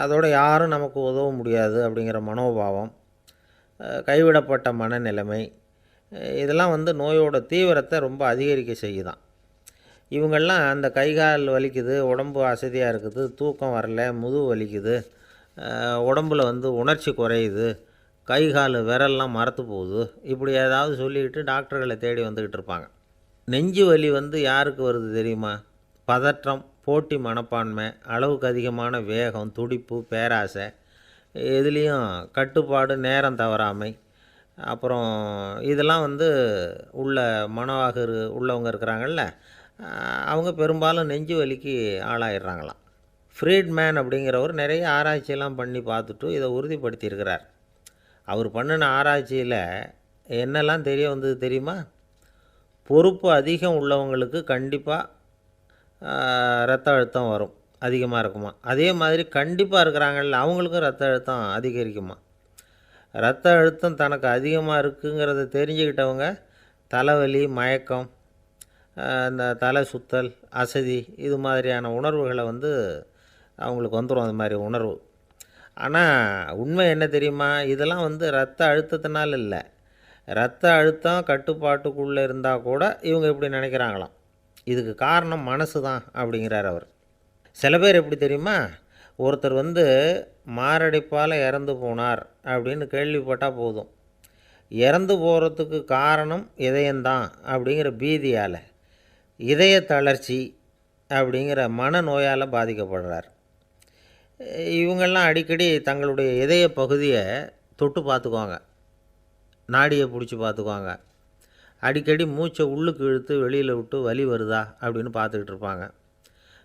அதோட யாரும் நமக்கு உதவ முடியாது அப்படிங்கிற மனோபாவம், கைவிடப்பட்ட மனநிலைமை, இதெல்லாம் வந்து நோயோட தீவிரத்தை ரொம்ப அதிகரிக்க செய்யுதான். இவங்கெல்லாம் அந்த கை கால் வலிக்குது, உடம்பு அசதியாக இருக்குது, தூக்கம் வரல, முதுகு வலிக்குது, உடம்புல வந்து உணர்ச்சி குறையுது, கை கால் விரல்லாம் மரத்து போகுது, இப்படி ஏதாவது சொல்லிக்கிட்டு டாக்டர்களை தேடி வந்துக்கிட்டு இருப்பாங்க. நெஞ்சு வலி வந்து யாருக்கு வருது தெரியுமா? பதற்றம், போட்டி மனப்பான்மை, அளவுக்கு அதிகமான வேகம், துடிப்பு, பேராசை, எதுலேயும் கட்டுப்பாடு, நேரம் தவறாமை, அப்புறம் இதெல்லாம் வந்து உள்ள மனவாக உள்ளவங்க இருக்கிறாங்கள்ல, அவங்க பெரும்பாலும் நெஞ்சு வலிக்கு ஆளாயிடுறாங்களாம். ஃப்ரீட்மேன் அப்படிங்கிறவர் நிறைய ஆராய்ச்சியெல்லாம் பண்ணி பார்த்துட்டு இதை உறுதிப்படுத்தியிருக்கிறார். அவர் பண்ணின ஆராய்ச்சியில் என்னெல்லாம் தெரிய வந்தது தெரியுமா? பொறுப்பு அதிகம் உள்ளவங்களுக்கு கண்டிப்பாக ரத்த அழுத்தம் வரும், அதிகமாக இருக்குமா. அதே மாதிரி கண்டிப்பாக இருக்கிறாங்கல்ல, அவங்களுக்கும் ரத்த அழுத்தம் அதிகரிக்குமா. ரத்த அழுத்தம் தனக்கு அதிகமாக இருக்குங்கிறத தெரிஞ்சுக்கிட்டவங்க தலைவலி, மயக்கம், இந்த தலை சுத்தல், அசதி, இது மாதிரியான உணர்வுகளை வந்து அவங்களுக்கு வந்துடும், அது மாதிரி உணர்வு. ஆனால் உண்மை என்ன தெரியுமா? இதெல்லாம் வந்து ரத்த அழுத்தத்தினால இல்லை, ரத்த அழுத்தம் கட்டுப்பாட்டுக்குள்ளே இருந்தால் கூட இவங்க இப்படி நினைக்கிறாங்களாம். இதுக்கு காரணம் மனசு தான் அப்படிங்கிறார் அவர். சில பேர் எப்படி தெரியுமா? ஒருத்தர் வந்து மாரடைப்பால் இறந்து போனார் அப்படின்னு கேள்விப்பட்டால் போதும், இறந்து போகிறதுக்கு காரணம் இதயம்தான் அப்படிங்கிற பீதியால், இதய தளர்ச்சி அப்படிங்கிற மனநோயால் பாதிக்கப்படுறார். இவங்கெல்லாம் அடிக்கடி தங்களுடைய இதய பகுதியை தொட்டு பார்த்துக்குவாங்க, நாடியை பிடிச்சி பார்த்துக்குவாங்க, அடிக்கடி மூச்சை உள்ளுக்கு இழுத்து வெளியில் விட்டு வலி வருதா அப்படின்னு பார்த்துக்கிட்டு இருப்பாங்க.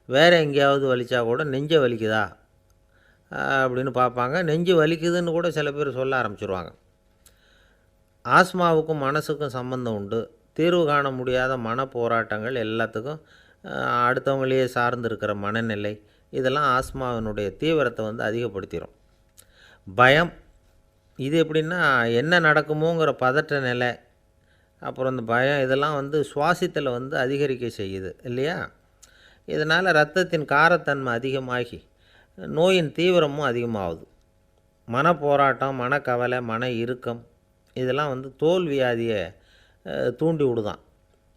வேறு எங்கேயாவது வலிச்சா கூட நெஞ்சை வலிக்குதா அப்படின்னு பார்ப்பாங்க. நெஞ்சு வலிக்குதுன்னு கூட சில பேர் சொல்ல ஆரம்பிச்சிருவாங்க. ஆஸ்மாவுக்கும் மனசுக்கும் சம்பந்தம் உண்டு. தீர்வு காண முடியாத மன போராட்டங்கள் எல்லாத்துக்கும் அடுத்தவங்களையே சார்ந்து இருக்கிற மனநிலை, இதெல்லாம் ஆஸ்மாவினுடைய தீவிரத்தை வந்து அதிகப்படுத்திடும். பயம், இது எப்படின்னா என்ன நடக்குமோங்கிற பதற்ற நிலை, அப்புறம் இந்த பயம், இதெல்லாம் வந்து சுவாசித்தலை வந்து அதிகரிக்க செய்யுது இல்லையா. இதனால் இரத்தத்தின் காரத்தன்மை அதிகமாகி நோயின் தீவிரமும் அதிகமாகுது. மன போராட்டம், மனக்கவலை, மன இறுக்கம், இதெல்லாம் வந்து தோல் வியாதியை தூண்டி விடுதான்.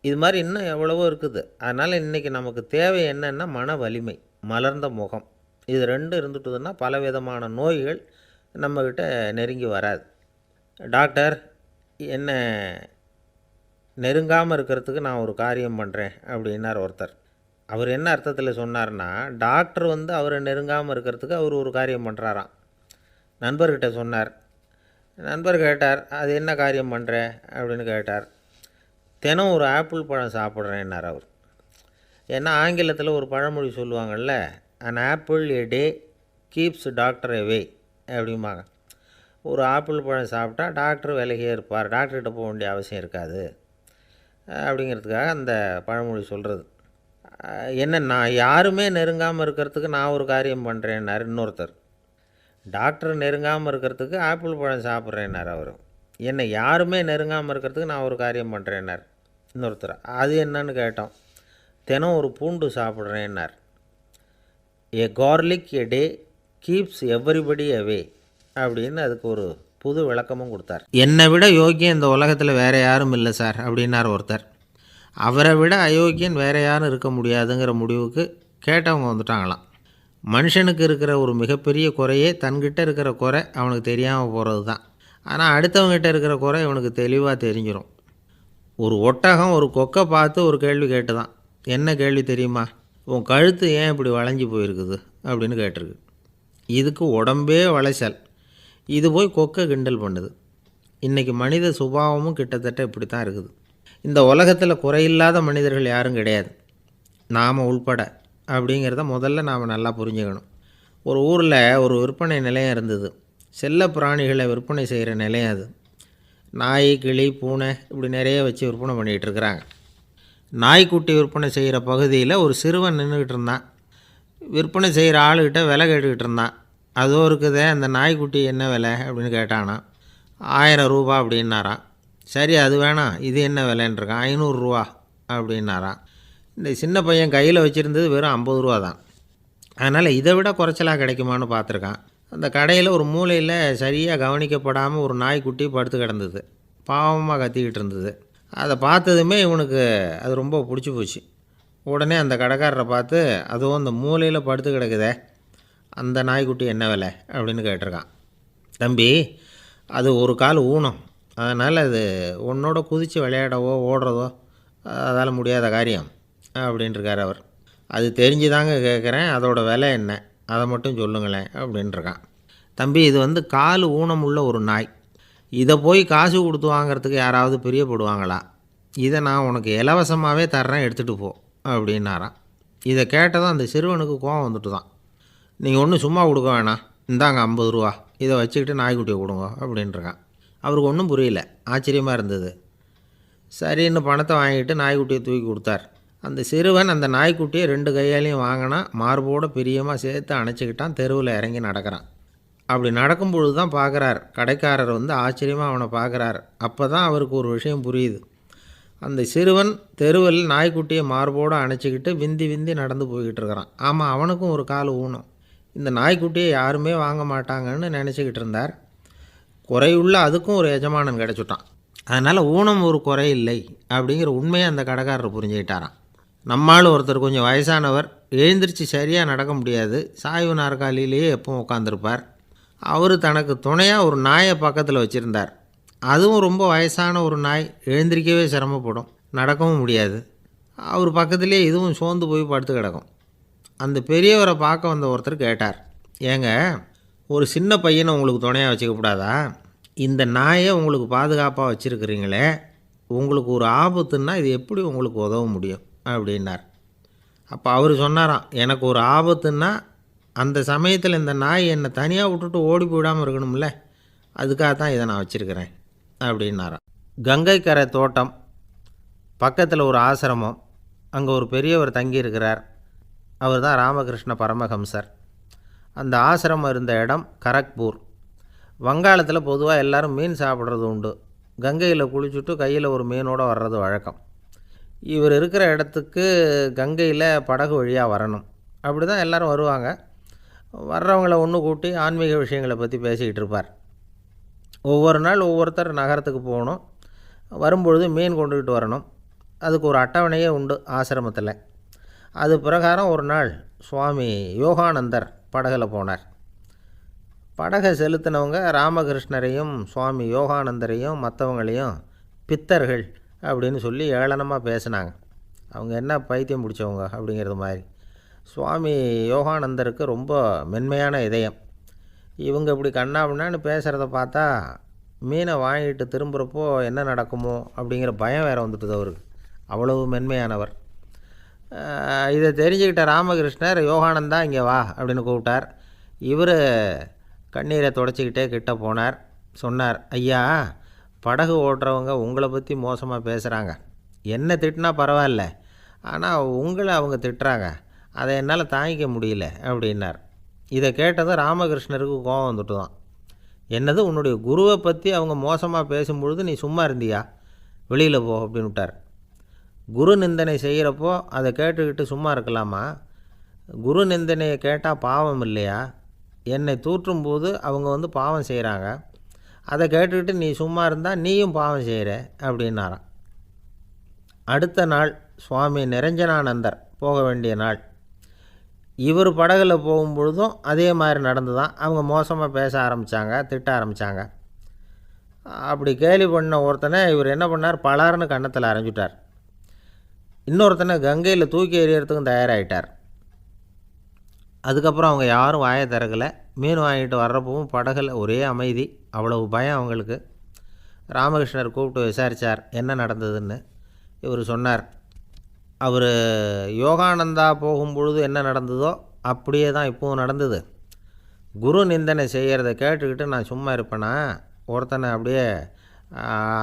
இது மாதிரி இன்னும் எவ்வளவோ இருக்குது. அதனால் இன்றைக்கி நமக்கு தேவை என்னென்னா மன வலிமை, மலர்ந்த முகம், இது ரெண்டும் இருந்துட்டுதுன்னா பலவிதமான நோய்கள் நம்மக்கிட்ட நெருங்கி வராது. டாக்டர் என்ன நெருங்காமல் இருக்கிறதுக்கு நான் ஒரு காரியம் பண்ணுறேன் அப்படின்னார் ஒருத்தர். அவர் என்ன அர்த்தத்தில் சொன்னார்னா, டாக்டர் வந்து அவரை நெருங்காமல் இருக்கிறதுக்கு அவர் ஒரு காரியம் பண்ணுறாராம். நண்பர்கிட்ட சொன்னார். நண்பர் கேட்டார், அது என்ன காரியம் பண்ணுற அப்படின்னு கேட்டார். தினம் ஒரு ஆப்பிள் பழம் சாப்பிட்றேன்னார் அவர். ஏன்னா ஆங்கிலத்தில் ஒரு பழமொழி சொல்லுவாங்கள்ல, an apple a day keeps doctor away அப்படிம்பாங்க. ஒரு ஆப்பிள் பழம் சாப்பிட்டா டாக்டர் விலகியே இருப்பார், டாக்டர்கிட்ட போக வேண்டிய அவசியம் இருக்காது அப்படிங்கிறதுக்காக அந்த பழமொழி சொல்கிறது. என்ன, நான் யாருமே நெருங்காமல் இருக்கிறதுக்கு நான் ஒரு காரியம் பண்ணுறேன்னார் இன்னொருத்தர். டாக்டர் நெருங்காமல் இருக்கிறதுக்கு ஆப்பிள் பழம் சாப்பிட்றேன்னார் அவர். என்னை யாருமே நெருங்காமல் இருக்கிறதுக்கு நான் ஒரு காரியம் பண்ணுறேன்னார் இன்னொருத்தர். அது என்னன்னு கேட்டோம். தினம் ஒரு பூண்டு சாப்பிட்றேன்னார். ஏ கார்லிக் எ டே கீப்ஸ் எவ்ரிபடி அவே அப்படின்னு அதுக்கு ஒரு புது விளக்கமும் கொடுத்தார். என்னை விட யோக்கியம் இந்த உலகத்தில் வேறு யாரும் இல்லை சார் அப்படின்னார் ஒருத்தர். அவரை விட அயோக்கியன் வேறு யாரும் இருக்க முடியாதுங்கிற முடிவுக்கு கேட்டவங்க வந்துட்டாங்களாம். மனுஷனுக்கு இருக்கிற ஒரு மிகப்பெரிய குறையே தன்கிட்ட இருக்கிற குறை அவனுக்கு தெரியாமல் போகிறது தான். ஆனால் அடுத்தவங்ககிட்ட இருக்கிற குறை இவனுக்கு தெளிவாக தெரிஞ்சிடும். ஒரு ஒட்டகம் ஒரு கொக்கை பார்த்து ஒரு கேள்வி கேட்டுதான். என்ன கேள்வி தெரியுமா? உன் கழுத்து ஏன் இப்படி வளைஞ்சி போயிருக்குது அப்படின்னு கேட்டிருக்கு. இதுக்கு உடம்பே வளைச்சல். இது போய் கொக்கை கிண்டல் பண்ணுது. இன்றைக்கி மனித சுபாவமும் கிட்டத்தட்ட இப்படி தான் இருக்குது. இந்த உலகத்தில் குறையில்லாத மனிதர்கள் யாரும் கிடையாது, நாம் உள்பட அப்படிங்கிறத முதல்ல நாம் நல்லா புரிஞ்சுக்கணும். ஒரு ஊரில் ஒரு விற்பனை நிலையம் இருந்தது. செல்ல பிராணிகளை விற்பனை செய்கிற நிலையம் அது. நாய், கிளி, பூனை இப்படி நிறைய வச்சு விற்பனை பண்ணிகிட்டு இருக்கிறாங்க. நாய்க்குட்டி விற்பனை செய்கிற பகுதியில் ஒரு சிறுவன் நின்றுக்கிட்டு இருந்தான். விற்பனை செய்கிற ஆளுக்கிட்ட விலை கேட்டுக்கிட்டு இருந்தான். அதோ இருக்குதே அந்த நாய்க்குட்டி என்ன விலை அப்படின்னு கேட்டானா. 1000 ரூபா அப்படின்னாரான். சரி அது வேணாம், இது என்ன விலைன்றிருக்கான். 500 ரூபா அப்படின்னாரான். இந்த சின்ன பையன் கையில் வச்சுருந்தது வெறும் 50 ரூபா தான். அதனால் இதை விட குறைச்சலாக கிடைக்குமான்னு பார்த்துருக்கான். அந்த கடையில் ஒரு மூலையில் சரியாக கவனிக்கப்படாமல் ஒரு நாய்க்குட்டி படுத்து கிடந்தது. பாவமாக கத்திக்கிட்டு இருந்தது. அதை பார்த்ததுமே இவனுக்கு அது ரொம்ப பிடிச்சி போச்சு. உடனே அந்த கடைக்காரரை பார்த்து, அதுவும் அந்த மூலையில் படுத்து கிடக்குதே அந்த நாய்க்குட்டி என்ன விலை அப்படின்னு கேட்டிருக்கான். தம்பி, அது ஒரு கால் ஊனம், அதனால் அது உன்னோட குதித்து விளையாடவோ ஓடுறதோ அதால் முடியாத காரியம் அப்படின்ட்டுருக்கார் அவர். அது தெரிஞ்சு தாங்க கேட்குறேன், அதோட விலை என்ன அதை மட்டும் சொல்லுங்களேன் அப்படின்ட்டுருக்கான். தம்பி, இது கால் ஊனம் உள்ள ஒரு நாய். இதை போய் காசு கொடுத்து வாங்கிறதுக்கு யாராவது பிரியப்படுவாங்களா? இதை நான் உனக்கு இலவசமாகவே தர்றேன், எடுத்துகிட்டு போ அப்படின்னாரான். இதை கேட்டதும் அந்த சிறுவனுக்கு கோபம் வந்துட்டு தான். நீங்கள் ஒன்றும் சும்மா கொடுக்க வேணாம், இந்தாங்க 50 ரூபா, இதை வச்சுக்கிட்டு நாய்க்குட்டியை கொடுங்க அப்படின்ட்டுருக்கான். அவருக்கு ஒன்றும் புரியல, ஆச்சரியமாக இருந்தது. சரின்னு பணத்தை வாங்கிட்டு நாய்க்குட்டியை தூக்கி கொடுத்தார். அந்த சிறுவன் அந்த நாய்க்குட்டியை 2 கையாலையும் வாங்கினா, மார்போடு பிரியமாக சேர்த்து அணைச்சிக்கிட்டான். தெருவில் இறங்கி நடக்கிறான். அப்படி நடக்கும்பொழுது தான் பார்க்குறார், கடைக்காரர் ஆச்சரியமாக அவனை பார்க்குறார். அப்போ தான் அவருக்கு ஒரு விஷயம் புரியுது. அந்த சிறுவன் தெருவில் நாய்க்குட்டியை மார்போடு அணைச்சிக்கிட்டு விந்தி விந்தி நடந்து போய்கிட்டு இருக்கிறான். ஆமாம், அவனுக்கும் ஒரு கால் ஊனம். இந்த நாய்க்குட்டியை யாருமே வாங்க மாட்டாங்கன்னு நினச்சிக்கிட்டு இருந்தார். குறையுள்ள அதுக்கும் ஒரு எஜமானன் கிடச்சிட்டான். அதனால் ஊனம் ஒரு குறை இல்லை அப்படிங்கிற உண்மையை அந்த கடைக்காரர் புரிஞ்சுக்கிட்டாராம். நம்மால் ஒருத்தர் கொஞ்சம் வயசானவர், எழுந்திரிச்சு சரியாக நடக்க முடியாது, சாய்வு நாற்காலியிலேயே எப்பவும் உட்காந்துருப்பார். அவர் தனக்கு துணையாக ஒரு நாயை பக்கத்தில் வச்சுருந்தார். அதுவும் ரொம்ப வயசான ஒரு நாய், எழுந்திரிக்கவே சிரமப்படும், நடக்கவும் முடியாது. அவர் பக்கத்துலேயே இதுவும் சோர்ந்து போய் படுத்து கிடக்கும். அந்த பெரியவரை பார்க்க வந்த ஒருத்தர் கேட்டார், ஏங்க, ஒரு சின்ன பையனை உங்களுக்கு துணையாக வச்சுக்கப்படாதா? இந்த நாயை உங்களுக்கு பாதுகாப்பாக வச்சுருக்கிறீங்களே, உங்களுக்கு ஒரு ஆபத்துன்னா இது எப்படி உங்களுக்கு உதவ முடியும் அப்படின்னார். அப்போ அவர் சொன்னாராம், எனக்கு ஒரு ஆபத்துன்னா அந்த சமயத்தில் இந்த நாய் என்னை தனியாக விட்டுட்டு ஓடி போயிடாமல் இருக்கணும்ல, அதுக்காக தான் இதை நான் வச்சுருக்கிறேன் அப்படின்னாராம். கங்கை கரை தோட்டம் பக்கத்தில் ஒரு ஆசிரமம், அங்கே ஒரு பெரியவர் தங்கியிருக்கிறார். அவர் தான் ராமகிருஷ்ண பரமஹம்சர். அந்த ஆசிரமம் இருந்த இடம் கரக்பூர். வங்காளத்தில் பொதுவாக எல்லோரும் மீன் சாப்பிட்றது உண்டு. கங்கையில் குளிச்சுட்டு கையில் ஒரு மீனோடு வர்றது வழக்கம். இவர் இருக்கிற இடத்துக்கு கங்கையில் படகு வழியாக வரணும். அப்படி தான் எல்லோரும் வருவாங்க. வர்றவங்கள ஒன்று கூட்டி ஆன்மீக விஷயங்களை பற்றி பேசிக்கிட்டு இருப்பார். ஒவ்வொரு நாள் ஒவ்வொருத்தர் நகரத்துக்கு போகணும், வரும்பொழுது மீன் கொண்டுக்கிட்டு வரணும். அதுக்கு ஒரு அட்டவணையே உண்டு ஆசிரமத்தில். அது பிரகாரம் ஒரு நாள் சுவாமி யோகானந்தர் படகில் போனார். படகை செலுத்தினவங்க ராமகிருஷ்ணரையும் சுவாமி யோகானந்தரையும் மற்றவங்களையும் பித்தர்கள் அப்படின்னு சொல்லி ஏளனமாக பேசினாங்க. அவங்க என்ன பைத்தியம் பிடிச்சவங்க அப்படிங்கிறது மாதிரி. சுவாமி யோகானந்தருக்கு ரொம்ப மென்மையான இதயம். இவங்க இப்படி கண்ணாபின்னான்னு பேசுகிறத பார்த்தா மீனை வாங்கிட்டு திரும்புகிறப்போ என்ன நடக்குமோ அப்படிங்கிற பயம் வேறு வந்துட்டுது அவருக்கு. அவ்வளவு மென்மையானவர். இதை தெரிஞ்சுக்கிட்ட ராமகிருஷ்ணர், யோகானந்தா இங்கே வா அப்படின்னு கூப்பிட்டார். இவர் கண்ணீரை தொடச்சிக்கிட்டே கிட்ட போனார். சொன்னார், ஐயா, படகு ஓட்டுறவங்க உங்களை பற்றி மோசமாக பேசுகிறாங்க. என்ன திட்டினா பரவாயில்ல, ஆனால் உங்களை அவங்க திட்டுறாங்க, அதை என்னால் தாங்கிக்க முடியல அப்படின்னார். இதை கேட்டதும் ராமகிருஷ்ணருக்கு கோபம் வந்துட்டு தான். என்னது, உன்னுடைய குருவை பற்றி அவங்க மோசமாக பேசும்பொழுது நீ சும்மா இருந்தியா? வெளியில் போ அப்படின்னு விட்டார். குரு நிந்தனை செய்கிறப்போ அதை கேட்டுக்கிட்டு சும்மா இருக்கலாமா? குரு நிந்தனையை கேட்டால் பாவம் இல்லையா? என்னை தூற்றும்போது அவங்க பாவம் செய்கிறாங்க, அதை கேட்டுக்கிட்டு நீ சும்மா இருந்தால் நீயும் பாவம் செய்கிற அப்படின்னாராம். அடுத்த நாள் சுவாமி நிரஞ்சனானந்தர் போக வேண்டிய நாள். இவர் படகில் போகும்பொழுதும் அதே மாதிரி நடந்து தான். அவங்க மோசமாக பேச ஆரம்பித்தாங்க, திட்ட ஆரம்பித்தாங்க. அப்படி கேலி பண்ண ஒருத்தனை இவர் என்ன பண்ணார், பலார்னு கன்னத்தில் அரைஞ்சிட்டார். இன்னொருத்தனை கங்கையில் தூக்கி எறியறதுக்கும் தயாராகிட்டார். அதுக்கப்புறம் அவங்க யாரும் வாயை திறக்கலை. மீன் வாங்கிட்டு வர்றப்பவும் படகுல ஒரே அமைதி, அவ்வளவு பயம் அவங்களுக்கு. ராமகிருஷ்ணர் கூப்பிட்டு விசாரித்தார் என்ன நடந்ததுன்னு. இவர் சொன்னார், அவர் யோகானந்தா போகும்பொழுது என்ன நடந்ததோ அப்படியே தான் இப்போவும் நடந்தது. குரு நிந்தனை செய்கிறத கேட்டுக்கிட்டு நான் சும்மா இருப்பேனா? ஒருத்தனை அப்படியே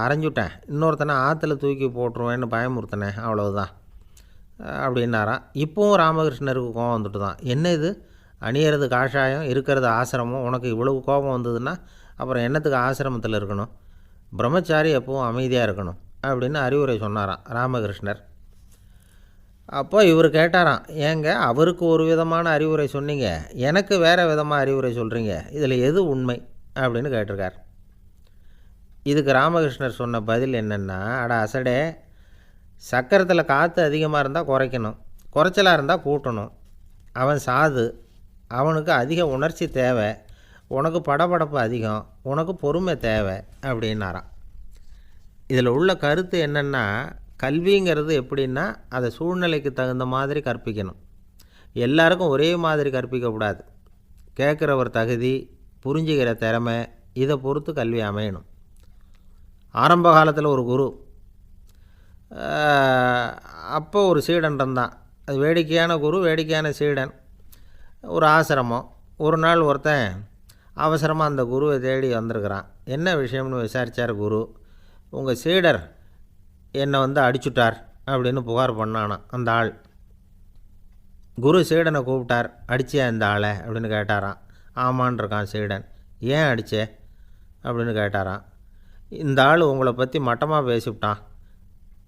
அரைஞ்சுட்டேன், இன்னொருத்தனை ஆற்றுல தூக்கி போட்டுருவேன்னு பயமுறுத்தினேன், அவ்வளவுதான் அப்படின்னாராம். இப்போவும் ராமகிருஷ்ணருக்கு கோபம் வந்துட்டு தான். என்ன இது, அணியறது காஷாயம், இருக்கிறது ஆசிரமம், உனக்கு இவ்வளவு கோபம் வந்ததுன்னா அப்புறம் என்னத்துக்கு ஆசிரமத்தில் இருக்கணும்? பிரம்மச்சாரி எப்பவும் அமைதியாக இருக்கணும் அப்படின்னு அறிவுரை சொன்னாராம் ராமகிருஷ்ணர். அப்போ இவர் கேட்டாராம், ஏங்க அவருக்கு ஒரு விதமான அறிவுரை சொன்னீங்க, எனக்கு வேறு விதமாக அறிவுரை சொல்கிறீங்க, இதில் எது உண்மை அப்படின்னு கேட்டிருக்கார். இதுக்கு ராமகிருஷ்ணர் சொன்ன பதில் என்னென்னா, அட அசடே, சக்கரத்தில் காற்று அதிகமாக இருந்தால் குறைக்கணும், குறைச்சலாக இருந்தால் கூட்டணும். அவன் சாது, அவனுக்கு அதிக உணர்ச்சி தேவை, உனக்கு படபடப்பு அதிகம், உனக்கு பொறுமை தேவை அப்படின்னாராம். இதில் உள்ள கருத்து என்னென்னா, கல்விங்கிறது எப்படின்னா அதை சூழ்நிலைக்கு தகுந்த மாதிரி கற்பிக்கணும். எல்லாருக்கும் ஒரே மாதிரி கற்பிக்கக்கூடாது. கேட்குறவர் தகுதி, புரிஞ்சுக்கிற திறமை, இதை பொறுத்து கல்வி அமையணும். ஆரம்ப காலத்தில் ஒரு குரு, அப்போ ஒரு சீடன் இருந்தான். அது வேடிக்கையான குரு, வேடிக்கையான சீடன். ஒரு ஆசிரமம். ஒரு நாள் ஒருத்தன் அவசரமாக அந்த குருவை தேடி வந்திருக்கிறான். என்ன விஷயம்னு விசாரித்தார் குரு. உங்கள் சீடர் என்னை அடிச்சுட்டார் அப்படின்னு புகார் பண்ணானான் அந்த ஆள். குரு சீடனை கூப்பிட்டார். அடிச்சியா இந்த ஆளை அப்படின்னு கேட்டாரான். ஆமான் இருக்கான் சீடன். ஏன் அடித்தே அப்படின்னு கேட்டாரான். இந்த ஆள் உங்களை பற்றி மட்டமாக பேசிவிட்டான்,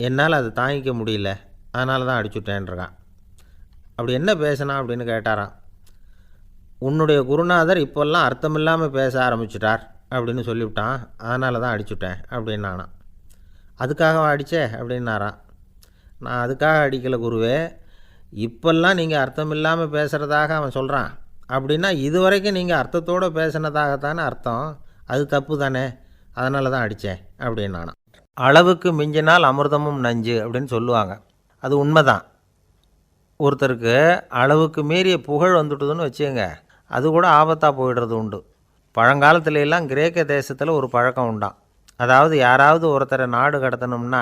என்னால் அதை தாங்கிக்க முடியல, அதனால தான் அடிச்சுட்டேன்ருக்கான். அப்படி என்ன பேசினான் அப்படின்னு கேட்டாரான். உன்னுடைய குருநாதர் இப்போல்லாம் அர்த்தமில்லாமல் பேச ஆரம்பிச்சிட்டார் அப்படின்னு சொல்லிவிட்டான், அதனால தான் அடிச்சுட்டேன் அப்படின்னானான். அதுக்காக அடித்தே அப்படின்னாரான். நான் அதுக்காக அடிக்கலை குருவே, இப்போல்லாம் நீங்கள் அர்த்தமில்லாமல் பேசுகிறதாக அவன் சொல்கிறான், அப்படின்னா இதுவரைக்கும் நீங்கள் அர்த்தத்தோடு பேசினதாகத்தானே அர்த்தம், அது தப்பு தானே, அதனால தான் அடித்தேன் அப்படின்னானான். அளவுக்கு மிஞ்சினால் அமிர்தமும் நஞ்சு அப்படின்னு சொல்லுவாங்க. அது உண்மைதான். ஒருத்தருக்கு அளவுக்கு மீறிய புகழ் வந்துட்டுதுன்னு வச்சுங்க, அது கூட ஆபத்தாக போயிடுறது உண்டு. பழங்காலத்துல எல்லாம் கிரேக்க தேசத்தில் ஒரு பழக்கம் உண்டாம். அதாவது யாராவது ஒருத்தரை நாடு கடத்தணும்னா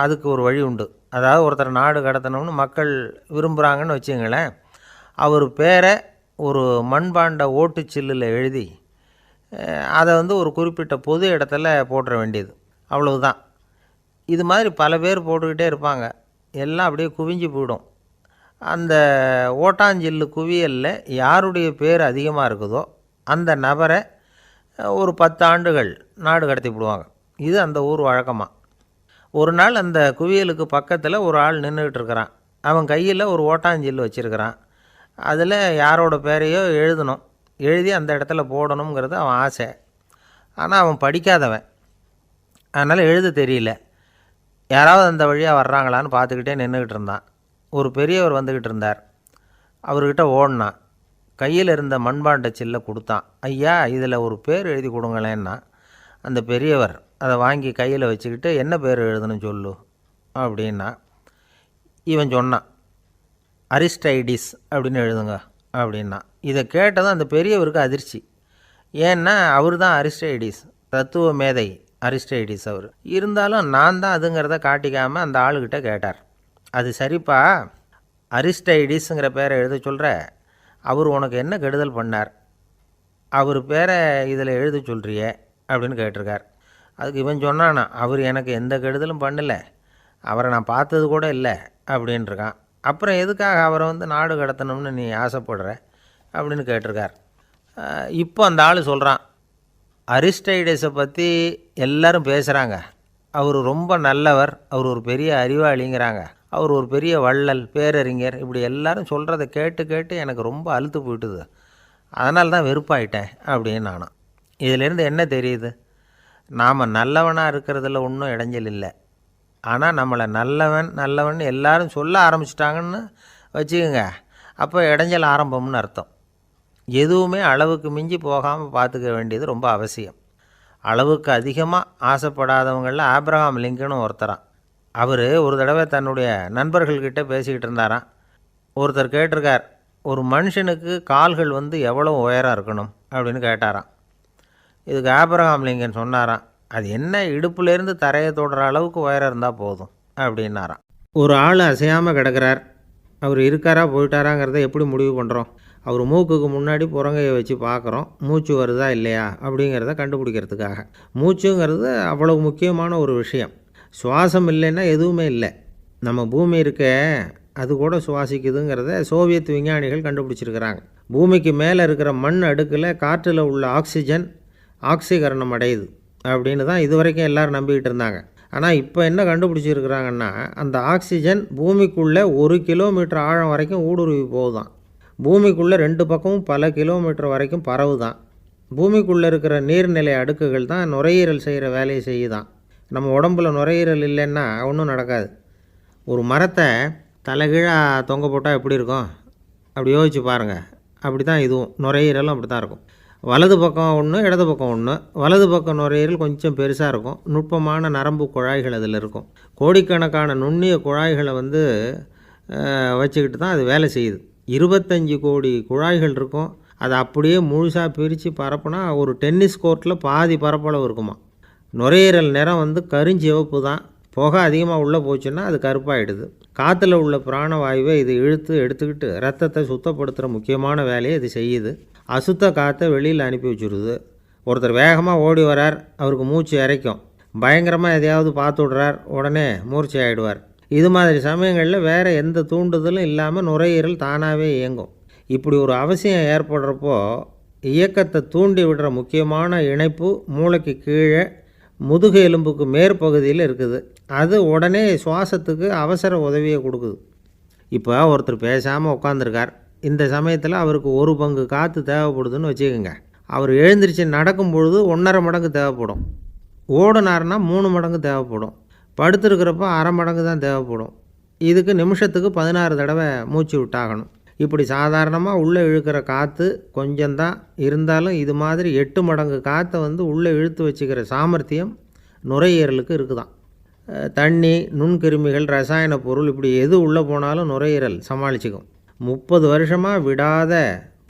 அதுக்கு ஒரு வழி உண்டு. அதாவது ஒருத்தரை நாடு கடத்தணும்னு மக்கள் விரும்புகிறாங்கன்னு வச்சுங்களேன், அவர் பேரை ஒரு மண்பாண்ட ஓட்டுச்சில்லில் எழுதி அதை ஒரு குறிப்பிட்ட பொது இடத்துல போட்டுற வேண்டியது, அவ்வளவுதான். இது மாதிரி பல பேர் போட்டுக்கிட்டே இருப்பாங்க. எல்லாம் அப்படியே குவிஞ்சு போயிடும். அந்த ஓட்டாஞ்சில்லு குவியலில் யாருடைய பேர் அதிகமாக இருக்குதோ அந்த நபரை ஒரு 10 ஆண்டுகள் நாடு கடத்தி விடுவாங்க. இது அந்த ஊர் வழக்கமாக. ஒரு நாள் அந்த குவியலுக்கு பக்கத்தில் ஒரு ஆள் நின்றுக்கிட்டு இருக்கிறான். அவன் கையில் ஒரு ஓட்டாஞ்சில்லு வச்சுருக்கிறான். அதில் யாரோட பேரையோ எழுதணும், எழுதி அந்த இடத்துல போடணுங்கிறது அவன் ஆசை. ஆனால் அவன் படிக்காதவன், அதனால் எழுத தெரியல. யாராவது அந்த வழியாக வர்றாங்களான்னு பார்த்துக்கிட்டே நின்றுக்கிட்டு இருந்தான். ஒரு பெரியவர் வந்துக்கிட்டு இருந்தார். அவர்கிட்ட ஓடினான். கையில் இருந்த மண்பாண்ட சில்லை கொடுத்தான். ஐயா, இதில் ஒரு பேர் எழுதி கொடுங்களேன்னா. அந்த பெரியவர் அதை வாங்கி கையில் வச்சுக்கிட்டு, என்ன பேர் எழுதணும் சொல்லு அப்படின்னா. இவன் சொன்னான், அரிஸ்டைடிஸ் அப்படின்னு எழுதுங்க அப்படின்னா. இதை கேட்டதும் அந்த பெரியவருக்கு அதிர்ச்சி. ஏன்னா அவர் தான் அரிஸ்டைடிஸ், தத்துவ மேதை அரிஸ்டைடிஸ் அவர். இருந்தாலும் நான் தான் அதுங்கிறத காட்டிக்காமல் அந்த ஆளுக்கிட்ட கேட்டார். அது சரிப்பா, அரிஸ்டைடிஸுங்கிற பேரை எழுத சொல்கிற, அவர் உனக்கு என்ன கெடுதல் பண்ணார், அவர் பேரை இதில் எழுத சொல்கிறியே அப்படின்னு கேட்டிருக்கார். அதுக்கு இவன் சொன்னானா, அவர் எனக்கு எந்த கெடுதலும் பண்ணலை, அவரை நான் பார்த்தது கூட இல்லை அப்படின்ட்டுருக்கான். அப்புறம் எதுக்காக அவரை நாடு கடத்தணும்னு நீ ஆசைப்படுற அப்படின்னு கேட்டிருக்கார். இப்போ அந்த ஆள் சொல்கிறான், அரிஸ்டைடஸை பற்றி எல்லாரும் பேசுகிறாங்க, அவர் ரொம்ப நல்லவர், அவர் ஒரு பெரிய அறிவாளிங்கிறாங்க, அவர் ஒரு பெரிய வள்ளல், பேரறிஞர், இப்படி எல்லாரும் சொல்கிறத கேட்டு கேட்டு எனக்கு ரொம்ப அலுத்து போயிட்டுது, அதனால தான் வெறுப்பாயிட்டேன் அப்படின்னு நானும். இதிலேருந்து என்ன தெரியுது, நாம் நல்லவனாக இருக்கிறதுல ஒன்றும் இடைஞ்சல் இல்லை. ஆனால் நம்மளை நல்லவன் எல்லாரும் சொல்ல ஆரம்பிச்சிட்டாங்கன்னு வச்சுக்கோங்க, அப்போ இடைஞ்சல் ஆரம்பம்னு அர்த்தம். எதுவுமே அளவுக்கு மிஞ்சி போகாமல் பார்த்துக்க வேண்டியது ரொம்ப அவசியம். அளவுக்கு அதிகமாக ஆசைப்படாதவங்களில் ஆப்ரஹாம் லிங்கனும் ஒருத்தரான். அவர் ஒரு தடவை தன்னுடைய நண்பர்கள்கிட்ட பேசிக்கிட்டு இருந்தாராம். ஒருத்தர் கேட்டிருக்கார், ஒரு மனுஷனுக்கு கால்கள் எவ்வளோ உயரம் இருக்கணும் அப்படின்னு கேட்டாராம். இதுக்கு ஆப்ரஹாம் லிங்கன் சொன்னாராம், அது என்ன, இடுப்புலேருந்து தரையை தொடுற அளவுக்கு உயரம் இருந்தால் போதும் அப்படின்னாராம். ஒரு ஆள் அசையாமல் கிடக்கிறார், அவர் இருக்காரா போயிட்டாராங்கிறத எப்படி முடிவு பண்ணுறோம்? அவர் மூக்குக்கு முன்னாடி புறங்கையை வச்சு பார்க்குறோம், மூச்சு வருதா இல்லையா அப்படிங்கிறத கண்டுபிடிக்கிறதுக்காக. மூச்சுங்கிறது அவ்வளவு முக்கியமான ஒரு விஷயம். சுவாசம் இல்லைன்னா எதுவுமே இல்லை. நம்ம பூமி இருக்க, அது கூட சுவாசிக்குதுங்கிறத சோவியத் விஞ்ஞானிகள் கண்டுபிடிச்சிருக்கிறாங்க. பூமிக்கு மேலே இருக்கிற மண் அடுக்கில் காற்றில் உள்ள ஆக்சிஜன் ஆக்சிகரணம் அடையுது அப்படின்னு தான் இதுவரைக்கும் எல்லோரும் நம்பிக்கிட்டு இருந்தாங்க. ஆனால் இப்போ என்ன கண்டுபிடிச்சிருக்கிறாங்கன்னா, அந்த ஆக்சிஜன் பூமிக்குள்ளே 1 கிலோமீட்டர் ஆழம் வரைக்கும் ஊடுருவி போகுதாம். பூமிக்குள்ளே 2 பக்கமும் பல கிலோமீட்டர் வரைக்கும் பரவுதான். பூமிக்குள்ளே இருக்கிற நீர்நிலை அடுக்குகள் தான் நுரையீரல் செய்கிற வேலையை செய்யுதான். நம்ம உடம்புல நுரையீரல் இல்லைன்னா ஒன்றும் நடக்காது. ஒரு மரத்தை தலைகீழாக தொங்க போட்டால் எப்படி இருக்கும்? அப்படி யோசிச்சு பாருங்கள். அப்படி தான் இதுவும் நுரையீரலும் அப்படி தான் இருக்கும். வலது பக்கம் ஒன்று, இடது பக்கம் ஒன்று. வலது பக்கம் நுரையீரல் கொஞ்சம் பெருசாக இருக்கும். நுட்பமான நரம்பு குழாய்கள் அதில் இருக்கும். கோடிக்கணக்கான நுண்ணிய குழாய்களை வச்சுக்கிட்டு தான் அது வேலை செய்யுது. 25 கோடி குழாய்கள் இருக்கும். அதை அப்படியே முழுசாக பிரித்து பரப்புனா ஒரு டென்னிஸ் கோர்ட்டில் பாதி பரப்பளவு இருக்குமா. நுரையீரல் நிறம் கருஞ்சிவப்பு தான். புகை அதிகமாக உள்ளே போச்சுன்னா அது கருப்பாயிடுது. காற்றுல உள்ள பிராணவாயுவை இது இழுத்து எடுத்துக்கிட்டு ரத்தத்தை சுத்தப்படுத்துகிற முக்கியமான வேலையை இது செய்யுது. அசுத்த காற்றை வெளியில் அனுப்பி வச்சுருது. ஒருத்தர் வேகமாக ஓடி வரார், அவருக்கு மூச்சு இறைக்கும். பயங்கரமாக எதையாவது பார்த்து விடுறார், உடனே மூர்ச்சி ஆகிடுவார். இது மாதிரி சமயங்களில் வேறு எந்த தூண்டுதலும் இல்லாமல் நுரையீரல் தானாகவே இயங்கும். இப்படி ஒரு அவசியம் ஏற்படுறப்போ இயக்கத்தை தூண்டி விடுற முக்கியமான இணைப்பு மூளைக்கு கீழே முதுகு எலும்புக்கு மேற்பகுதியில் இருக்குது. அது உடனே சுவாசத்துக்கு அவசர உதவியை கொடுக்குது. இப்போ ஒருத்தர் பேசாமல் உட்காந்துருக்கார். இந்த சமயத்தில் அவருக்கு 1 பங்கு காற்று தேவைப்படுதுன்னு வச்சுக்கோங்க. அவர் எழுந்திரிச்சு நடக்கும் பொழுது 1.5 மடங்கு தேவைப்படும். ஓடினார்னா 3 மடங்கு தேவைப்படும். படுத்துருக்கிறப்ப அரை மடங்கு தான் தேவைப்படும். இதுக்கு நிமிஷத்துக்கு 16 தடவை மூச்சு விட்டாகணும். இப்படி சாதாரணமாக உள்ளே இழுக்கிற காற்று கொஞ்சம்தான் இருந்தாலும் இது மாதிரி 8 மடங்கு காற்றை உள்ளே இழுத்து வச்சுக்கிற சாமர்த்தியம் நுரையீரலுக்கு இருக்குதான். தண்ணி, நுண்கிருமிகள், ரசாயன பொருள் இப்படி எது உள்ளே போனாலும் நுரையீரல் சமாளிச்சுக்கும். 30 வருஷமாக விடாத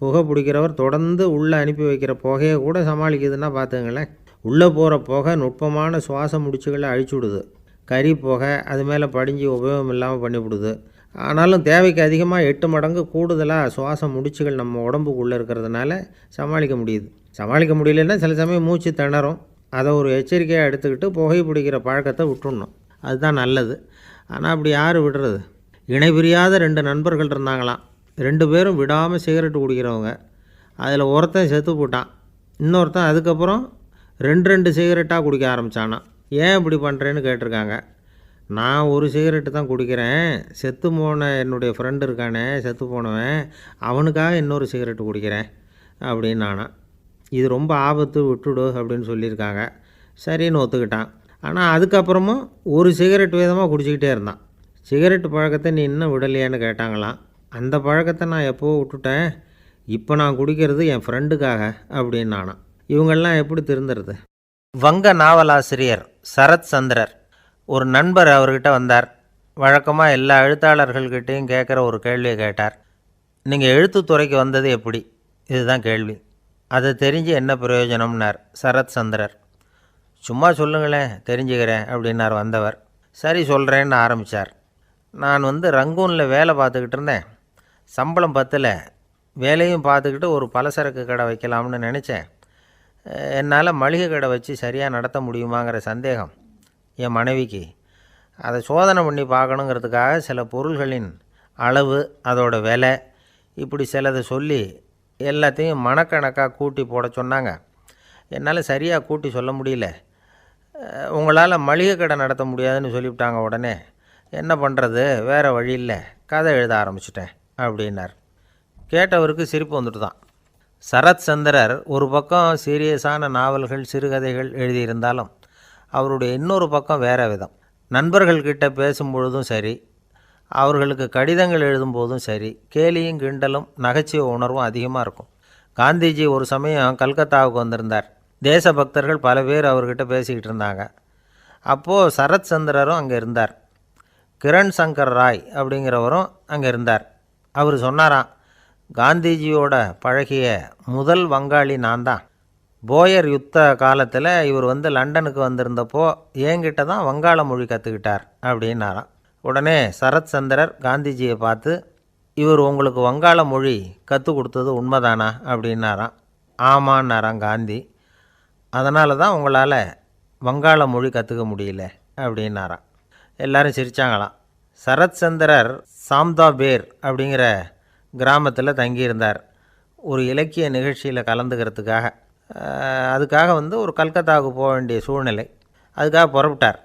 புகை பிடிக்கிறவர் தொடர்ந்து உள்ளே அனுப்பி வைக்கிற புகையை கூட சமாளிக்குதுன்னா பார்த்துங்களேன். உள்ளே போகிற புகை நுட்பமான சுவாச முடிச்சுகளை அழிச்சு விடுது. கறி புகை அது மேலே படிஞ்சு உபயோகம் இல்லாமல் பண்ணிவிடுது. ஆனாலும் தேவைக்கு அதிகமாக 8 மடங்கு கூடுதலாக சுவாச முடிச்சுகள் நம்ம உடம்புக்குள்ளே இருக்கிறதுனால சமாளிக்க முடியுது. சமாளிக்க முடியலன்னா சில சமயம் மூச்சு திணறும். அதை ஒரு எச்சரிக்கையாக எடுத்துக்கிட்டு புகை பிடிக்கிற பழக்கத்தை விட்டுடணும். அதுதான் நல்லது. ஆனால் அப்படி யார் விடுறது? இணை பிரியாத 2 நண்பர்கள் இருந்தாங்களாம். 2 பேரும் விடாமல் சிகரெட்டு குடிக்கிறவங்க. அதில் ஒருத்தன் செத்து போட்டான். இன்னொருத்தன் அதுக்கப்புறம் 2 சிகரெட்டாக குடிக்க ஆரம்பித்தானான். ஏன் இப்படி பண்ணுறேன்னு கேட்டிருக்காங்க. நான் ஒரு சிகரெட்டு தான் குடிக்கிறேன், செத்து போன என்னுடைய ஃப்ரெண்டு இருக்கானே செத்து போனவன், அவனுக்காக இன்னொரு சிகரெட்டு குடிக்கிறேன் அப்படின்னு நானான். இது ரொம்ப ஆபத்து, விட்டுடு அப்படின்னு சொல்லியிருக்காங்க. சரின்னு ஒத்துக்கிட்டான். ஆனால் அதுக்கப்புறமும் ஒரு சிகரெட் வீதமாக குடிச்சிக்கிட்டே இருந்தான். சிகரெட்டு பழக்கத்தை நீ இன்னும் விடலையான்னு கேட்டாங்களாம். அந்த பழக்கத்தை நான் எப்போவோ விட்டுட்டேன், இப்போ நான் குடிக்கிறது என் ஃப்ரெண்டுக்காக அப்படின்னு நானான். இவங்கெல்லாம் எப்படி திருந்துறது? வங்க நாவலாசிரியர் சரத் சந்திரர் ஒரு நண்பர் அவர்கிட்ட வந்தார். வழக்கமாக எல்லா எழுத்தாளர்கள்கிட்டையும் கேட்குற ஒரு கேள்வியை கேட்டார். நீங்கள் எழுத்துத்துறைக்கு வந்தது எப்படி? இதுதான் கேள்வி. அதை தெரிஞ்சு என்ன பிரயோஜனம்னார் சரத் சந்திரர். சும்மா சொல்லுங்களேன், தெரிஞ்சுக்கிறேன் அப்படின்னார் வந்தவர். சரி சொல்கிறேன்னு ஆரம்பித்தார். நான் ரங்கூனில் வேலை பார்த்துக்கிட்டு இருந்தேன். சம்பளம் பத்தில். வேலையும் பார்த்துக்கிட்டு ஒரு பலசரக்கு கடை வைக்கலாம்னு நினச்சேன். என்னால் மளிகை கடை வச்சு சரியாக நடத்த முடியுமாங்கிற சந்தேகம் என் மனைவிக்கு. அதை சோதனை பண்ணி பார்க்கணுங்கிறதுக்காக சில பொருள்களின் அளவு, அதோட விலை, இப்படி சிலதை சொல்லி எல்லாத்தையும் மனக்கணக்காக கூட்டி போட சொன்னாங்க. என்னால் சரியாக கூட்டி சொல்ல முடியல. உங்களால் மளிகை கடை நடத்த முடியாதுன்னு சொல்லிவிட்டாங்க. உடனே என்ன பண்ணுறது, வேறு வழி இல்லை, கதை எழுத ஆரம்பிச்சிட்டேன் அப்படின்னார். கேட்டவருக்கு சிரிப்பு வந்துட்டு தான். சரத் சந்திரர் ஒரு பக்கம் சீரியஸான நாவல்கள், சிறுகதைகள் எழுதியிருந்தாலும் அவருடைய இன்னொரு பக்கம் வேறு விதம். நண்பர்கள்கிட்ட பேசும்பொழுதும் சரி, அவர்களுக்கு கடிதங்கள் எழுதும்போதும் சரி, கேலியும் கிண்டலும் நகைச்சுவை உணர்வும் அதிகமாக இருக்கும். காந்திஜி ஒரு சமயம் கல்கத்தாவுக்கு வந்திருந்தார். தேசபக்தர்கள் பல பேர் அவர்கிட்ட பேசிக்கிட்டு இருந்தாங்க. அப்போது சரத் சந்திரரும் அங்கே இருந்தார். கிரண் சங்கர் ராய் அப்படிங்கிறவரும் அங்கே இருந்தார். அவர் சொன்னாராம், காந்திஜியோட பழகிய முதல் வங்காளி நான் தான். போயர் யுத்த காலத்தில் இவர் லண்டனுக்கு வந்திருந்தப்போ என்கிட்ட தான் வங்காள மொழி கற்றுக்கிட்டார் அப்படின்னாராம். உடனே சரத் சந்திரர் காந்திஜியை பார்த்து, இவர் உங்களுக்கு வங்காள மொழி கற்றுக் கொடுத்தது உண்மைதானா அப்படின்னாராம். ஆமான்னாராம் காந்தி. அதனால தான் உங்களால் வங்காள மொழி கற்றுக்க முடியல அப்படின்னாராம். எல்லாரும் சிரித்தாங்களாம். சரத் சந்திரர் சாம்தாபேர் அப்படிங்கிற கிராமத்தில் தங்கியிருந்தார் ஒரு இலக்கிய நிகழ்ச்சியில் கலந்துக்கிறதுக்காக. அதுக்காக ஒரு கல்கத்தாவுக்கு போக வேண்டிய சூழ்நிலை. அதுக்காக புறப்பட்டார்.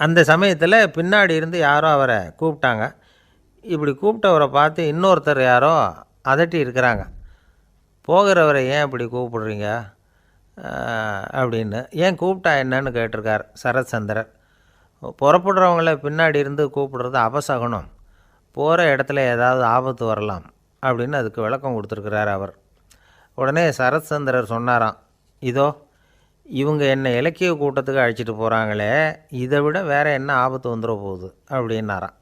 அந்த சமயத்தில் பின்னாடி இருந்து யாரோ அவரை கூப்பிட்டாங்க. இப்படி கூப்பிட்டவரை பார்த்து இன்னொருத்தர் யாரோ அதட்டி இருக்கிறாங்க. போகிறவரை ஏன் இப்படி கூப்பிடுறீங்க அப்படின்னு. ஏன் கூப்பிட்டா என்னன்னு கேட்டிருக்கார் சரத்சந்திரர். புறப்படுறவங்கள பின்னாடி இருந்து கூப்பிடுறது அபசகுனம், போகிற இடத்துல ஏதாவது ஆபத்து வரலாம் அப்படின்னு அதுக்கு விளக்கம் கொடுத்துருக்கிறார் அவர். உடனே சரத்சந்திரர் சொன்னாராம், இதோ இவங்க என்னை இலக்கிய கூட்டத்துக்கு அழைச்சிட்டு போகிறாங்களே, இதை விட வேறு என்ன ஆபத்து வந்துட போகுது அப்படின்னாராம்.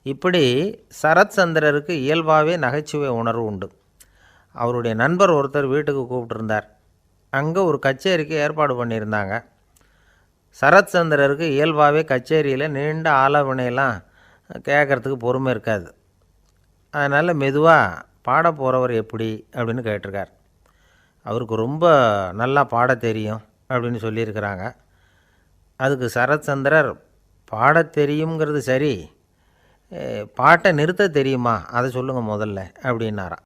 இப்படி சரத்சந்திரருக்கு இயல்பாகவே நகைச்சுவை உணர்வு உண்டு. அவருடைய நண்பர் ஒருத்தர் வீட்டுக்கு கூப்பிட்டுருந்தார். அங்கே ஒரு கச்சேரிக்கு ஏற்பாடு பண்ணியிருந்தாங்க. சரத்சந்திரருக்கு இயல்பாகவே கச்சேரியில் நீண்ட ஆலோசனையெல்லாம் கேட்குறதுக்கு பொறுமை இருக்காது. அதனால் மெதுவாக பாட போகிறவர் எப்படி அப்படின்னு கேட்டிருக்கார். அவருக்கு ரொம்ப நல்லா பாட தெரியும் அப்படின்னு சொல்லியிருக்கிறாங்க. அதுக்கு சரத்சந்திரர், பாட தெரியுங்கிறது சரி, பாட்டை நிறுத்த தெரியுமா அதை சொல்லுங்கள் முதல்ல அப்படின்னாராம்.